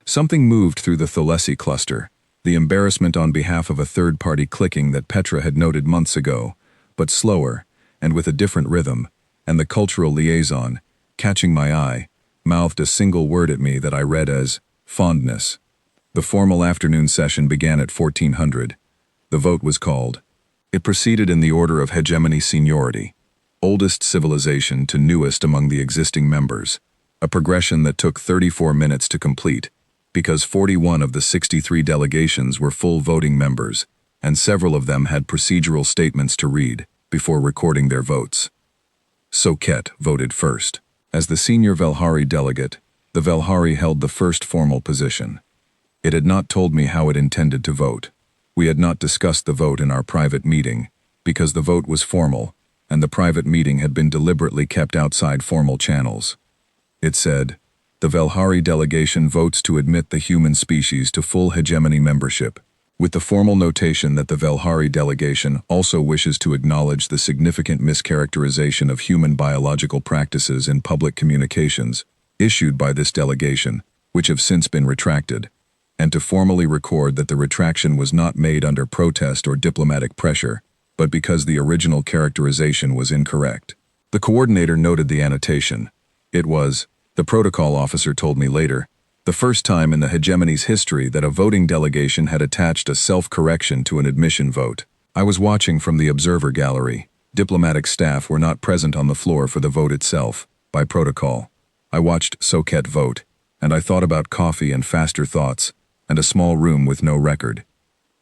Something moved through the Thalessi cluster, the embarrassment on behalf of a third-party clicking that Petra had noted months ago, but slower, and with a different rhythm, and the cultural liaison, catching my eye, mouthed a single word at me that I read as fondness. The formal afternoon session began at 1400. The vote was called. It proceeded in the order of hegemony seniority, oldest civilization to newest among the existing members, a progression that took 34 minutes to complete, because 41 of the 63 delegations were full voting members, and several of them had procedural statements to read before recording their votes. Soket voted first. As the senior Velhari delegate, the Velhari held the first formal position. It had not told me how it intended to vote. We had not discussed the vote in our private meeting, because the vote was formal, and the private meeting had been deliberately kept outside formal channels. It said, "The Velhari delegation votes to admit the human species to full hegemony membership, with the formal notation that the Velhari delegation also wishes to acknowledge the significant mischaracterization of human biological practices in public communications issued by this delegation, which have since been retracted, and to formally record that the retraction was not made under protest or diplomatic pressure, but because the original characterization was incorrect." The coordinator noted the annotation. It was, the protocol officer told me later, the first time in the hegemony's history that a voting delegation had attached a self-correction to an admission vote. I was watching from the observer gallery. Diplomatic staff were not present on the floor for the vote itself, by protocol. I watched Soket vote, and I thought about coffee and faster thoughts, and a small room with no record.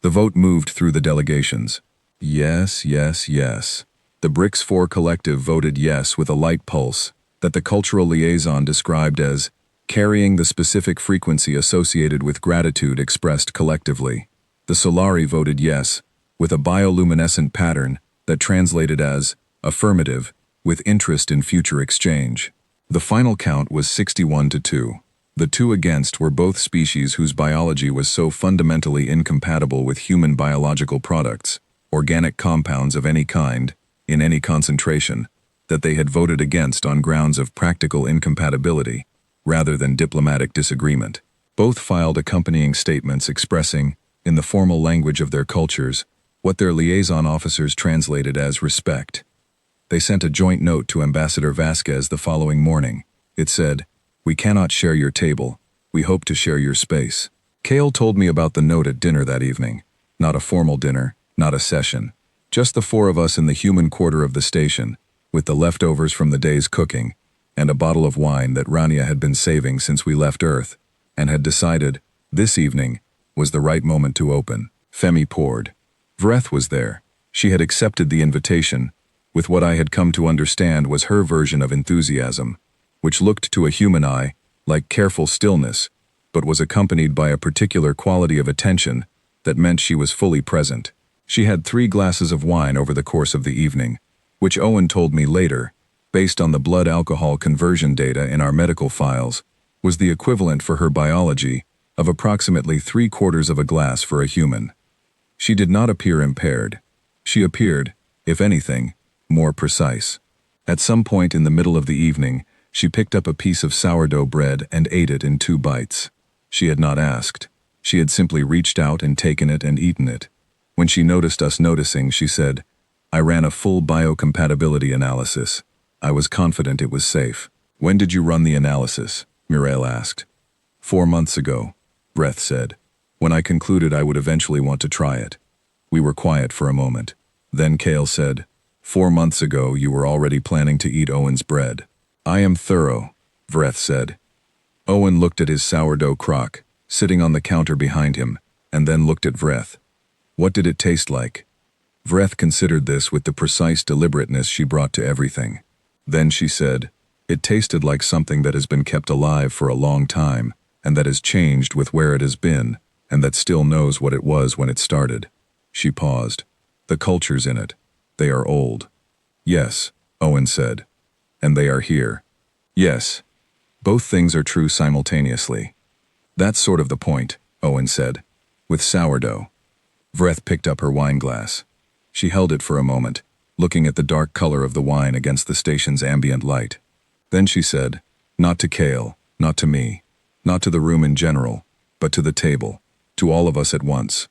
The vote moved through the delegations. Yes, yes, yes. The BRICS 4 collective voted yes with a light pulse, that the cultural liaison described as carrying the specific frequency associated with gratitude expressed collectively. The Solari voted yes, with a bioluminescent pattern that translated as affirmative, with interest in future exchange. The final count was 61-2. The two against were both species whose biology was so fundamentally incompatible with human biological products, organic compounds of any kind, in any concentration, that they had voted against on grounds of practical incompatibility, rather than diplomatic disagreement. Both filed accompanying statements expressing, in the formal language of their cultures, what their liaison officers translated as respect. They sent a joint note to Ambassador Vasquez the following morning. It said, "We cannot share your table. We hope to share your space." Cale told me about the note at dinner that evening. Not a formal dinner, not a session. Just the four of us in the human quarter of the station, with the leftovers from the day's cooking, and a bottle of wine that Rania had been saving since we left Earth. and had decided this evening was the right moment to open. Femi poured. Vreth was there. She had accepted the invitation, with what I had come to understand was her version of enthusiasm, which looked to a human eye like careful stillness, but was accompanied by a particular quality of attention that meant she was fully present. She had 3 glasses of wine over the course of the evening, which Owen told me later, based on the blood alcohol conversion data in our medical files, was the equivalent for her biology of approximately 3/4 of a glass for a human. She did not appear impaired. She appeared, if anything, more precise. At some point in the middle of the evening, she picked up a piece of sourdough bread and ate it in 2 bites. She had not asked. She had simply reached out and taken it and eaten it. When she noticed us noticing, she said, "I ran a full biocompatibility analysis. I was confident it was safe." "When did you run the analysis?" Muriel asked. 4 months ago, Vreth said, when I concluded I would eventually want to try it. We were quiet for a moment. Then Kale said, 4 months ago you were already planning to eat Owen's bread. "I am thorough," Vreth said. Owen looked at his sourdough crock, sitting on the counter behind him, and then looked at Vreth. What did it taste like? Vreth considered this with the precise deliberateness she brought to everything. Then she said, "It tasted like something that has been kept alive for a long time, and that has changed with where it has been, and that still knows what it was when it started." She paused. "The culture's in it. They are old." "Yes," Owen said. "And they are here." "Yes. Both things are true simultaneously." "That's sort of the point," Owen said. "With sourdough." Vreth picked up her wine glass. She held it for a moment, looking at the dark color of the wine against the station's ambient light. Then she said, "Not to Kale, not to me, not to the room in general, but to the table, to all of us at once.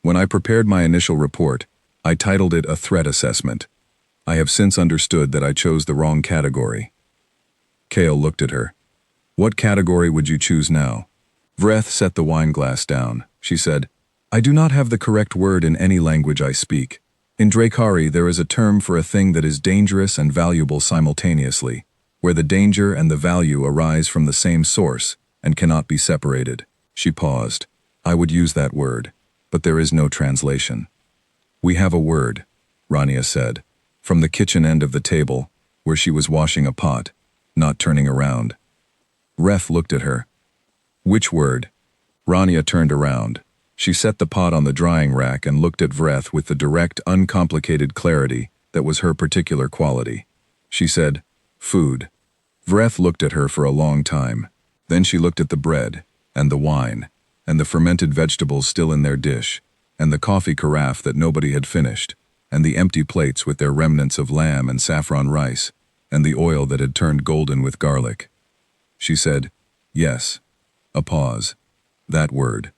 When I prepared my initial report, I titled it a threat assessment. I have since understood that I chose the wrong category." Kale looked at her. "What category would you choose now?" Vreth set the wine glass down. She said, "I do not have the correct word in any language I speak. In Drakari there is a term for a thing that is dangerous and valuable simultaneously, where the danger and the value arise from the same source and cannot be separated." She paused. "I would use that word, but there is no translation." "We have a word," Rania said, from the kitchen end of the table, where she was washing a pot, not turning around. Vreth looked at her. "Which word?" Rania turned around. She set the pot on the drying rack and looked at Vreth with the direct, uncomplicated clarity that was her particular quality. She said, "Food." Vreth looked at her for a long time. Then she looked at the bread, and the wine, and the fermented vegetables still in their dish, and the coffee carafe that nobody had finished, and the empty plates with their remnants of lamb and saffron rice, and the oil that had turned golden with garlic. She said, "Yes." A pause. That word.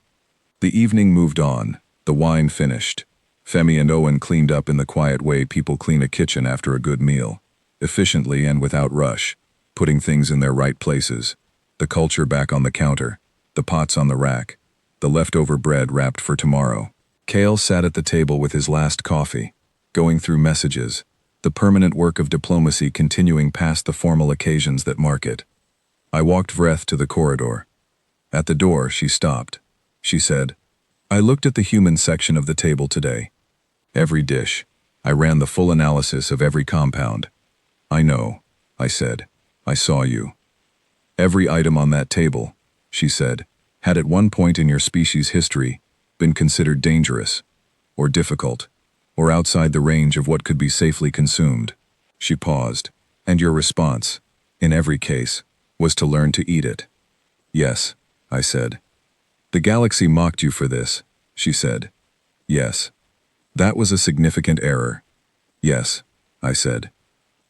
The evening moved on. The wine finished. Femi and Owen cleaned up in the quiet way people clean a kitchen after a good meal, efficiently and without rush, putting things in their right places, the culture back on the counter, the pots on the rack, the leftover bread wrapped for tomorrow. Kale sat at the table with his last coffee, going through messages, the permanent work of diplomacy continuing past the formal occasions that mark it. I walked Vreth to the corridor. At the door, she stopped. She said, "I looked at the human section of the table today. Every dish. I ran the full analysis of every compound." "I know," I said. "I saw you." "Every item on that table," she said, "had at one point in your species' history been considered dangerous, or difficult, or outside the range of what could be safely consumed." She paused. "And your response, in every case, was to learn to eat it." "Yes," I said. "The galaxy mocked you for this," she said. "Yes." "That was a significant error." "Yes," I said.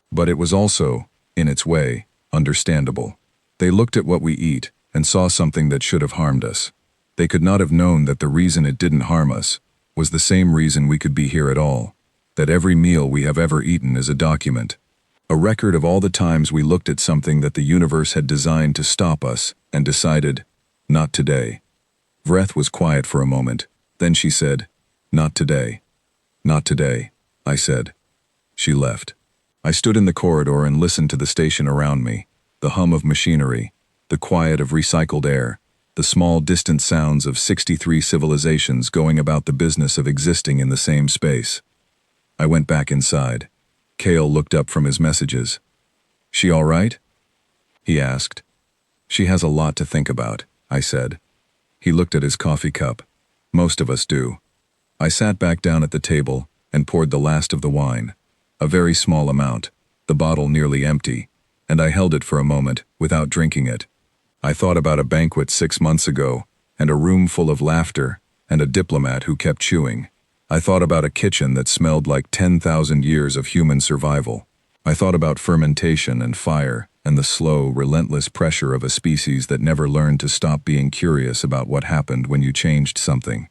"But it was also, in its way, understandable. They looked at what we eat and saw something that should have harmed us. They could not have known that the reason it didn't harm us was the same reason we could be here at all, that every meal we have ever eaten is a document, a record of all the times we looked at something that the universe had designed to stop us and decided, not today." Vreth was quiet for a moment. Then she said, "Not today." "Not today," I said. She left. I stood in the corridor and listened to the station around me, the hum of machinery, the quiet of recycled air, the small distant sounds of 63 civilizations going about the business of existing in the same space. I went back inside. Kale looked up from his messages. "She all right?" he asked. "She has a lot to think about," I said. He looked at his coffee cup. "Most of us do." I sat back down at the table and poured the last of the wine. A very small amount, the bottle nearly empty, and I held it for a moment without drinking it. I thought about a banquet 6 months ago, and a room full of laughter, and a diplomat who kept chewing. I thought about a kitchen that smelled like 10,000 years of human survival. I thought about fermentation and fire, and the slow, relentless pressure of a species that never learned to stop being curious about what happened when you changed something.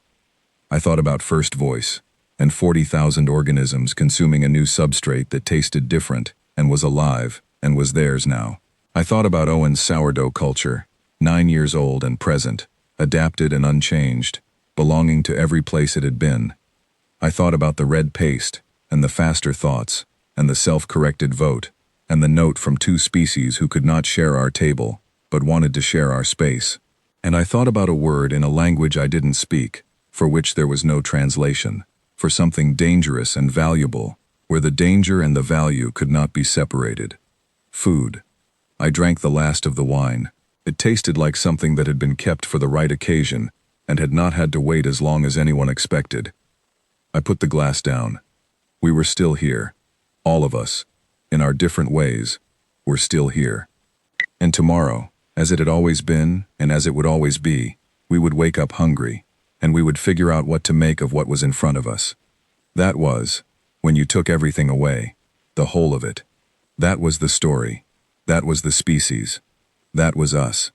I thought about First Voice, and 40,000 organisms consuming a new substrate that tasted different, and was alive, and was theirs now. I thought about Owen's sourdough culture, 9 years old and present, adapted and unchanged, belonging to every place it had been. I thought about the red paste, and the faster thoughts, and the self-corrected vote, and the note from 2 species who could not share our table, but wanted to share our space. And I thought about a word in a language I didn't speak, for which there was no translation, for something dangerous and valuable, where the danger and the value could not be separated. Food. I drank the last of the wine. It tasted like something that had been kept for the right occasion, and had not had to wait as long as anyone expected. I put the glass down. We were still here. All of us, in our different ways, were still here. And tomorrow, as it had always been, and as it would always be, we would wake up hungry, and we would figure out what to make of what was in front of us. That was, when you took everything away, the whole of it. That was the story. That was the species. That was us.